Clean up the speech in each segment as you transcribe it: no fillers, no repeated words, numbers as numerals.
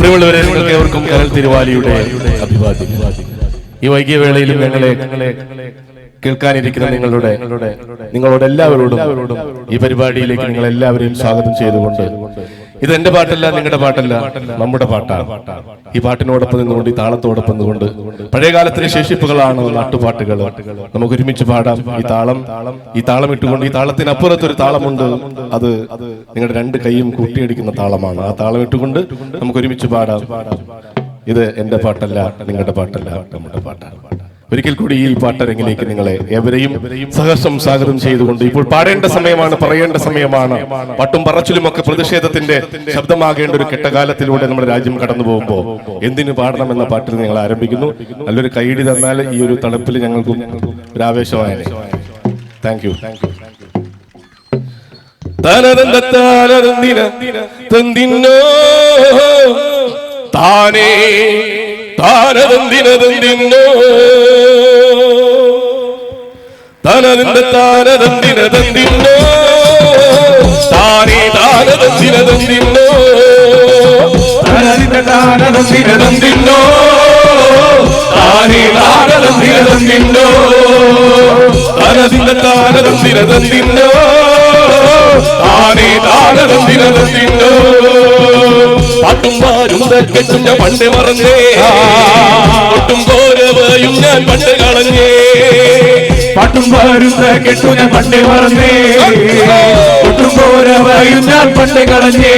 പ്രിയമുള്ളവരെ, നിങ്ങൾക്ക് ഏവർക്കും കരൾ തിരുവാലിയുടെ അഭിവാദ്യം. ഈ വൈകിയ വേളയിലും ഞങ്ങളെ കേൾക്കാനിരിക്കുന്ന നിങ്ങളോട് എല്ലാവരോടും ഈ പരിപാടിയിലേക്ക് നിങ്ങൾ എല്ലാവരെയും സ്വാഗതം ചെയ്തുകൊണ്ട്, ഇത് എന്റെ പാട്ടല്ല, നിങ്ങളുടെ പാട്ടല്ല, നമ്മുടെ പാട്ടാണ്. ഈ പാട്ടിനോടൊപ്പം നിന്നുകൊണ്ട്, ഈ താളത്തോടൊപ്പം നിന്നുകൊണ്ട്, പഴയകാലത്തിന് ശേഷിപ്പുകളാണ് നാട്ടുപാട്ടുകൾ. നമുക്ക് ഒരുമിച്ച് പാടാം. ഈ താളം ഇട്ടുകൊണ്ട്, ഈ താളത്തിനപ്പുറത്തൊരു താളമുണ്ട്, അത് നിങ്ങളുടെ രണ്ട് കൈയും കൂട്ടിയടിക്കുന്ന താളമാണ്. ആ താളം ഇട്ടുകൊണ്ട് നമുക്ക് ഒരുമിച്ച് പാടാം. ഇത് എന്റെ പാട്ടല്ല, നിങ്ങളുടെ പാട്ടല്ല, നമ്മുടെ പാട്ടാണ്. ഒരിക്കൽ കൂടി ഈ പാട്ടരങ്ങിലേക്ക് നിങ്ങളെ ഏവരെയും സഹർഷം സ്വാഗതം ചെയ്തുകൊണ്ട്, ഇപ്പോൾ പാടേണ്ട സമയമാണ്, പറയേണ്ട സമയമാണ്. പാട്ടും പറച്ചിലുമൊക്കെ പ്രതിഷേധത്തിന്റെ ശബ്ദമാകേണ്ട ഒരു കെട്ടകാലത്തിലൂടെ നമ്മുടെ രാജ്യം കടന്നു പോകുമ്പോൾ എന്തിനു പാടണം എന്ന പാട്ടിൽ നിങ്ങൾ ആരംഭിക്കുന്നു. നല്ലൊരു കൈയടി തന്നാൽ ഈ ഒരു തണുപ്പിൽ ഞങ്ങൾക്കും ഒരു ആവേശമായ. Thank you. താനേ താനദന്ദിനദന്ദിന്നോ താനദന്ദ താനദന്ദിനദന്ദിന്നോ താനേ താനദന്ദിനദന്ദിന്നോ താനദന്ദ താനദന്ദിനദന്ദിന്നോ താനേ താനദന്ദിനദന്ദിന്നോ താനദന്ദ താനദന്ദിനദന്ദിന്നോ താനേ താനദന്ദിനദന്ദിന്നോ പാട്ടും പാരും കെട്ടും ഞാൻ പണ്ട് മറന്നേ, ഒട്ടും പോരവയും ഞാൻ പണ്ട് കളഞ്ഞേ. പാട്ടും പാരും കെട്ടും ഞാൻ പണ്ട് മറന്നേ, ഒട്ടും പോരവയും ഞാൻ പണ്ട് കളഞ്ഞേ.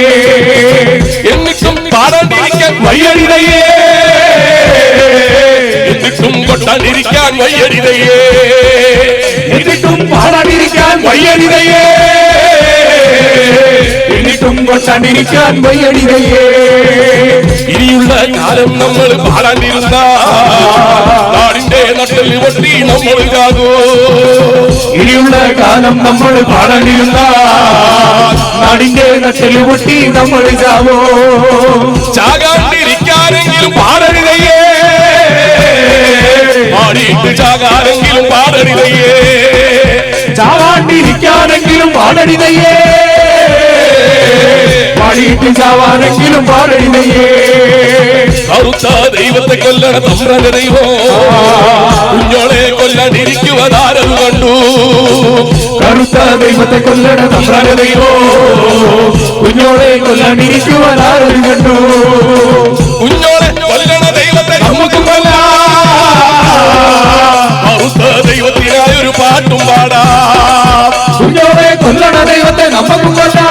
എന്നിട്ടും പാടാണ്ടിരിക്കാൻ വയ്യടിതയേ, എന്നിട്ടും കൊട്ടാണ്ടിരിക്കാൻ വയ്യടിതയേ, എന്നിട്ടും പാടാണ്ടിരിക്കാൻ വയ്യടിതയേ, എന്നിട്ടും കൊട്ടാണ്ടിരിക്കാൻ വയ്യടിതയേ. ഇനിയുള്ള കാലം നമ്മൾ പാടാണ്ടിരുന്ന നാടിന്റെ നട്ടിൽ ഒട്ടി നമ്മൾ ചാകൂ. ഇനിയുള്ള കാലം നമ്മൾ പാടാണ്ടിരുന്ന നാടിന്റെ നട്ടിൽ ഒട്ടി നമ്മൾ ചാവോ. ചാകാണ്ടിരിക്കാനെങ്കിലും പാടരുതയേ, പാടിയിട്ട് ചാകാനെങ്കിലും പാടരുതയേ, ചാവാണ്ടിരിക്കാനെങ്കിലും പാടരുതയേ, പാടിയിട്ട് ചാവാനെങ്കിലും പാടരുതയേ. കറുത്ത ദൈവത്തെ കൊല്ലണ തമ്പ്രാന ദൈവം കുഞ്ഞോളെ കൊല്ലാണ്ടിരിക്കുവതാരത് കണ്ടു. കറുത്ത ദൈവത്തെ കൊല്ലണ തമ്പ്രാന ദൈവം കുഞ്ഞോളെ കൊല്ലാണ്ടിരിക്കുവതാരത് കണ്ടു. കുഞ്ഞോളെ കൊല്ലണ ദൈവത്തെ നമുക്ക് കൊല്ലാം, കറുത്ത ദൈവത്തിനായൊരു പാട്ടും പാടാം. കുഞ്ഞോളെ കൊല്ലണ ദൈവത്തെ നമുക്കും കൊല്ലാം,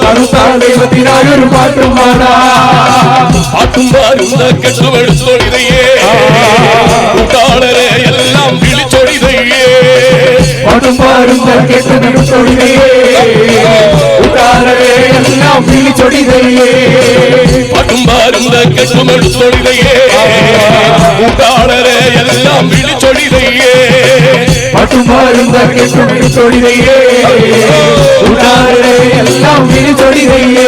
കറുത്ത ദൈവത്തിനായൊരു പാട്ടും പാടാം. പാട്ടും പാരും കെട്ടുമെടുത്തൊഴിതയേ, കൂട്ടാളരെ എല്ലാം വിളിച്ചൊഴിതയേ. പാട്ടും പാരും കെട്ടുമെടുത്തൊഴിതയേ, കൂട്ടാളരെ എല്ലാം വിളിച്ചൊഴിതയേ. പാട്ടും പാരും കെട്ടുമെടുത്തൊഴിതയേ, കൂട്ടാളരെ എല്ലാം വിളിച്ചൊഴിതയേ. പാട്ടും പാരും കെട്ടുമെടുത്തൊഴിതയേ, കൂട്ടാളരെ എല്ലാം വിളിച്ചൊഴിതയേ.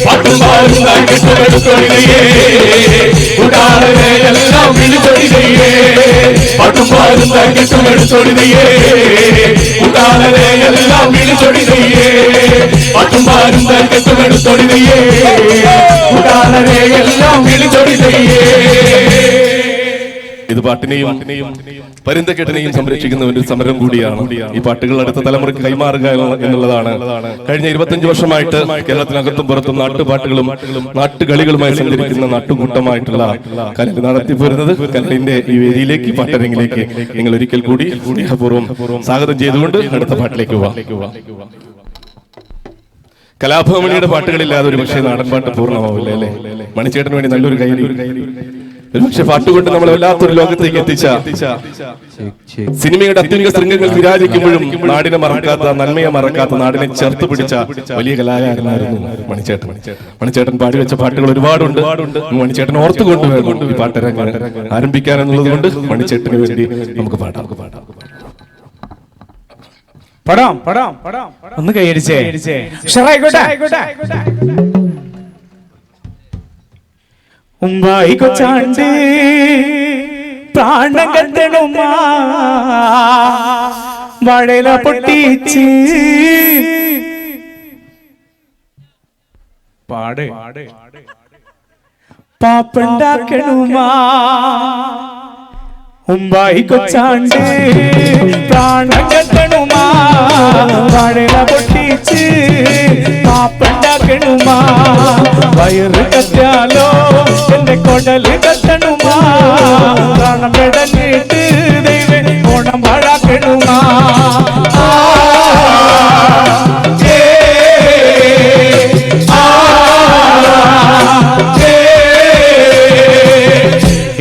പാട്ടും പാരും കെട്ടുമെടുത്തൊഴിതയേ, കൂട്ടാളരെ എല്ലാം വിളിച്ചൊഴിതയേ. പാട്ടും പാരും കെട്ടുമെടുത്തൊഴിതയേ, കൂട്ടാളരെ എല്ലാം വിളിച്ചൊഴിതയേ. പാട്ടും പാരും കെട്ടുമെടുത്തൊഴിതയേ, കൂട്ടാളരെ എല്ലാം വിളിച്ചൊഴിതയേ. ഇത് പാട്ടിനെയും പരുന്തക്കെട്ടിനെയും സംരക്ഷിക്കുന്ന ഒരു സമരം കൂടിയാണ്. ഈ പാട്ടുകൾ അടുത്ത തലമുറയ്ക്ക് കൈമാറുക എന്നുള്ളതാണ് കഴിഞ്ഞ 25 വർഷമായിട്ട് കേരളത്തിനകത്തും പുറത്തും നാട്ടുപാട്ടുകളും നാട്ടുകളികളുമായി സഞ്ചരിക്കുന്ന നാട്ടുകൂട്ടമായിട്ടുള്ള കലകൾ നടത്തിപ്പോരുന്നത്. കലയുടെ ഈ വേദിയിലേക്ക്, പാട്ടരങ്ങിലേക്ക് നിങ്ങൾ ഒരിക്കൽ കൂടി സ്നേഹപൂർവ്വം സ്വാഗതം ചെയ്തുകൊണ്ട് അടുത്ത പാട്ടിലേക്ക് പോവാം. കലാഭവമണിയുടെ പാട്ടുകളില്ലാതെ ഒരു പക്ഷേ നാടൻ പാട്ട് പൂർണ്ണമാവില്ല അല്ലേ? മണിച്ചേട്ടന് വേണ്ടി നല്ലൊരു കൈയടി. ഒരുപക്ഷെ പാട്ടുകൊണ്ട് നമ്മൾ വല്ലാത്തൊരു ലോകത്തേക്ക് എത്തിച്ച, സിനിമയുടെ അത്യുന്നത ശൃംഗങ്ങൾ വിരാജിക്കുമ്പോഴും നാടിനെ മറക്കാത്ത, നന്മയെ മറക്കാത്ത, നാടിനെ ചേർത്ത് പിടിച്ച വലിയ കലാകാരനായിരുന്നു മണിച്ചേട്ടൻ. മണിച്ചേട്ടൻ പാടിവെച്ച പാട്ടുകൾ ഒരുപാടുണ്ട്. മണിച്ചേട്ടൻ ഓർത്തുകൊണ്ട് വേണം ഈ പാട്ടരങ്ങ് ആരംഭിക്കാൻ എന്നുള്ളത് കൊണ്ട് മണിച്ചേട്ടന് വേണ്ടി നമുക്ക് പാടാം. പടാം പടാം പടാം ഒന്ന് കൈയടിച്ചേ. ഉമ്പായി കൊച്ചാണ്ട് പ്രാണം കത്തണുമ്മ വടല പൊട്ടിച്ച് പാടേ പാപ്പുണ്ടാക്കണുമാ ഉമ്പായി കൊച്ചാണ്ട് പ്രാണം കെട്ടണുമാ വാഴല പൊട്ടിച്ച് പാപ്പുണ്ടാക്കണുമാ വയറ് കറ്റാലോ എന്റെ കൊടല് കത്തണുമാ പ്രാണം പെടഞ്ഞിട്ട് ദൈവം ഓണം വാഴാക്കണുമാ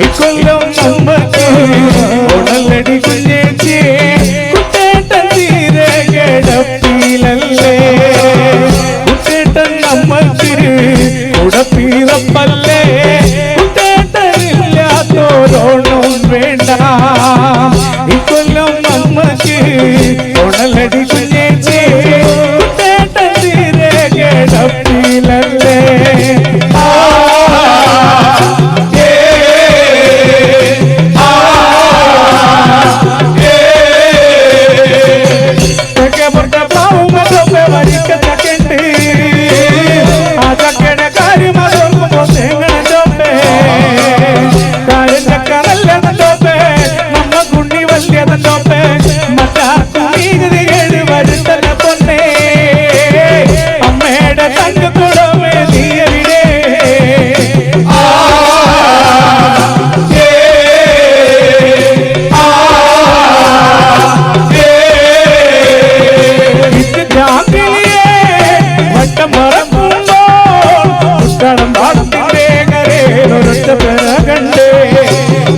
ഇക്കൊല്ലം നമ്മക്ക് ഉണലടി കുഞ്ഞേച്ചി കുട്ടേട്ടൻ തീരെ കിടപ്പിലല്ലേ കുട്ടേട്ടൻ നമ്മക്ക് ഉടപ്പീറപ്പല്ലേ കുട്ടേട്ടനില്ലാത്തോരോണം വേണ്ട ഇക്കൊല്ലം നമ്മക്ക് ഉണലടി കുഞ്ഞേച്ചി കുട്ടേട്ടൻ തീരെ കിടപ്പിലല്ലേ അമ്മയുടെ തങ്കക്കുടമേ നീ എവിടെ കണ്ടേ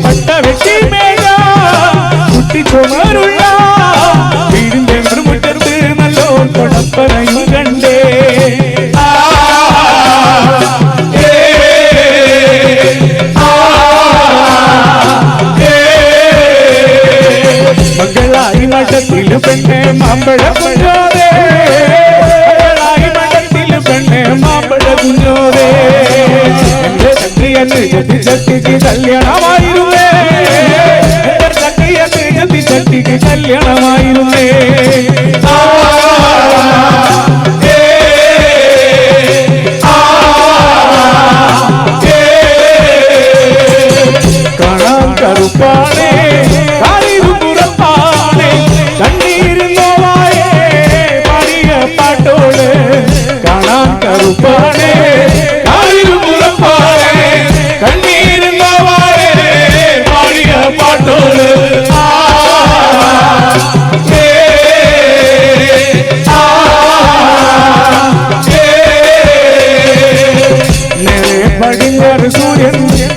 പട്ട വെട്ടി മേഘ കുട്ടി ചുമരുള്ള വീടിന്റെ മുറ്റത്ത് നല്ലോ കൊടപ്പനയും കണ്ടേ മകളായി മഠത്തിൽ പെണ്ണെ മാമ്പഴ കുഞ്ഞോരേ മകളായി മഠത്തിൽ പെണ്ണെ മാമ്പഴ കുഞ്ഞോരേ എന്റെ ചക്കിയെന്ന് ജതി ചട്ടിക്ക് കല്യാണമായിരുന്നേ എന്റെ ചക്കിയെന്ന് ജതി ചട്ടിക്ക് കല്യാണമായിരുന്നേ കാണാൻ കറുപ്പാണേ പുറപ്പാണേ കണ്ണീരുന്നോവായേ പാടിയ പാട്ടോട് കാണാൻ കറുപ്പാണേ പുറപ്പാണേ കണ്ണീരുന്നോവായേ പാടിയ പാട്ടോട് പടിഞ്ഞാറ് സൂര്യൻ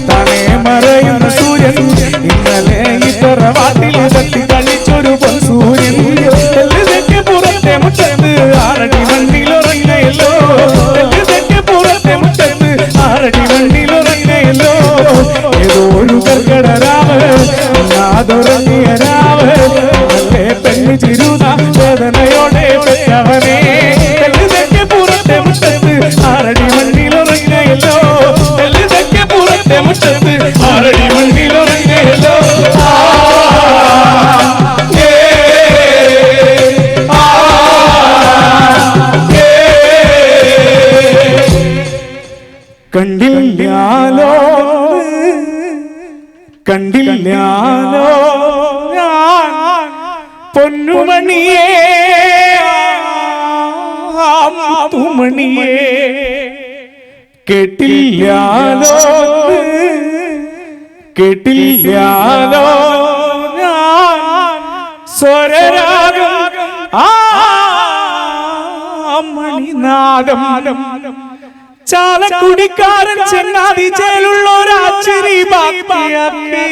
തണേ മറയുന്ന സൂര്യൻ ഇന്നലെ ഇത്തറ വാട്ടിൽ തട്ടി കളിച്ചൊരു പൊൻസൂര്യൻ തെക്ക് പുറത്തെ മുറ്റത്ത് ആറടി വണ്ടിയിലുറങ്ങയല്ലോ തെക്ക് പുറത്തെ മുറ്റത്ത് ആറടി വണ്ടിയിലുറങ്ങയല്ലോ ഏതോ ഒരു കർക്കടരാവ് അതൊറങ്ങിയ രാവ് അല്ലേ പെണ്ണ് ചിരുത വേദനയോടെ പെട്ടവനെ തെക്ക് പുറത്തെ മുറ്റത്ത് ആറടി വണ്ടിയിലുറങ്ങയല്ലോ തെക്ക് പുറത്തെ മുറ്റത്ത് ആറടി വണ്ടിയിലുറങ്ങയല്ലോ കണ്ടില്ലാലോ കണ്ടില്ലാലോ ഞാൻ പൊന്നുമണിയേ മുത്തുമണിയേ കേട്ടില്ലാലോ കേട്ടില്ലാലോ ഞാൻ സ്വരരാഗം മണിനാദം ചാലക്കുടിക്കാരൻ ചെങ്ങാതി ചേലുള്ളൊരാച്ചിരി ബാക്കിയാക്കി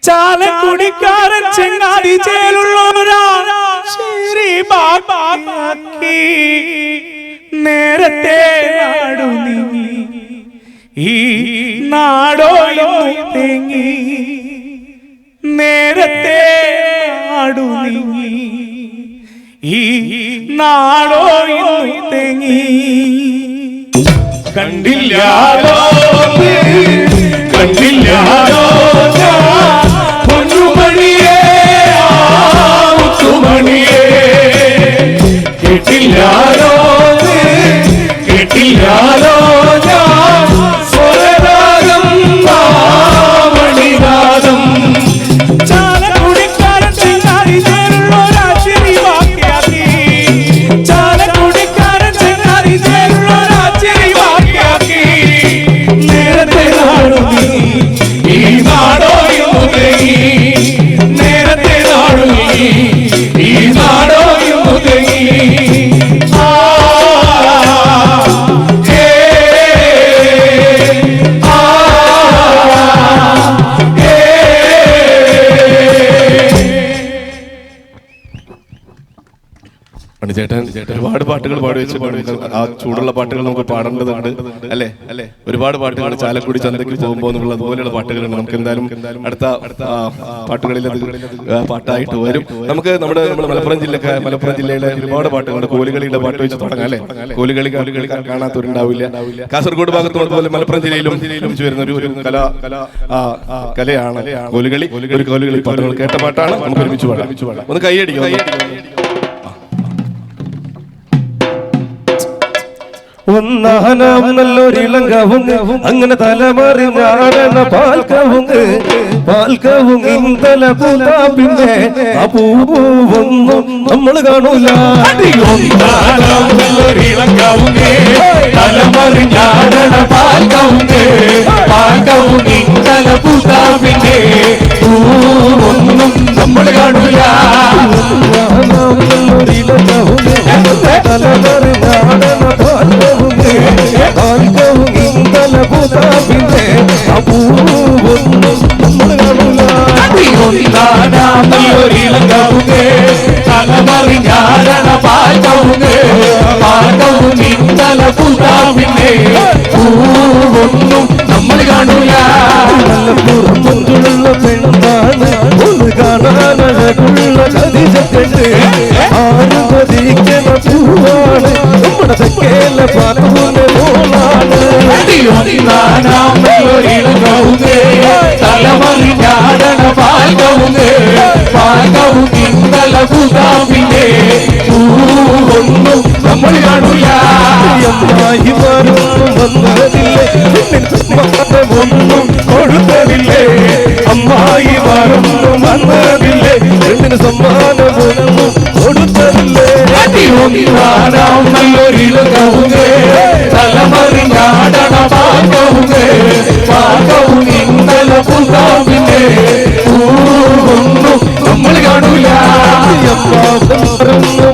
ചാലക്കുടിക്കാരൻ ചെങ്ങാതി ചേലുള്ളൊരാച്ചിരി ബാക്കിയാക്കി നേരത്തെ നാടു നീങ്ങി ഈ നാടോ തേങ്ങി നേരത്തെ നാടു നീങ്ങി ഈ നാടോ തേങ്ങി കണ്ടില്ലാലോ കണ്ടില്ലാലോ പൊന്നുമണിയേ മുത്തുമണിയേ കേട്ടില്ലാലോ കേട്ടില്ല മണിച്ചേട്ടൻ ഒരുപാട് പാട്ടുകൾ പാടി വെച്ചിട്ടുണ്ട്. ആ ചൂടുള്ള പാട്ടുകൾ നമുക്ക് പാടേണ്ടതുണ്ട് അല്ലേ? ഒരുപാട് പാട്ടുകൾ ചാലക്കുടി ചന്തയ്ക്ക് പോകുമ്പോൾ എന്നുള്ള അതുപോലെയുള്ള പാട്ടുകളുണ്ട്. നമുക്ക് എന്തായാലും അടുത്ത പാട്ടുകളിൽ അത് പാട്ടായിട്ട് വരും. നമുക്ക് നമ്മുടെ മലപ്പുറം ജില്ലയിലെ ഒരുപാട് പാട്ടുകളുണ്ട്. കോലുകളിയുടെ പാട്ട് വെച്ച് തുടങ്ങാം അല്ലേ? കോലുകളി കാണാത്തവരുണ്ടാവില്ല. കാസർഗോഡ് ഭാഗത്തും അതുപോലെ മലപ്പുറം ജില്ലയിലും വരുന്ന ഒരു കലയാണ് കോലുകളി. ഒരു കോലുകളി പാട്ടുകൾ കേട്ട പാട്ടാണ്. നമുക്ക് ഒരുമിച്ച് പാടാം. ഒന്ന് കൈയടിക്കും. ഒന്നാനാം നല്ലൊരിളങ്കവുങ്ങ് അങ്ങനെ തലമറിഞ്ഞാടണ പാൽക്കവുങ്ങ് തല പൂത്താ പിന്നെ ആ പൂവൊന്നും നമ്മൾ കാണൂല. ഒന്നാനാം നല്ലൊരിളങ്കവുങ്ങ് തലമറിഞ്ഞാടണ പാൽക്കവുങ്ങ് തല പൂത്താ പിന്നെ പൂവൊന്നും നമ്മൾ കാണൂല. തലമറിഞ്ഞാടണ തല പൂത്താ പിന്നെ ആ പൂവൊന്നും നമ്മൾ കാണൂല. ഒന്നാനാം നല്ലൊരിളങ്കവുങ്ങ് തലമറിഞ്ഞാടണ പാൽക്കവുങ്ങ് തല പൂത്താ പിന്നെ പൂവൊന്നും നമ്മൾ കാണൂല. മലപ്പുറം മുന്നുള്ള പെണ്ണാണ് ഒന്ന് കാണാനഴകുള്ള കതിജപ്പെട്ട് ആര് കൊതിക്കണ പൂവാണ് നമ്മുടെ തെക്കേല പാത്തൂന്റെ മോളാണ്. ഒന്നാനാം നല്ലൊരിളങ്കവുങ്ങ് തലമറിഞ്ഞാടണ പാൽക്കവുങ്ങ് തല പൂത്താ പിന്നെ പൂവൊന്നും നമ്മൾ കാണൂല. അമ്മായി മാറൊന്നും വന്നതില്ലേ ഒന്നും കൊടുത്തതില്ലേ. അമ്മായി മാറൊന്നും വന്നതില്ലേ പെണ്ണിന് സമ്മാനമൊന്നും കൊടുത്തതില്ലേ. ഒന്നാനാം നല്ലൊരിളങ്കവുങ്ങ് തലമറിഞ്ഞാടണ പാൽക്കവുങ്ങ് തല പൂത്താ പിന്നെ പൂവൊന്നും നമ്മൾ കാണൂല.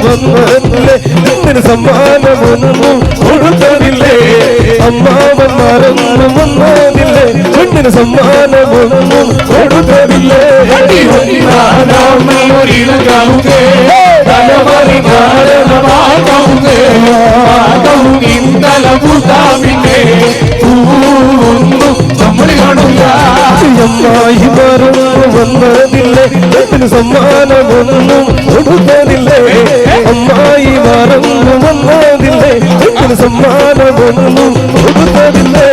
വന്നതില്ലേ പെണ്ണിന് സമ്മാനമൊന്നും കൊടുത്തതില്ലേ. അമ്മാവന്മാരൊന്നും വന്നതില്ലേ പെണ്ണിന് സമ്മാനമൊന്നും കൊടുത്തതില്ലേ. ഒന്നാനാം നല്ലൊരിളങ്കവുങ്ങ് തലമറിഞ്ഞാടണ പാൽക്കവുങ്ങ് തല പൂത്താ പിന്നെ പൂവൊന്നും നമ്മൾ കാണൂല. അമ്മായി മാറൊന്നും വന്നതില്ലേ പെണ്ണിന് സമ്മാനമൊന്നും കൊടുത്തതില്ലേ. അമ്മായി മാറൊന്നും വന്നതില്ലേ പെണ്ണിന് സമ്മാനമൊന്നും കൊടുത്തതില്ലേ.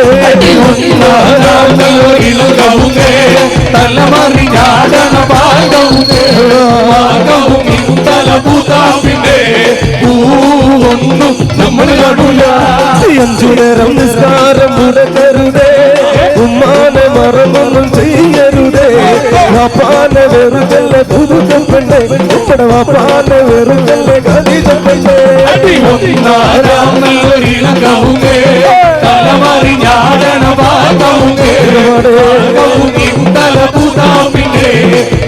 ഒന്നാനാം നല്ലൊരിളങ്കവുങ്ങ് തലമറിഞ്ഞാടണ പാൽക്കവുങ്ങ് തല പൂത്താ പിന്നെ പൂവൊന്നും നമ്മൾ കാണൂല. അഞ്ചു നേരം നിസ്കാരം മുടക്കരുതേ. ഉമ്മാനെ മറന്നൊന്നും ചെയ്യരുതേ. വാപ്പാനെ വെറുതല്ലേ പുതുക്കം പെണ്ണെ നമ്മുടെ വാപ്പാനെ വെറുതല്ലേ കലിതം പെണ്ണെ. ഒന്നാനാം നല്ലൊരിളങ്കവുങ്ങ് തലമറിഞ്ഞാടണ പാൽക്കവുങ്ങ് തല പൂത്താ പിന്നെ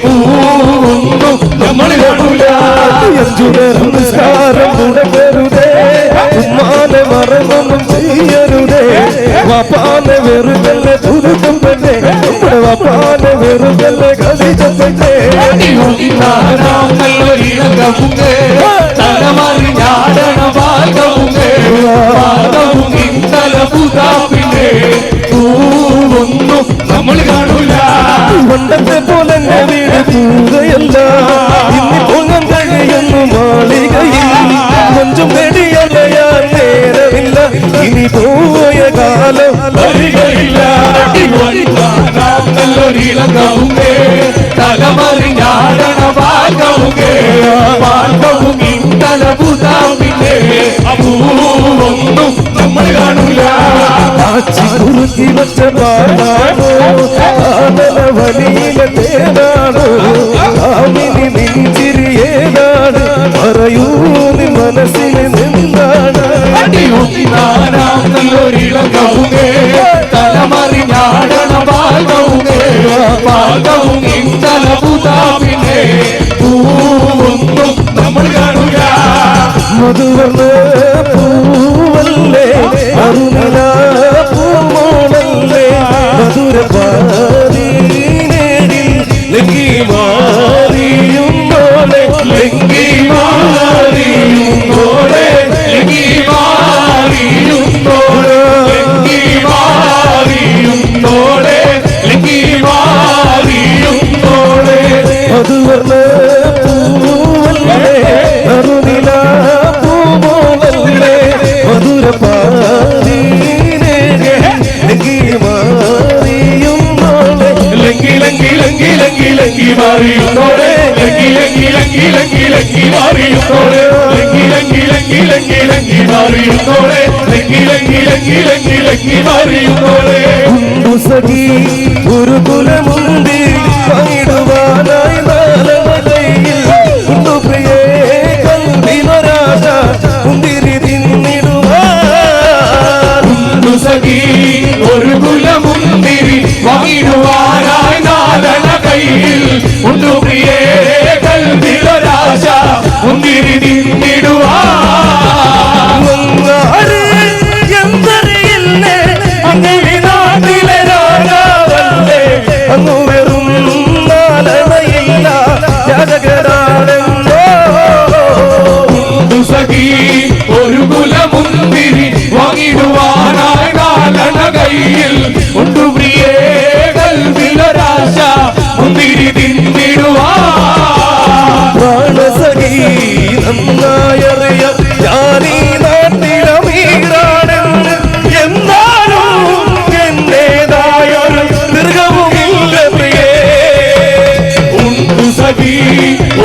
പൂവൊന്നും നമ്മൾ കാണൂല. അഞ്ചു നേരം നിസ്കാരം മുടക്കരുതേ. ഉമ്മാനെ മറന്നൊന്നും ചെയ്യരുതേ. വാപ്പാനെ വെറുതല്ലേ പുതുക്കം പെണ്ണെ നമ്മുടെ വാപ്പാനെ വെറുതല്ലേ കലിതം പെണ്ണെ. ഒന്നാനാം നല്ലൊരിളങ്കവുങ്ങ് തലമറിഞ്ഞാടണ പാൽക്കവുങ്ങ് തല പൂത്താ പിന്നെ പൂവൊന്നും നമ്മൾ കാണൂല. പണ്ടത്തെ പോലെ വീട് പൂകയല്ല ഇന്നിപ്പോൾ ഞാൻ കഴിയുന്നു മാളികയിൽ. കൊഞ്ചും വെടിയലയാൻ നേരമില്ല ഇനി പോയ കാലം വരികയില്ല. ഒന്നാനാം നല്ലൊരിളങ്കവുങ്ങ് തലമറിഞ്ഞാടണ പാൽക്കവുങ്ങ് തല പൂത്താ പിന്നെ പൂവൊന്നും നമ്മൾ കാണൂല. കാച്ചി കുറുക്കി വച്ച പാടാണോ കാതല വലിയിലെ തേനാണോ കാമിനി നെഞ്ചിരിയേതാണ് പറയൂ നീ മനസ്സിൽ നിന്നാണ്. ഒന്നാനാം നല്ലൊരിളങ്കവുങ്ങ് തലമറിഞ്ഞാടണ പാൽക്കവുങ്ങ് തല പൂത്താ പിന്നെ പൂവൊന്നും നമ്മൾ കാണൂല. മധുവർണ്ണ പൂവല്ലേ അരുണ പൂമോളല്ലേ മധുര പാരീനേടിൽ ലങ്കി മാറിയും പോലെ ലങ്കി മാറിയും ലങ്കി മാറിയുന്നോളെ ലങ്കി മാറിയുന്നോളെ ലങ്കി മാറിയുന്നോളെ സഖി ഒരു കുലമുണ്ട് പങ്കിടുവാനായി നാലകയിൽ ഉണ്ടു പ്രിയേ കൽവിനൊരാശ മുന്തിരി തിന്നിടുവാൻ സഖി ഒരു കുലമുന്തിരി വാങ്ങിടുവാനായി നാലണ കയ്യിൽ ഉണ്ടു പ്രിയേ കൽവിനൊരാശ മുന്തിരി തിന്നിടുവാൻ എന്തറിയില്ലേ അങ്ങനെ നാട്ടിലെ രാജാവല്ലേ അങ്ങ് വെറും നാലണയില്ല ജഗരാണെന്നോ സഖി ഒരു കുലമുന്തിരി വാങ്ങിടുവാനായി നാലണ കയ്യിൽ ഉണ്ടു പ്രിയേ കൽവിലൊരാശ മുന്തിരി തിന്നിടുവാൻ പ്രാണസഖി നന്നായറിയാം ഞാനീ നാട്ടിലമീറാണെന്ന് എന്നാലും എന്റേതായൊരു ദീർഘവുമില്ല പ്രിയേ ഉണ്ടു സഖി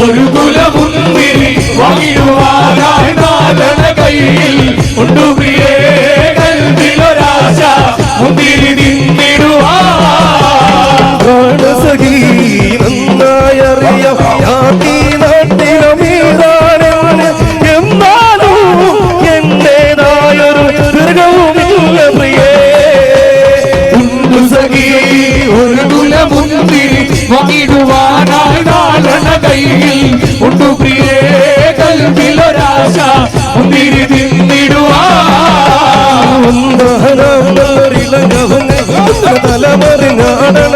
ഒരു കുലമുന്തിരി വാങ്ങിടുവാനായി നാലണ കയ്യിൽ ഉണ്ടു പ്രിയേ കൽവിലൊരാശ മുന്തിരി തിന്നിടുവാൻ പ്രാണസഖി നന്നായറിയാം ഞാനീ നാട്ടിലമീറാണെന്ന് എന്നാലും എന്റേതായൊരു ദീർഘവുമില്ല പ്രിയേ ഉണ്ടു സഖി ഒരു കുലമുന്തിരി വാങ്ങിടുവാനായി നാലണ കയ്യിൽ ഉണ്ടു പ്രിയേ കൽവിലൊരാശ മുന്തിരി തിന്നിടുവാൻ തലമറിഞ്ഞാടണ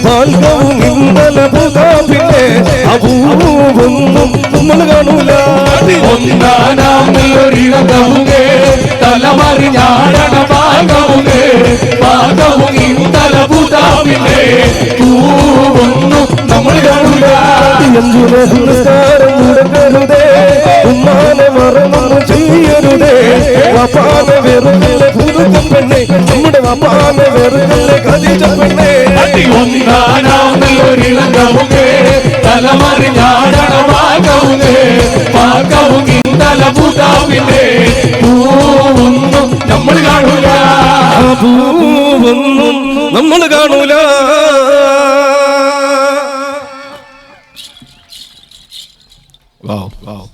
പാൽകവും ഇന്നലെ പിന്നെ അപൂവൊന്നും നമ്മൾ കാണൂല ഒന്നാനാമൊരിളകവുകേ തലമറിഞ്ഞാടണ ഭാഗവുകേ ഭാഗവും ഇന്നല പുതാവിനെ പൂവൊന്നും നമ്മൾ കാണൂല അഞ്ചുനെ സംസ്കാരം മുടക്കരുതേ ഉമ്മാനെ മറന്നൊന്നും ചെയ്യരുതേ വപ്പാനെ വെറുതെ പുതുക്കം പെണ്ണെ നമ്മുടെ വപ്പാനെ വെറുതെ കതിച്ച പെണ്ണെ ഒന്നാനാമൊരിളകവുകേ തലമറിഞ്ഞാടണ ഭാഗവുകേ ഭാഗവും ഇന്നല പുതാവിനെ പൂവൊന്നും നമ്മൾ കാണൂല പൂവൊന്നും നമ്മൾ കാണൂല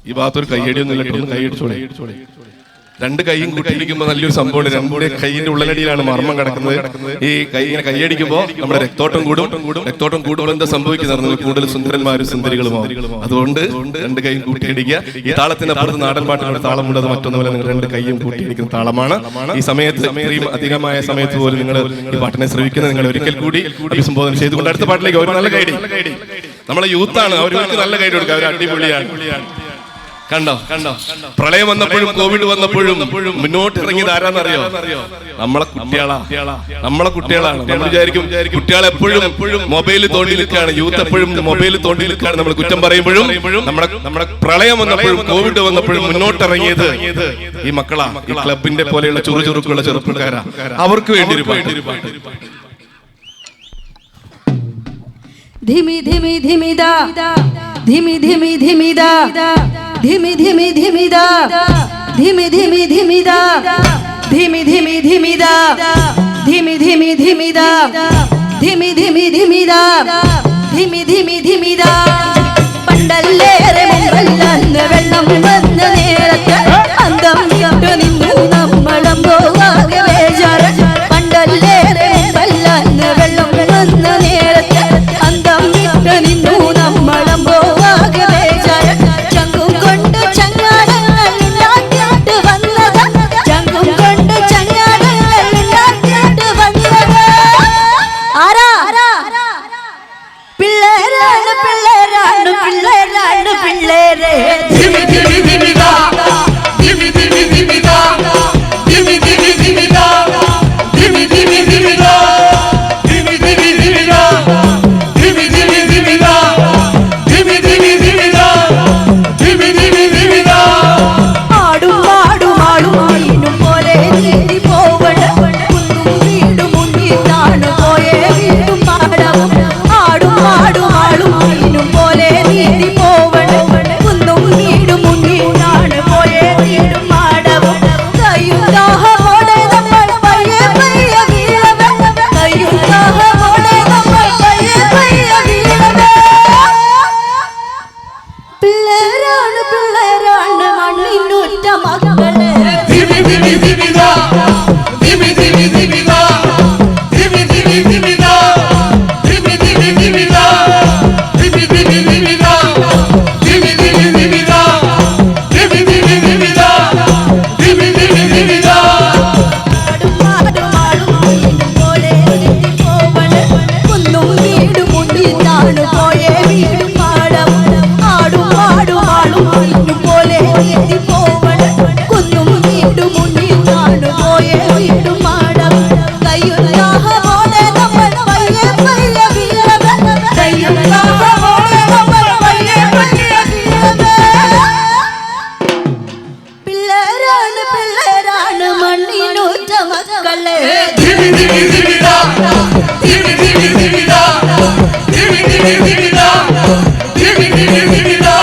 ഈ ഭാഗത്തൊരു കയ്യടിയൊന്നും ഇല്ല, ഒന്ന് കൈയടിച്ചോളെ. രണ്ട് കൈയും കൂട്ടിയിടിക്കുമ്പോൾ നല്ലൊരു സംഭവമാണ്. രണ്ട് കൈയിന്റെ ഉള്ളനടിയിലാണ് മർമ്മം കിടക്കുന്നത്. ഈ കൈ ഇങ്ങനെ കൈയടിക്കുമ്പോൾ നമ്മുടെ രക്തോട്ടം കൂടുമ്പോൾ എന്താ സംഭവിക്കുന്നത്? കൂടുതൽ സുന്ദരന്മാരും സുന്ദരികളുമാവും. അതുകൊണ്ട് രണ്ട് കൈയും കൂട്ടിയടിക്കുക. ഈ താളത്തിന്റെ അപ്പുറത്ത് നാടൻ പാട്ടിനുള്ള താളമുണ്ട്. അത് മറ്റൊന്നുമല്ല, നിങ്ങൾ രണ്ട് കൈയും കൂട്ടിയടിക്കുന്ന താളമാണ്. ഈ സമയത്ത് ഇത്രയും അധികമായ സമയത്ത് പോലും നിങ്ങൾ ഈ പാട്ടിനെ ശ്രമിക്കുന്നത് നിങ്ങൾ ഒരിക്കൽ കൂടി അഭിസംബോധന ചെയ്തുകൊണ്ട് അടുത്ത പാട്ടിലേക്ക് ഒരു നല്ല കൈഡി. നമ്മളെ യൂത്താണ്, അവർക്ക് നല്ല കൈഡി കൊടുക്കുക. അവർ അടിപൊളിയാണ്. കണ്ടോ പ്രളയം വന്നപ്പോഴും കോവിഡ് വന്നപ്പോഴും മുന്നോട്ട് ഇറങ്ങിയത് ആരാന്നറിയോ? നമ്മളെ കുട്ടികളാണ്. നമ്മൾ വിചാരിക്കും കുട്ടികളെ എപ്പോഴും മൊബൈൽ തോണ്ടി നിൽക്കുകയാണ്, യൂത്ത് എപ്പോഴും മൊബൈൽ തോണ്ടി നിൽക്കുകയാണ്. നമ്മൾ കുറ്റം പറയുമ്പോഴും നമ്മുടെ പ്രളയം വന്നപ്പോഴും കോവിഡ് വന്നപ്പോഴും മുന്നോട്ടിറങ്ങിയത് ഈ മക്കളാ, ഈ ക്ലബിന്റെ പോലെയുള്ള ചുറുചുറുക്കുള്ള ചെറുപ്പക്കാരാ. അവർക്ക് വേണ്ടി ഒരു പാട്ട്. धिमी धिमी धिमी दा धिमी धिमी धिमी दा धिमी धिमी धिमी दा धिमी धिमी धिमी दा धिमी धिमी धिमी दा धिमी धिमी धिमी दा धिमी धिमी धिमी दा धिमी धिमी धिमी दा പണ്ടല്ലേറെ മുമ്പല്ലാന്ന് വെള്ളം വന്ന നേരത്ത് അന്തം വിട്ടു നിന്നു നമ്മളമ്പോവാകെ വേജാറ്. പണ്ടല്ലേറെ മുമ്പല്ലാന്ന് വെള്ളം വന്ന നേരത്ത് അന്തം വിട്ടു നിന്നു നമ്മളമ്പോവാകെ വേജാറ്. ചങ്കും കൊണ്ട് ചങ്ങാടങ്ങൾ ഉണ്ടാക്കിയിട്ട് വന്നത്, ചങ്കും കൊണ്ട് ചങ്ങാടങ്ങൾ ഉണ്ടാക്കിയിട്ട് വന്നത് ആരാ? പിള്ളേരാണ് മണ്ണിനുറ്റ മക്കളെ ധിമി ധിമി ധിമിതാ ധിമി ധിമി ധിമിതാ ധിമി ധിമി ധിമിതാ ധിമി ധിമി ധിമിതാ ധിമി ധിമി ധിമിതാ ധിമി ധിമി ധിമിതാ ധിമി ധിമി ധിമിതാ ധിമി ധിമി ധിമിതാ പിള്ളേരാണ് മണ്ണിനൂറ്റ മക്കളെ ധിമി ധിമി ധിമിതാ ധിമി ധിമി ധിമിതാ ധിമി ധിമി ധിമിതാ ധിമി ധിമി ധിമിതാ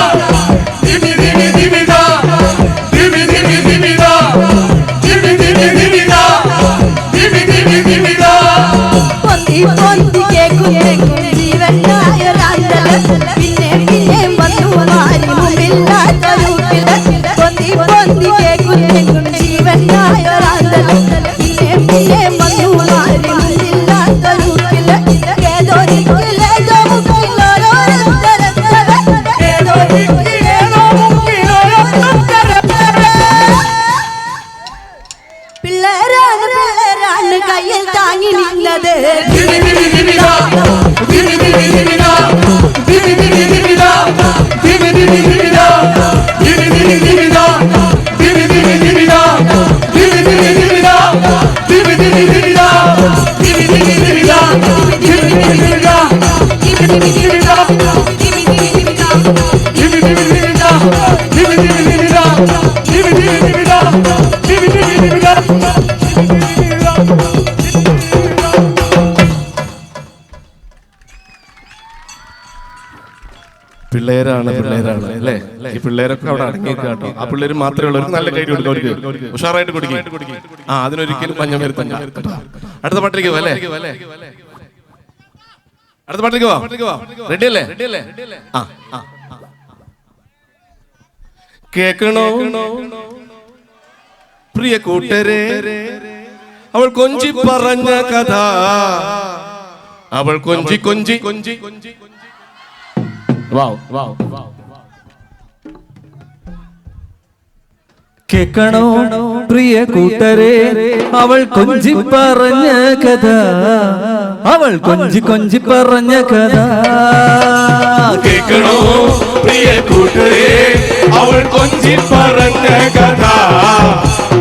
ധിമി ധിമി ധിമിതാ ധിമി ധിമി ധിമിതാ ധിമി ധിമി ധിമിതാ ധിമി ധിമി ധിമിതാ പൊന്തി പൊന്തി കേൾക്കും ജീവനായ പിന്നെ പിന്നെ വന്നു മാറി മുമ്പില്ലാത്ത രൂപില് പൊന്തി പൊന്തി കേൾക്കും ജീവനായ പിന്നെ പിന്നെ വന്നു മാറി മുമ്പില്ലാത്ത രൂപില് ഏതോ ദിക്കിലേതോ മുക്കിലോരോരുത്തരത്തര ഏതോ ദിക്കിലേതോ മുക്കിലോരോരുത്തരത്തര പിള്ളേരാണ് കയ്യിൽ താങ്ങി നിന്നത് ധിമി ധിമി ധിമിതാ ധിമി ധിമി ധിമിതാ ധിമി ധിമി ധിമിതാ ധിമി ധിമി ധിമിതാ ധിമി ധിമി ധിമിതാ ധിമി ധിമി ധിമിതാ ധിമി ധിമി ധിമിതാ ധിമി ധിമി ധിമിതാ ധിമി ധിമി ധിമിതാ ധിമി ധിമി ധിമിതാ ധിമി ധിമി ധിമിതാ ധിമി ധിമി ധിമിതാ ധിമി ധിമി ധിമിതാ ധിമി ധിമി ധിമിതാ ധിമി ധിമി ധിമിതാ ധിമി ധിമി ധിമിതാ പിള്ളേരാണ് അല്ലേ ഈ പിള്ളേരൊക്കെ അവിടെ അടങ്ങിയേക്ക് കേട്ടോ. ആ പിള്ളേര് മാത്രമേ ഉള്ളൂ. നല്ല കൈ കൊടുക്കും അവർക്ക് ഉഷാറായിട്ട് കൊടുക്കും. ആ അതിനൊരിക്കലും പഞ്ഞം വരുത്തണ്ട. അടുത്ത പാട്ടിലേക്ക് അല്ലേ അടുത്ത പാട്ടിലേക്ക് പോവാ. റെഡി അല്ലേ? ആ കേക്കണോ പ്രിയ കൂട്ടരെ അവൾ കൊഞ്ചി പറഞ്ഞ കഥ അവൾ കൊഞ്ചി കൊഞ്ചി കൊഞ്ചി കൊഞ്ചി കേക്കണോ പ്രിയ കൂട്ടരെ അവൾ കൊഞ്ചി പറഞ്ഞ കഥ അവൾ കൊഞ്ചി കൊഞ്ചി പറഞ്ഞ കഥ കേൾക്കണോ പ്രിയ കൂട്ടരെ അവൾ കൊഞ്ചി പറഞ്ഞ കഥ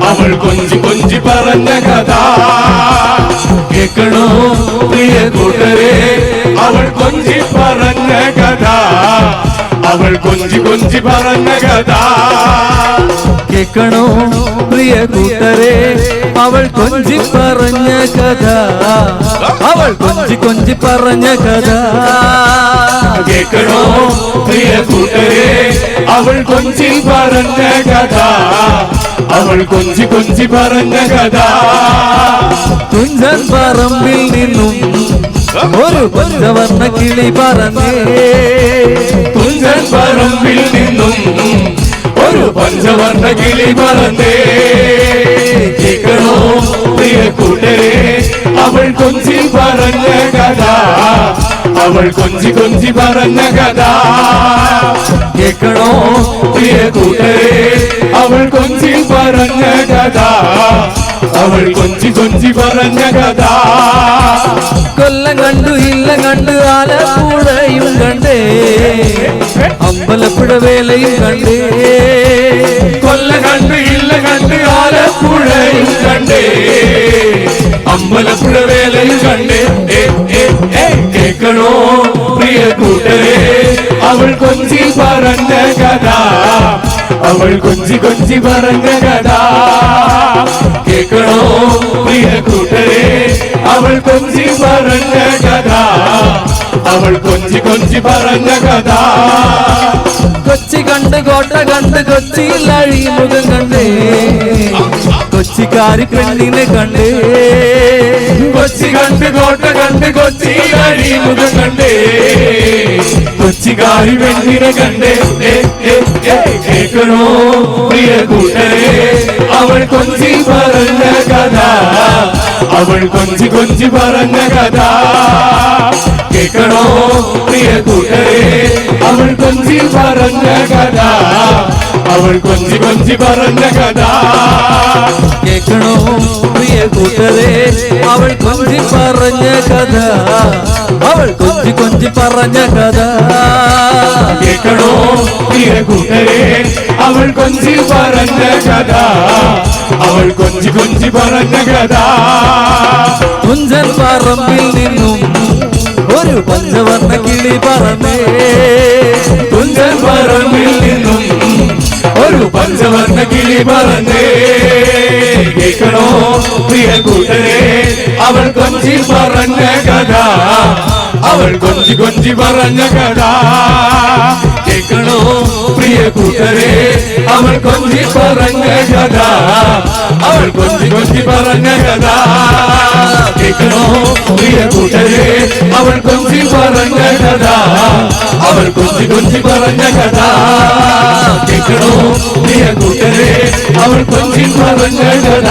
അവൾ കൊഞ്ചി കൊഞ്ചി പറഞ്ഞ കഥ കേൾക്കണോ പ്രിയ കൂട്ടരെ അവൾ കൊഞ്ചി പറഞ്ഞ കഥ അവൾ കൊഞ്ചി കൊഞ്ചി പറഞ്ഞ കഥ കേക്കണോ പ്രിയ കൂട്ടരെ അവൾ കൊഞ്ചി പറഞ്ഞ കഥ അവൾ കൊഞ്ചി കൊഞ്ചി പറഞ്ഞ കഥ കേൾക്കണോ പ്രിയ കൂട്ടരെ അവൾ കൊഞ്ചി പറഞ്ഞ കഥ അവൾ കൊഞ്ചി കൊഞ്ചി പറഞ്ഞ കഥ തുഞ്ചൻ പറമ്പിൽ നിന്നും ഒരു പഞ്ചവർണ്ണ കിളി പറന്നേ തുഞ്ചൻ പറമ്പിൽ നിന്നും ഒരു പഞ്ചവർണ്ണ കിളി പറന്നേ കേൾക്കണോ പ്രിയ കൂട്ടരെ അവൾ കൊഞ്ചി പറഞ്ഞ കഥ അവൾ കൊഞ്ചി കൊഞ്ചി പറഞ്ഞ കഥ കേൾക്കണോ പ്രിയ കൂട്ടരെ അവൾ കൊഞ്ചി പറഞ്ഞ കഥ അവൾ കൊഞ്ചി കൊഞ്ചി പറഞ്ഞ കഥ കൊല്ലം കണ്ടു ഇല്ല കണ്ടു ആലപ്പുഴയും കണ്ടേ അമ്പലപ്പുഴ വേലയും കണ്ടേ കൊല്ലം കണ്ട് ഇല്ല കണ്ട് ആലപ്പുഴയും കണ്ടേ അമ്പലപ്പുഴ വേലയും കണ്ടേ കേൾക്കണോ പ്രിയ കൂട്ടരെ അവൾ കൊഞ്ചി പറഞ്ഞ കഥ അവൾ കൊഞ്ചി കൊഞ്ചി പറഞ്ഞ കഥ കേൾക്കണോ പ്രിയ കൂട്ടരെ അവൾ കൊഞ്ചി പറഞ്ഞ കഥ അവൾ കൊഞ്ചി കൊഞ്ചി പറഞ്ഞ കഥ കൊച്ചി കണ്ട് കോട്ട കണ്ട് കൊച്ചിയിൽ അഴിമുഖം കണ്ടേ കൊച്ചിക്കാരി പെണ്ണിനെ കണ്ടേ കൊച്ചി കണ്ട് കോട്ട കണ്ട് കൊച്ചി മുഖം കണ്ടേ കൊച്ചിക്കാരി പെണ്ണിനെ കണ്ടേ കേൾക്കണോ പ്രിയ കൂട്ടരെ അവൾ കൊഞ്ചി പറഞ്ഞ കഥ അവൾ കൊഞ്ചി കൊഞ്ചി പറഞ്ഞ കഥ കേൾക്കണോ പ്രിയ കൂട്ടരെ അവൾ കൊഞ്ചി പറഞ്ഞ കഥ അവൾ കൊഞ്ചി കൊഞ്ചി പറഞ്ഞ കഥ കേൾക്കണോ പ്രിയ കൂട്ടരെ അവൾ കൊഞ്ചി പറഞ്ഞ കഥ അവൾ കൊഞ്ചി കൊഞ്ചി പറഞ്ഞ കഥ കേൾക്കണോ പ്രിയ കൂട്ടരെ അവൾ കൊഞ്ചി പറഞ്ഞ കഥ അവൾ കൊഞ്ചി കൊഞ്ചി പറഞ്ഞ കഥ തുഞ്ചൻ പറമ്പിൽ നിന്നും ഒരു പഞ്ചവർണ്ണ കിളി പറന്നേ തുഞ്ചൻ പറമ്പിൽ നിന്നും ഒരു പഞ്ചവർണ്ണ കിളി പറന്നേ കേൾക്കണോ പ്രിയ കൂട്ടരെ അവൾ കൊഞ്ചി പറഞ്ഞ കഥ അവൾ കൊഞ്ചി കൊഞ്ചി പറഞ്ഞ കഥ കേൾക്കണോ പ്രിയ കൂട്ടരെ അവൾ കൊഞ്ചി പറഞ്ഞ കഥ അവൾ കൊഞ്ചി കൊഞ്ചി പറഞ്ഞ കഥ കേൾക്കണോ പ്രിയ കൂട്ടരെ അവൾ കൊഞ്ചി പറഞ്ഞ കഥ അവൾ കൊഞ്ചി കൊഞ്ചി പറഞ്ഞ കഥ കേൾക്കണോ പ്രിയ കൂട്ടരെ അവൾ കൊഞ്ചി പറഞ്ഞ കഥ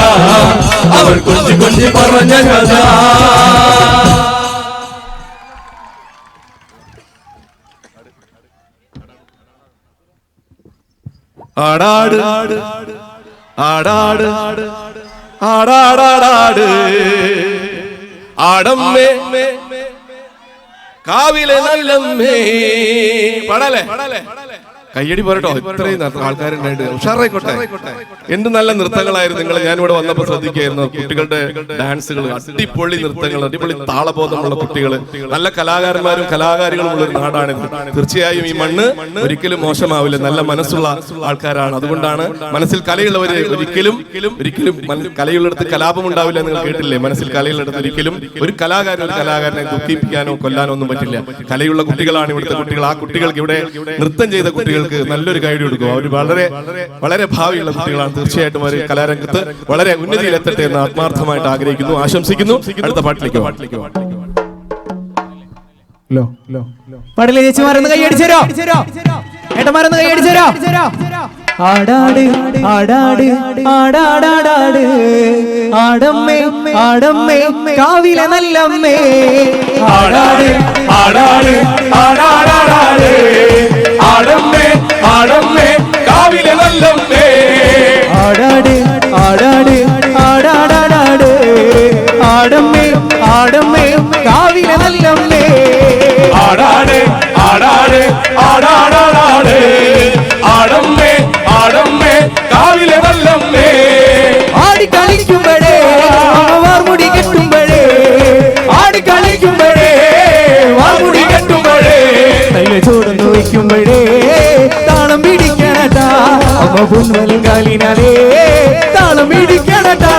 അവൾ കൊഞ്ചി കൊഞ്ചി പറഞ്ഞ കഥ ആടാട് ആടാട് ആടാടാടാട് ആടമ്മേ കാവിലെ നല്ലമ്മേ പാടല്ലേ കയ്യടി പോരട്ടോ ഇത്രയും ആൾക്കാരുണ്ടായിട്ട് ഉഷാറായിക്കോട്ടെ എന്ത് നല്ല നൃത്തങ്ങളായിരുന്നു നിങ്ങൾ ഞാനിവിടെ വന്നപ്പോൾ ശ്രദ്ധിക്കുകയായിരുന്നു കുട്ടികളുടെ ഡാൻസുകൾ അടിപൊളി നൃത്തങ്ങൾ അടിപൊളി താളബോധമുള്ള കുട്ടികൾ നല്ല കലാകാരന്മാരും കലാകാരികളും ഉള്ള ഒരു നാടാണിത് തീർച്ചയായും ഈ മണ്ണ് ഒരിക്കലും മോശമാവില്ല നല്ല മനസ്സുള്ള ആൾക്കാരാണ് അതുകൊണ്ടാണ് മനസ്സിൽ കലയുള്ളവര് ഒരിക്കലും കലയുള്ളിടത്ത് കലാപം ഉണ്ടാവില്ല നിങ്ങൾ കേട്ടില്ലേ മനസ്സിൽ കലയുള്ളിടത്ത് ഒരിക്കലും ഒരു കലാകാരനെ ദുഃഖിപ്പിക്കാനോ കൊല്ലാനോ ഒന്നും പറ്റില്ല കലയുള്ള കുട്ടികളാണ് ഇവിടുത്തെ കുട്ടികൾ ആ കുട്ടികൾക്ക് ഇവിടെ നൃത്തം ചെയ്ത കുട്ടികൾക്ക് നല്ലൊരു ഗൈഡ് കൊടുക്കും അവർ വളരെ വളരെ ഭാവിയുള്ള കുട്ടികളാണ് തീർച്ചയായിട്ടും അവർ കലാരംഗത്ത് വളരെ ഉന്നതിയിലെത്തട്ടെ എന്ന് ആത്മാർത്ഥമായിട്ട് ആഗ്രഹിക്കുന്നു ആശംസിക്കുന്നു അടുത്ത പാട്ടിലേക്ക് പാടില്ലേ ചേച്ചിമാരൊന്ന് കൈയടിച്ചോ ഏട്ടന്മാരൊന്ന് കൈയടിച്ചോ ആടാട് ആടാട് ആടാടാടാട് ആടമ്മേ ആടമ്മേ കാവിലെ നല്ലമ്മേ ആടാട് ആടാട് ആടാടാടാട് ആടമ്മേ ആടമ്മേ കാവിലെ നല്ലമ്മേ ആടാട് ആടാട് ആടാടാടാട് ആടമ്മേ ആടമ്മേ കാവിലെ നല്ലമ്മേ ആടാട് ആടാട് ആടാടാടാട് ആടമ്മേ ആടമ്മേ കാവിലെ നല്ലമ്മേ ആടി കളിക്കുമ്പോഴേ വാർമുടി കെട്ടുമ്പോഴേ ആടി കളിക്കുമ്പോഴേ വാർമുടി കെട്ടുമ്പോഴേ നല്ല ചൂടൊന്ന് വയ്ക്കുമ്പോഴേ താളം പിടിക്കണട്ടാ അമ്മ പൊന്നലും കാലിനാലേ താളം പിടിക്കണട്ടാ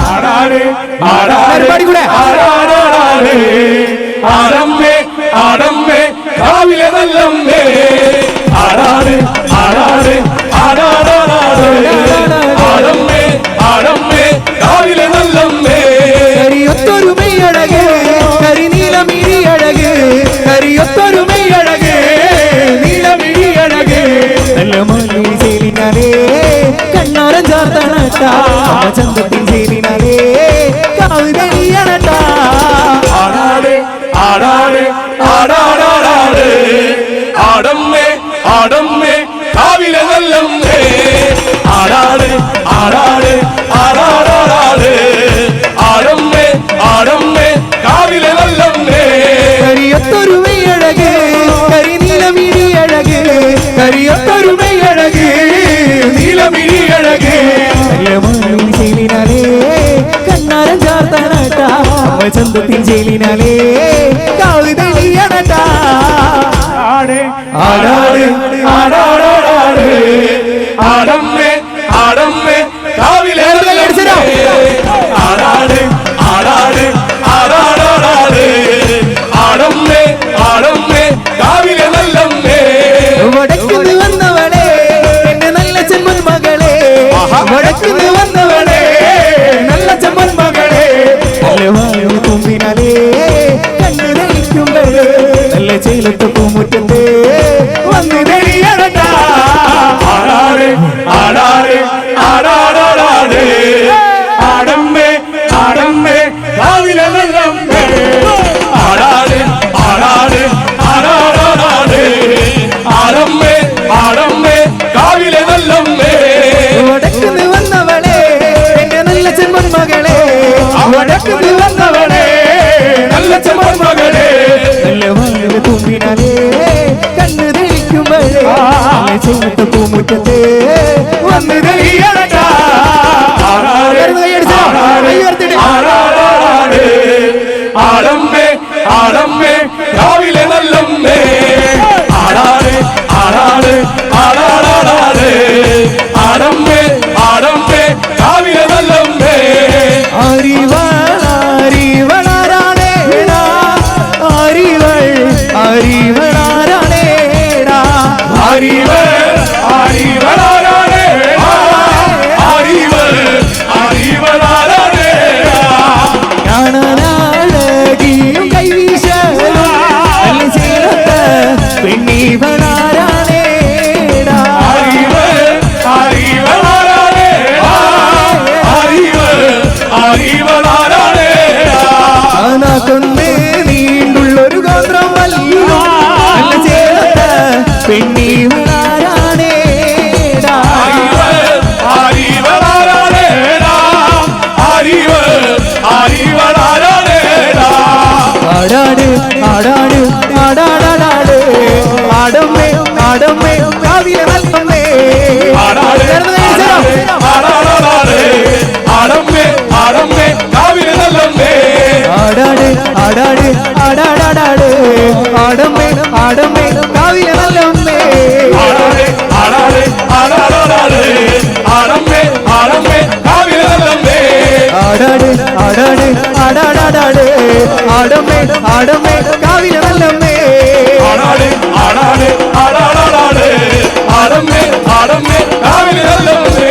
ആടാട് ആടാട് പാടിക്കൂടെ ആടാടാടാട് ആടമ്മേ ആടമ്മേ കാവിലെ നല്ലമ്മേ ആടാട് ആടാട് ആടാടാടാട് ആടമ്മേ ആടമ്മേ കാവിലെ നല്ലമ്മേ കരിയൊത്തൊരു മെയ്യഴക് കരിനീലമിഴിയഴക് കരിയൊത്തൊരു മെയ്യഴക് നീലമിഴിയഴക് നല്ല മല്ലി ചേലിനാലേ കണ്ണാരം ചാർത്തണട്ടാ ചന്തത്തിൻ ചേലിനാലേ കാവിതണിയണട്ടാ ആടാട് ആടാട് ആടാടാടാട് ആടമ്മേ ആടമ്മേ കാവിലെ നല്ലമ്മേ ആടാട് ആടാട് ആടാടാടാട് ആടമ്മേ ആടമ്മേ കാവിലെ നല്ലമ്മേ കരിയൊത്തൊരു മെയ്യഴക് കരിനീലമിഴിയഴക് കരിയൊത്തൊരു മെയ്യഴക് നീലമിഴിയഴക് ചേലിനാലേ കണ്ണാരം ചാർത്തണട്ടാ ചന്തത്തിൻ ചേലിനാലേ കാവിതണിയണട്ടാ ആടാട് ആടാട് ആടമ്മേ കാവിലെ നല്ലമ്മേ വടക്കുന്ന് വന്നവളെ എന്റെ നല്ല ചെമ്മൻ മകളെ വടക്കുന്ന് വന്നവളെ നല്ല ചെമ്മൻ മകളെ നല്ല വാഴ തൂങ്ങിനാലേ കണ്ണ് തെളിക്കുമ്പോഴേ ചെന്നത്തെ പൂമുറ്റത്തെ വന്ന് തെളിയണട്ടാ ആടമ്മേ ആടമ്മേ കാവിലെ നല്ലമ്മേ ആടാട് ആടാട് ആടാടാടാട് ആടമ്മേ ആടമ്മേ കാവിലെ നല്ലമ്മേ അറിവളാരാണേടാ അറിവൾ അറിവളാരാണേടാ അറിവ് അറിവളാരാണേടാ അറിവ് അറിവളാരാണേടാ കാണാനഴകിയും കൈവീശലും നല്ല ചേലത്ത പെണ്ണീവളാരാണേടാ അറിവ് അറിവളാരാണേടാ അറിവ് അറിവളാരാണേടാ കൊന്നേ നീണ്ടുള്ളൊരു ഗോത്രം വല്ലോ നല്ല ചേലത്ത പെണ്ണീവളാരാണേടാ അറിവളാരാണേടാ അറിവ് അറിവളാരാണേടാ ആടാട് ആടാട് ആടാടാടാട് ആടമ്മേ ആടമ്മേ കാവിലെ നല്ലമ്മേ ആടാട് ആടാട് ആടാടാടാട് ആടമ്മേ ആടമ്മേ കാവിലെ നല്ലമ്മേ ആടാട് ആടാട് ആടാടാടാട് ആടമ്മേ ആടമ്മേ കാവിലെ നല്ലമ്മേ ആടാട് ആടാട് ആടാടാടാട് ആടമ്മേ ആടമ്മേ കാവിലെ നല്ലമ്മേ ആടാട് ആടാട് ആടാടാടാട് ആടമ്മേ ആടമ്മേ കാവിലെ നല്ലമ്മേ ആടാട് ആടാട് ആടാടാടാട് ആടമ്മേ ആടമ്മേ കാവിലെ നല്ലമ്മേ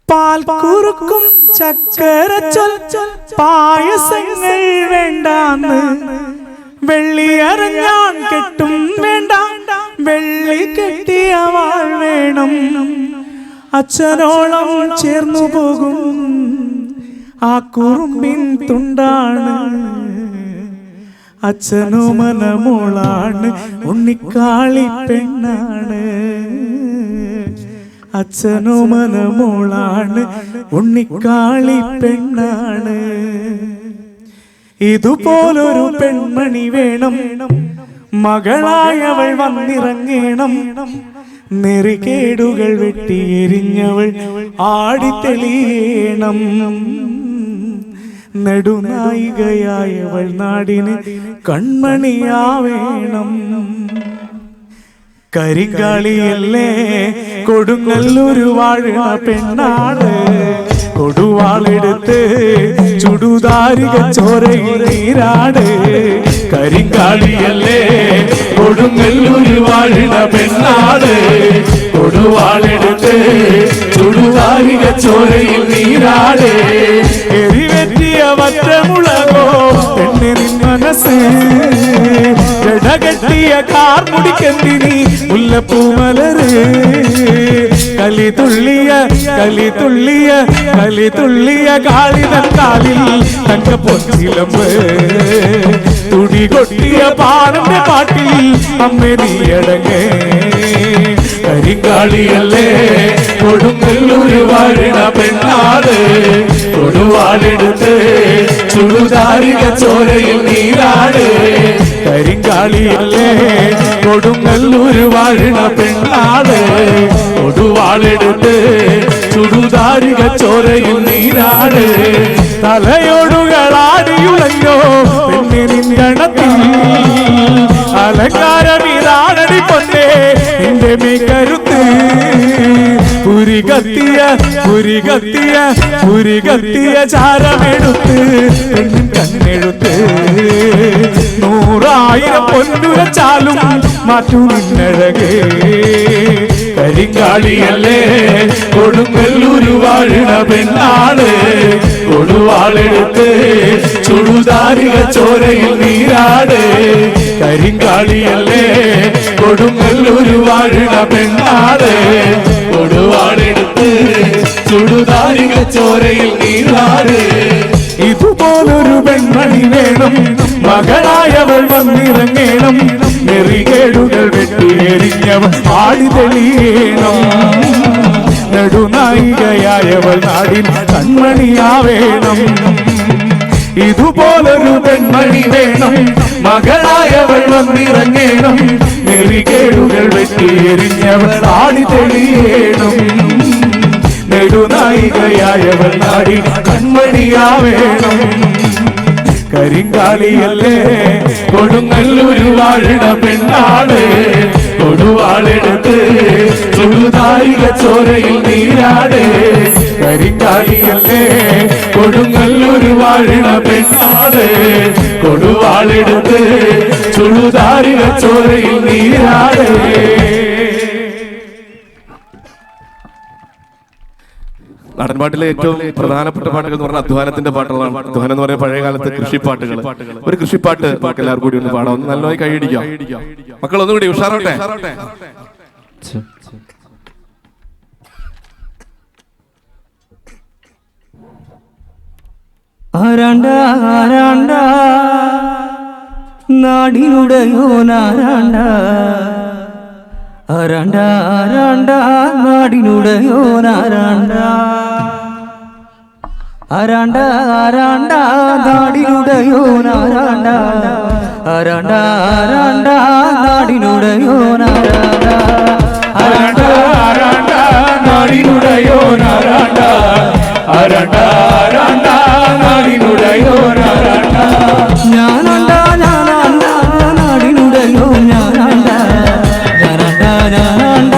പാൽ കുറുക്കും ചക്കര ചൊൽ പായസങ്ങൾ വേണ്ടാന്ന് വെള്ളി അറിഞ്ഞാൻ കെട്ടും വേണ്ട വെള്ളി കെട്ടിയ വാൾ വേണം അച്ഛനോളം ചേർന്നു പോകും ആ കുറുമ്പിൻ തുണ്ടാണ് അച്ഛനോ മനമോളാണ് ഉണ്ണിക്കാളി പെണ്ണാണ് അച്ഛനോ മനമോളാണ് ഉണ്ണിക്കാളി പെണ്ണാണ് ഇതുപോലൊരു പെൺമണി വേണം മകളായവൾ വന്നിറങ്ങണം നെറികേടുകൾ വെട്ടിയെരിഞ്ഞവൾ ആടിത്തെളിയണം നെടുനായികയായവൾ നാടിന് കൺമണിയാവേണം കരിങ്കാളിയല്ലേ കൊടുങ്ങല്ലൂർ വാഴുന്ന പെണ്ണാണ് കൊടുവാളെടുത്ത് ചുടുതാരിക ചോരയിൽ നീരാട് കരിങ്കാളിയല്ലേ കൊടുങ്ങല്ലൂർ വാഴുന്ന പെണ്ണാട് കൊടുവാളെടുത്ത് ചുടുതാരിക ചോരയിൽ നീരാട് എരിവെറ്റിയ വറ്റമുളകോ പെണ്ണെ നിൻ മനസ്സ് ജടകെട്ടിയ കാർമുടിക്കെന്തിനി മുല്ലപ്പൂമലര് കലിതുള്ളിയ കലിതുള്ളിയ കലിതുള്ളിയ കാളിതൻ കാലിൽ തങ്ക പൊന്നിലമ്പ് തുടി കൊട്ടിയ പാടന്റെ പാട്ടിൽ അമ്മ നീയടങ്ങേ കരിങ്കാളിയല്ലേ കൊടുങ്ങല്ലൂർ വാഴണ പെണ്ണാട് കൊടുവാളെടുത്ത് ചുടുതാരിക ചോരയിൽ നീരാട് കരിങ്കാളിയല്ലേ കൊടുങ്ങല്ലൂർ വാഴണ പെണ്ണാട് കൊടുവാളെടുത്ത് ചുടുതാരിക ചോരയിൽ നീരാട് തലയോടുകളാടിയുളഞ്ഞോ പെണ്ണെ നിൻഗണത്തിൽ അലങ്കാരമിതാണടി പൊന്നേ നിന്റെ മേക്കരുത്ത് പുരികത്തിയ പുരികത്തിയ പുരികത്തിയ ചാരമെടുത്ത് പെണ്ണിൻ കണ്ണെടുത്ത് 100,000 പൊന്നുരച്ചാലും മാറ്റു നിന്നഴകേ കരിങ്കാളിയല്ലേ കൊടുങ്ങല്ലൂർ വാഴണ പെണ്ണാട് കൊടുവാളെടുത്ത് ചുടുതാരിക ചോരയിൽ നീരാട് കരിങ്കാളിയല്ലേ കൊടുങ്ങല്ലൂർ വാഴണ പെണ്ണാട് കൊടുവാളെടുത്ത് ചുടു ചോരയിൽ നീരാട്. ഇതുപോലൊരു പെൺമണി വേണം, മകളായവൾ വന്നിറങ്ങേണം, നെറികേടുകൾ വെട്ടിയെറിഞ്ഞവൾ ആടി തെളിയണം. നെടുനായികയായവൾ നാടിൻ കൺമണിയാവേണം. ഇതുപോലൊരു പെൺമണി വേണം, മകളായവൾ വന്നിറങ്ങേണം, നെറികേടുകൾ വെട്ടിയെറിഞ്ഞവൾ ആടി തെളിയണം. നെടുനായികയായവൾ നാടിൻ കൺമണിയാവേണം. കരിങ്കാലിയല്ലേ കൊടുങ്ങല്ലൂരു വാഴണ പെണ്ണാട്, കൊടുവാളെടുത്ത് ചുടുതായിക ചോരയിൽ നീരാട്. കരിങ്കാലിയല്ലേ കൊടുങ്ങല്ലൂരു വാഴണ പെണ്ണാട്, കൊടുവാളെടുത്ത് ചുടുതായിക ചോരയിൽ നീരാട്. നാടൻപാട്ടിലെ ഏറ്റവും പ്രധാനപ്പെട്ട പാട്ടുകൾ എന്ന് പറഞ്ഞാൽ അധ്വാനത്തിന്റെ പാട്ടുകളാണ്. അധ്വാനം എന്ന് പറയുന്ന പഴയ കാലത്തെ കൃഷിപ്പാട്ടുകൾ. ഒരു കൃഷിപ്പാട്ട് നമുക്ക് എല്ലാവർക്കും കൂടി ഒന്ന് പാടാം, ഒന്ന് നല്ലതായി കൈയടിക്കാം. മക്കൾ ഒന്നുകൂടി ഉഷാറോട്ടെ. ആരാണ്ട ആരാണ്ട നാടിനുടയോനാരാണ്ട, ആരാണ്ട ആരാണ്ട നാടിനുടയോനാരാണ്ട, ആരാണ്ട ആരാണ്ട നാടിനുടയോനാരാണ്ട, ആരാണ്ട ആരാണ്ട നാടിനുടയോനാരാണ്ട, ആരാണ്ട ആരാണ്ട നാടിനുടയോനാരാണ്ട, ആരാണ്ട ആരാണ്ട നാടിനുടയോനാരാണ്ട. ഞാനാണ്ട ഞാനാണ്ട നാടിനുടയോ ഞാനാണ്ട, ഞാനാണ്ട ഞാനാണ്ട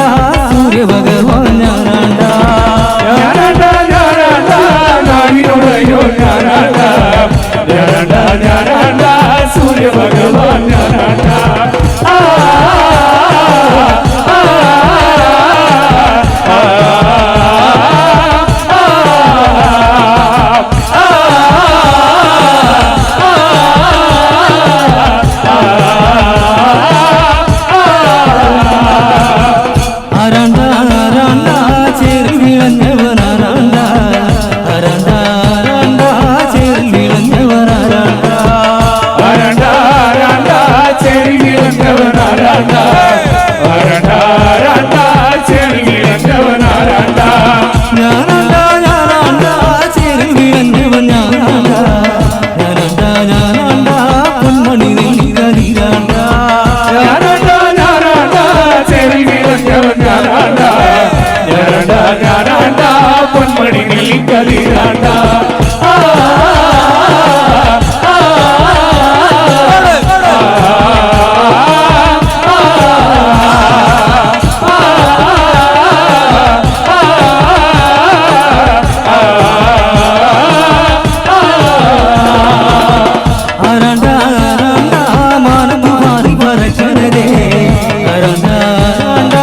സൂര്യഭഗവാൻ ഞാനാണ്ട, ഞാനാണ്ട ഞാനാണ്ട നാടിനുടയോ ഞാനാണ്ട, ഞാനാണ്ട ഞാനാണ്ട സൂര്യഭഗവാൻ ഞാനാണ്ട. ആരാണ്ട ആരാണ്ട ചേരി വിളഞ്ഞവനാരാണ്ട, ആരാണ്ട ആരാണ്ട ചേരി വിളഞ്ഞവനാരാണ്ട, ആരാണ്ട ആരാണ്ട ചേരി വിളഞ്ഞവനാരാണ്ട, ആരാണ്ട ആരാണ്ട ചേരി വിളഞ്ഞവനാരാണ്ട. ഞാനാണ്ട ഞാനാണ്ട ചേരി വിളഞ്ഞവൻ ഞാനാണ്ട, ഞാനാണ്ട ഞാനാണ്ട പൊന്മണി നെല്ലിക്കരിയാണ്ട, ഞാനാണ്ട ഞാനാണ്ട ചേരി വിളഞ്ഞവൻ ഞാനാണ്ട, ഞാനാണ്ട ഞാനാണ്ട പൊന്മണി നെല്ലിക്കരിയാണ്ട. ആരാണ്ട ആരാണ്ട മാനത്തു മാറി പറക്കണതേ, ആരാണ്ട ആരാണ്ട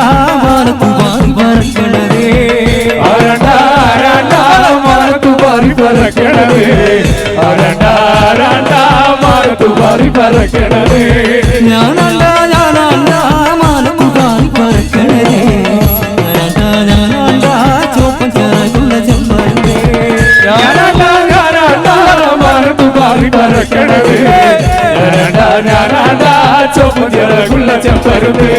മാനത്തു മാറി പറക്കണതേ, ആരാണ്ട ആരാണ്ട മാനത്തു പാറി പറക്കണത്, ആരാണ്ട ആരാണ്ട മാനത്തു പാറി പറക്കണത്. ഞാനാണ്ട ഞാനാണ്ട മാനത്തു മാറി പറക്കണതേ, ആരാണ്ട ഞാനാണ്ട ചോപ്പൻ ചിറകുള്ള ചെമ്പരന്തേ, ഞാനാണ്ട ഞാനാണ്ട മാനത്തു പാറി പറക്കണത്, ഞാനാണ്ട ഞാനാണ്ട ചുവപ്പ് ചിറകുള്ള ചെമ്പരുത്.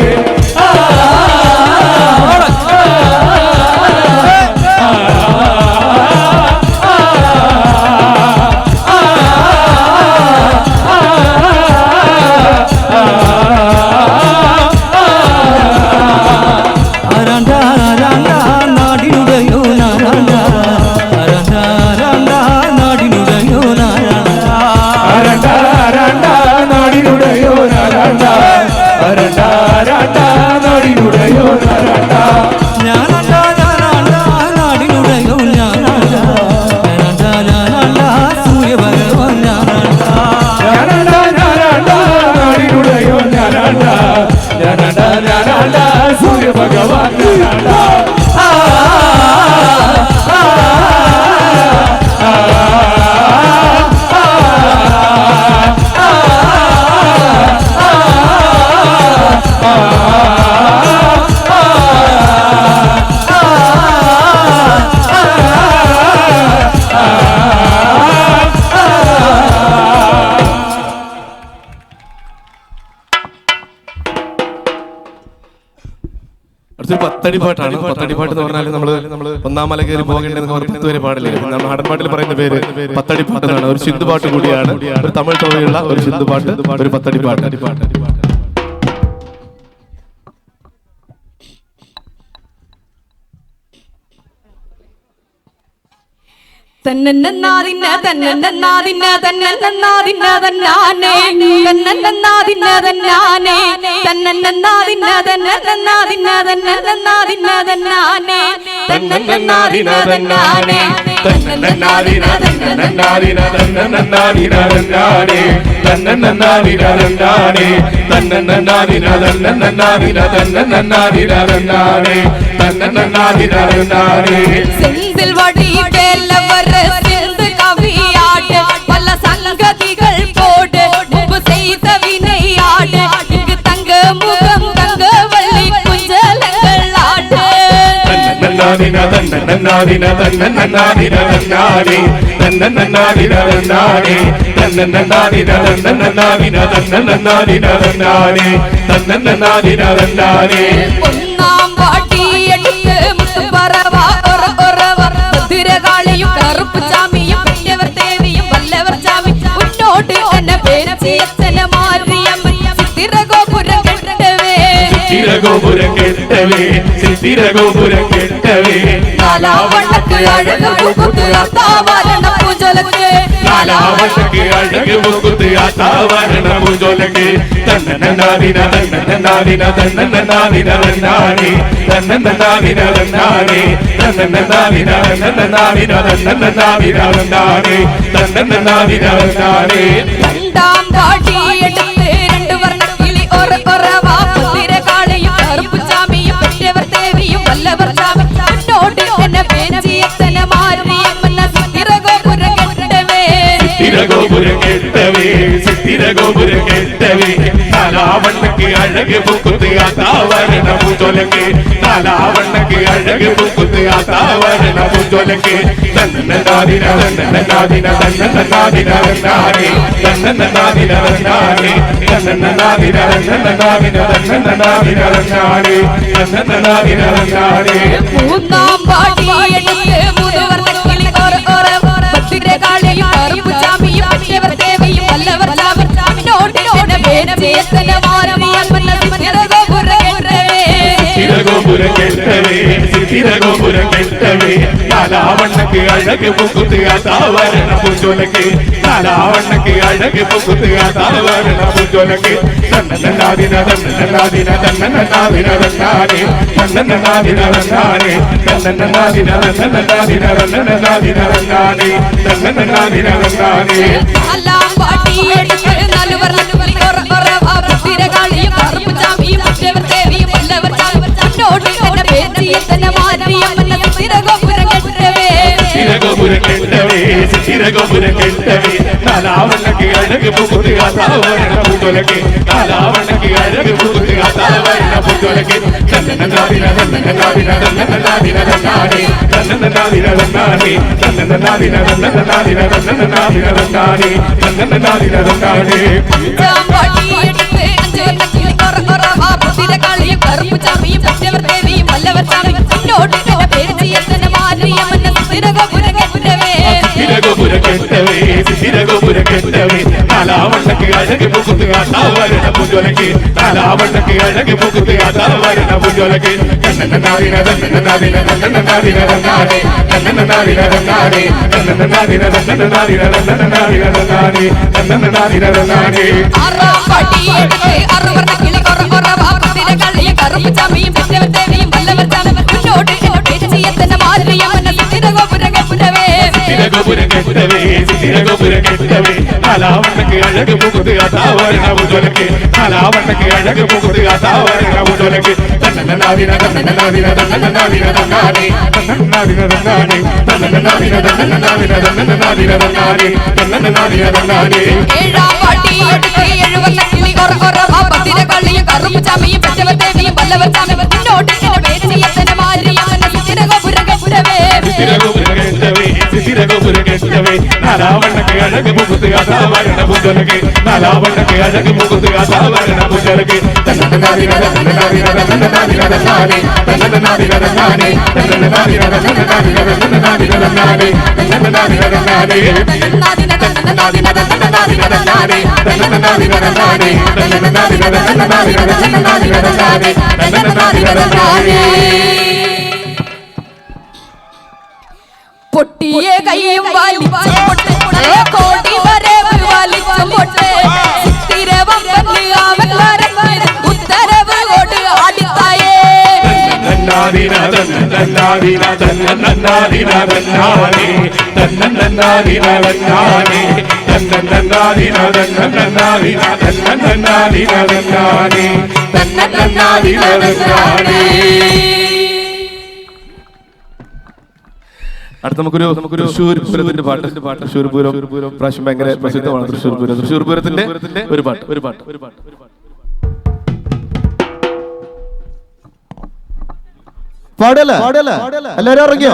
പത്തടിപ്പാട്ടാണ്. പത്തടിപ്പാട്ട് എന്ന് പറഞ്ഞാൽ നമ്മള് ഒന്നാം മല കയറി പോകേണ്ടത് 10 വരെ പാടില്ല. നമ്മൾ നാടൻപാട്ടിൽ പറയുന്ന പേര് പത്തടിപ്പാട്ട് എന്നാണ്. ഒരു സിന്ധുപാട്ട് കൂടിയാണ്, ഒരു തമിഴ് തുകയുള്ള ഒരു സിന്ധുപാട്ട്, ഒരു പത്തടിപ്പാട്ട്. തന്നന്നാദിന തന്നന്നാദിന തന്നന്നാദിന തന്നാനേ തന്നന്നാദിന തന്നാനേ തന്നന്നാദിന തന്നന്നാദിന തന്നന്നാദിന തന്നാനേ തന്നന്നാദിന തന്നാനേ തന്നന്നാദിന തന്നന്നാദിന തന്നന്നാദിന തന്നാനേ തന്നന്നാദിന തന്നാനേ തന്നന്നാദിന തന്നന്നാദിന തന്നന്നാദിന തന്നാനേ തന്നന്നാദിന തന്നാനേ செந்தில் வடிவேலவர் சிந்து கவியாடு பல சங்கதிகள் போடு முன்பு செய்த வினையாடு இங்கு தங்க முகம் தங்க வள்ளி குஞ்சலங்கள் ஆடு தன்னன்னாதின தன்னன்னாதின தன்னன்னாதின தன்னானே தன்னன்னாதின தன்னானே தன்னன்னாதின தன்னன்னாதின தன்னன்னாதின தன்னானே தன்னன்னாதின தன்னானே ഒന്നാം പാട്ടി എടുത്ത് മുത്തുപറവ തിരകാളിയും കറുപ്പ് ചാമിയും പെറ്റവർ ദേവിയും വല്ലവർ ചാമി മുന്നോട്ട് എന്നെ പേരച്ചിയച്ഛനെ മാറിയം ചിത്തിരഗോപുരം കെട്ടവേ ചിത്തിരഗോപുരം കെട്ടവേ ചിത്തിരഗോപുരം കെട്ടവേ നാലാവണ്ണക്ക് അഴക് മുഖത്ത് അത്താവരണ പൂജലക്ക് നാലാവണ്ണക്ക് അഴക് മുഖത്ത് അത്താവരണ പൂജലക്ക് തന്നന്നാദിന തന്നന്നാദിന തന്നന്നാദിന തന്നാനേ തന്നന്നാദിന തന്നാനേ തന്നന്നാദിന തന്നന്നാദിന തന്നന്നാദിന തന്നാനേ തന്നന്നാദിന തന്നാനേ രണ്ടാം പാട്ടി എടുത്ത് രണ്ട് വർണ്ണക്കിളി ഒറവ തിരകാളിയും കറുപ്പ് ചാമിയും പെറ്റവർ ദേവിയും വല്ലവർ ചാമി മുന്നോട്ട് എന്നെ പേരച്ചിയച്ഛനെ മാറിയം ചിത്തിരഗോപുരം കെട്ടവേ ചിത്തിരഗോപുരം കെട്ടവേ ചിത്തിരഗോപുരം കെട്ടവേ നാലാവണ്ണക്ക് അഴക് മുഖത്ത് അത്താവരണ പൂജലക്ക് നാലാവണ്ണക്ക് അഴക് മുഖത്ത് അത്താവരണ പൂജലക്ക് തന്നന്നാദിന തന്നന്നാദിന തന്നന്നാദിന തന്നാനേ തന്നന്നാദിന തന്നാനേ തന്നന്നാദിന തന്നന്നാദിന തന്നന്നാദിന തന്നാനേ തന്നന്നാദിന തന്നാനേ മൂന്നാം പാട്ടി എടുത്ത് മൂന്ന് വർണ്ണക്കിളി തിരകാളിയും കറുപ്പ് ചാമിയും പെറ്റവർ ദേവിയും വല്ലവർ ചാമി മുന്നോട്ട് എന്നെ പേരച്ചിയച്ഛനെ മാറിയം ചിത്തിരഗോപുരം കെട്ടവേ ചിത്തിരഗോപുരം കെട്ടവേ ചിത്തിരഗോപുരം കെട്ടവേ നാലാവണ്ണക്ക് അഴക് മുഖത്ത് അത്താവരണ പൂജലക്ക് നാലാവണ്ണക്ക് അഴക് മുഖത്ത് അത്താവരണ പൂജലക്ക് തന്നന്നാദിന തന്നന്നാദിന തന്നന്നാദിന തന്നാനേ തന്നന്നാദിന തന്നാനേ തന്നന്നാദിന തന്നന്നാദിന തന്നന്നാദിന തന്നാനേ തന്നന്നാദിന തന്നാനേ നാലാം പാട്ടി എടുത്ത് നാല് വർണ്ണക്കിളി തിരകാളിയും കറുപ്പ് ചാമിയും പെറ്റവർ ദേവിയും വല്ലവർ ചാമി മുന്നോട്ട് എന്നെ പേരച്ചിയച്ഛനെ മാറിയം ചിത്തിരഗോപുരം കെട്ടവേ ചിത്തിരഗോപുരം കെട്ടവേ ചിത്തിരഗോപുരം കെട്ടവേ നാലാവണ്ണക്ക് അഴക് മുഖത്ത് അത്താവരണ പൂജലക്ക് നാലാവണ്ണക്ക് അഴക് മുഖത്ത് അത്താവരണ പൂജലക്ക് തന്നന്നാദിന തന്നന്നാദിന തന്നന്നാദിന തന്നാനേ തന്നന്നാദിന തന്നാനേ തന്നന്നാദിന തന്നന്നാദിന തന്നന്നാദിന തന്നാനേ തന്നന്നാദിന തന്നാനേ അഞ്ചാം പാട്ടി എടുത്ത് അഞ്ച് വർണ്ണക്കിളി തിരകാളിയും കറുപ്പ് ചാമിയും പെറ്റവർ ദേവിയും വല്ലവർ ചാമി മുന്നോട്ട് എന്നെ പേരച്ചിയച്ഛനെ മാറിയം ചിത്തിരഗോപുരം കെട്ടവേ ചിത്തിരഗോപുരം കെട്ടവേ ചിത്തിരഗോപുരം കെട്ടവേ നാലാവണ്ണക്ക് അഴക് മുഖത്ത് അത്താവരണ പൂജലക്ക് നാലാവണ്ണക്ക് അഴക് മുഖത്ത് അത്താവരണ പൂജലക്ക് തന്നന്നാദിന തന്നന്നാദിന തന്നന്നാദിന തന്നാനേ തന്നന്നാദിന തന്നാനേ തന്നന്നാദിന തന്നന്നാദിന തന്നന്നാദിന തന്നാനേ തന്നന്നാദിന തന്നാനേ ആറാം പാട്ടി എടുത്ത് അറുവർണ്ണക്കിളി തിരകാളിയും കറുപ്പ് ചാമിയും പെറ്റവർ ദേവിയും വല്ലവർ ചാമി മുന്നോട്ട് എന്നെ പേരച്ചിയച്ഛനെ മാറിയം ചിത്തിരഗോപുരം കെട്ടവേ ചിത്തിരഗോപുരം കെട്ടവേ ചിത്തിരഗോപുരം കെട്ടവേ നാലാവണ്ണക്ക് അഴക് മുഖത്ത് അത്താവരണ പൂജലക്ക് നാലാവണ്ണക്ക് അഴക് മുഖത്ത് അത്താവരണ പൂജലക്ക് തന്നന്നാദിന തന്നന്നാദിന തന്നന്നാദിന തന്നാനേ തന്നന്നാദിന തന്നാനേ തന്നന്നാദിന തന്നന്നാദിന തന്നന്നാദിന തന്നാനേ തന്നന്നാദിന തന്നാനേ ഏഴാം പാട്ടി എടുത്ത് എഴുവർണ്ണക്കിളി തിരകാളിയും കറുപ്പ് ചാമിയും പെറ്റവർ ദേവിയും വല്ലവർ ചാമി മുന്നോട്ട് എന്നെ പേരച്ചിയച്ഛനെ മാറിയം ചിത്തിരഗോപുരം കെട്ടവേ ചിത്തിരഗോപുരം കെട്ടവേ ചിത്തിരഗോപുരം കെട്ടവേ നാലാവണ്ണക്ക് അഴക് മുഖത്ത് അതാവരണ പുതലകെ നാലാവണ്ണക്ക് അഴക് മുഖത്ത് അതാവരണ പുതലകെ പൊട്ടിയ കൈയും വലിച്ചു കോടി വരവ് വലിച്ചു പൊട്ടെ സ്ഥിരവം അവൻ വരങ്ങ് ഉത്തരവ് കൊണ്ട് അടിത്തായേ അടുത്ത നമുക്കൊരു തൃശ്ശൂർ പൂരത്തിന്റെ പാട്ട് തൃശ്ശൂർ പൂരം പ്രാവശ്യം ഭയങ്കര പ്രസിദ്ധമാണ്. തൃശ്ശൂർ പൂരത്തിന്റെ ഒരു പാട്ട് പാടല എല്ലാരും ഇറങ്ങിയോ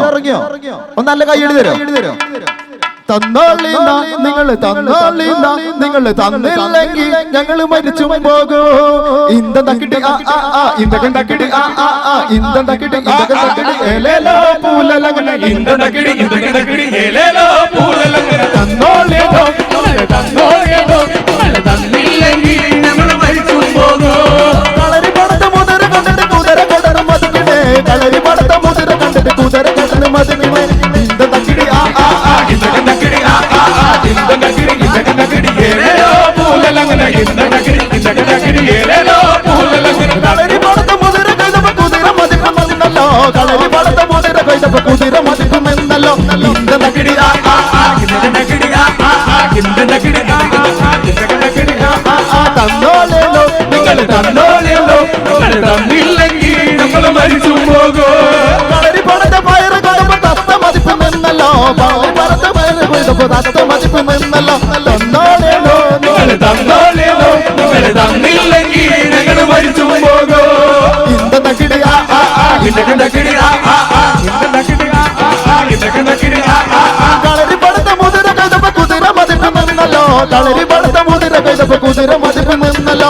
ഒന്ന് നല്ല കൈയ്യടി തരോ നിങ്ങൾ തന്നില്ലെങ്കിൽ ഞങ്ങൾ മരിച്ചു പോകൂ ഇന്ത തക്കിട്ടി ഏലേലോ പൂലലങ്ങനെ കളരി പടത്ത മുതിര കണ്ടിട്ട് കുതിര കൊടർ മതിക്കണേ കളരി പടത്ത മുതിര കണ്ടിട്ട് കുതിര കൊടർ മതിക്കണേ ഇന്ത തക്കിടി കളരി പടത്ത മുതിര കൈതപ്പ കുതിര മതിക്കുമെന്നല്ലോ കളരി പടത്ത മുതിര കൈതപ്പ കുതിര മതിക്കുമെന്നല്ലോ ഇന്ത തക്കിടി തന്നോളേലോ നിങ്ങൾ തന്നില്ലെങ്കിൽ നമ്മൾ മരിച്ചു പോകോ കളരി പടത്ത പയറ് കടുമ്പോ തത്ത മതിക്കുമെന്നല്ലോ കളരി പടത്ത പയറ് കൊയ്തപ്പോ തത്ത മതിക്കുമെന്നല്ലോ തന്നോളേലോ നിങ്ങൾ തന്നില്ലെങ്കിൽ ഞങ്ങൾ മരിച്ചു പോകോ ഇന്ത തക്കിടി കളരി പടത്ത മുതിര കൈതപ്പോ കുതിര മതിക്കുമെന്നല്ലോ കളരി പടത്ത മുതിര കൈതപ്പോ കുതിര മതിക്കുമെന്നല്ലോ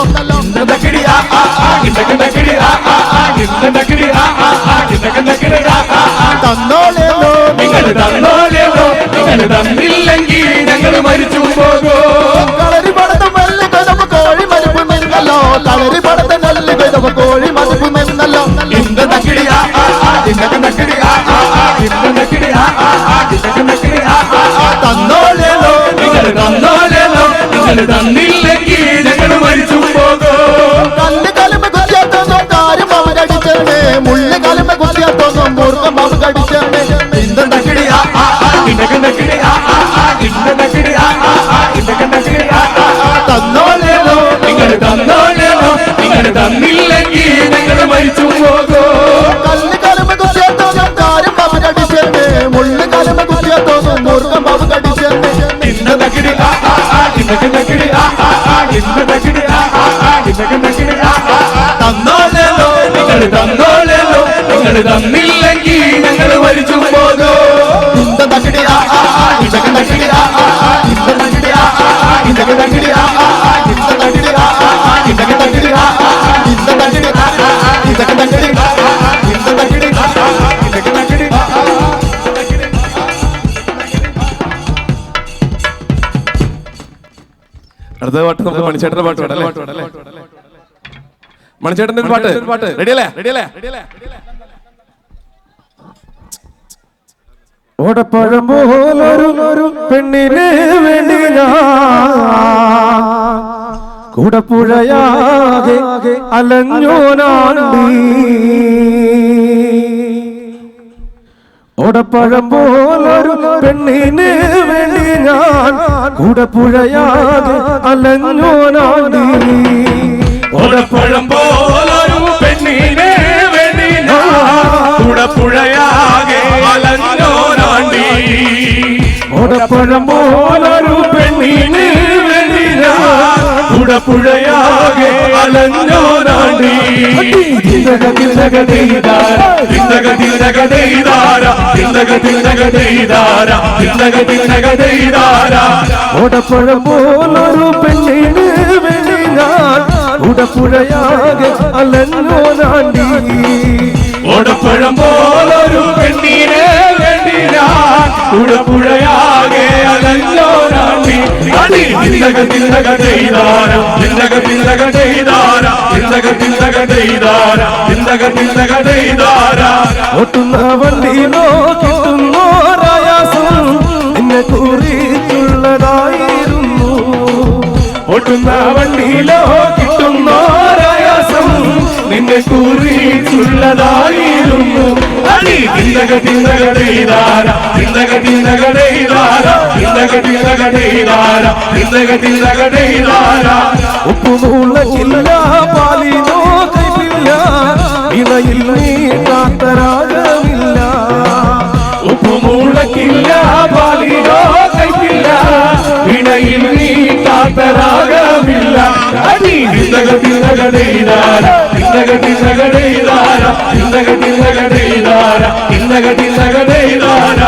തന്നോളേലോ നിങ്ങൾ തന്നില്ലെങ്കിൽ ഞങ്ങൾ മരിച്ചു പോകോ കളരി പടത്ത നെല്ല് കൈതപ്പോ കോഴി മതിക്കുമെന്നല്ലോ കളരി പടത്ത നെല്ല് കൈതപ്പോ കോഴി മതിക്കുമെന്നല്ലോ തന്നോളേലോ നിങ്ങൾ തന്നില്ലെങ്കിൽ ഞങ്ങൾ മരിച്ചു പോകോ കല്ല് കലമ കുത്തിയാത്തോന്നും കാര്യം അവരടിച്ചേ മുള്ളി കലമ കുത്തിയാത്തോന്നും മൂർഖം അവരടിച്ചേ തന്നോളേലോ നിങ്ങൾ തന്നില്ലെങ്കിൽ ഞങ്ങൾ മരിച്ചു പോകോ കല്ല് കലമ കുത്തിയാത്തോന്നും കാര്യം അവരടിച്ചേ മുള്ളി കലമ കുത്തിയാത്തോന്നും മൂർഖം അവരടിച്ചേ തന്നോളേലോ നിങ്ങൾ തന്നില്ലെങ്കിൽ ഞങ്ങൾ മരിച്ചു പോകോ ഇന്ത തക്കിടി അടുത്ത പാട്ട് നമുക്ക് മണിച്ചേട്ടന്റെ പാട്ടല്ലേ മണിച്ചേട്ടന്റെ പാട്ട് റെഡിയല്ലേ ഓടപ്പഴം പോലൊരു പെണ്ണിനെ വേണ്ടി കൂടപ്പുഴയാകെ അലഞ്ഞോനാണ്ടി ഓടപ്പഴം പോലൊരു പെണ്ണിനെ വേണ്ടി ഞാൻ കൂടപ്പുഴയാകെ അലഞ്ഞോനാണ്ടി ഓടപ്പഴം പോലൊരു പെണ്ണിനെ വേണ്ടി കൂടപ്പുഴയാകെ അലഞ്ഞോനാണ്ടി ഓടപ്പഴം പോലൊരു പെണ്ണിനെ വേണ്ടി ഞാൻ കൂടപ്പുഴയാകെ അലഞ്ഞോനാണ്ടി ിന്ദഗതിനഗതൈതാര ഓടപ്പഴം പോലൊരു പെണ്ണിന് വേണ്ടി ഞാൻ ഉടപ്പുഴയാകെ അലഞ്ഞോ നാണ്ടി. ഓടപ്പഴം പോലൊരു പെണ്ണിനെ വേണ്ടി ഞാൻ ഉടപ്പുഴയാകെ അലഞ്ഞോ നാണ്ടി. തിന്തക തിന്തക ചെയ്താര തിന്തക തിന്തക ചെയ്താര തിന്തക തിന്തക ചെയ്താര തിന്തക തിന്തക ചെയ്താര. ഓട്ടുന്ന വണ്ടിയിലോ കിട്ടുന്നോരായാസം നിന്നെ കുറിച്ചുള്ളതായിരുന്നു. ഓട്ടുന്ന വണ്ടിയിലോ കിട്ടുന്നോരായാസം നിന്നെ കുറിച്ചുള്ളതായിരുന്നു. തിന്തക തിന്തക ചെയ്താര തിന്തക തിന്തക ചെയ്താര തിന്തക തിന്തക ചെയ്താര തിന്തക തിന്തക ചെയ്താര. ഉപ്പുമുളകില്ല പാലിനോ കൈപ്പില്ല ഇണയിൽ നീട്ടാത്ത രാഗമില്ല. ഉപ്പുമുളക്കില്ല പാലിനോ കൈപ്പില്ല ഇണയിൽ നീട്ടാത്ത രാഗമില്ല. തിന്തക തിന്തക ചെയ്താര തിന്തക തിന്തക ചെയ്താര തിന്തക തിന്തക ചെയ്താര തിന്തക തിന്തക ചെയ്താര.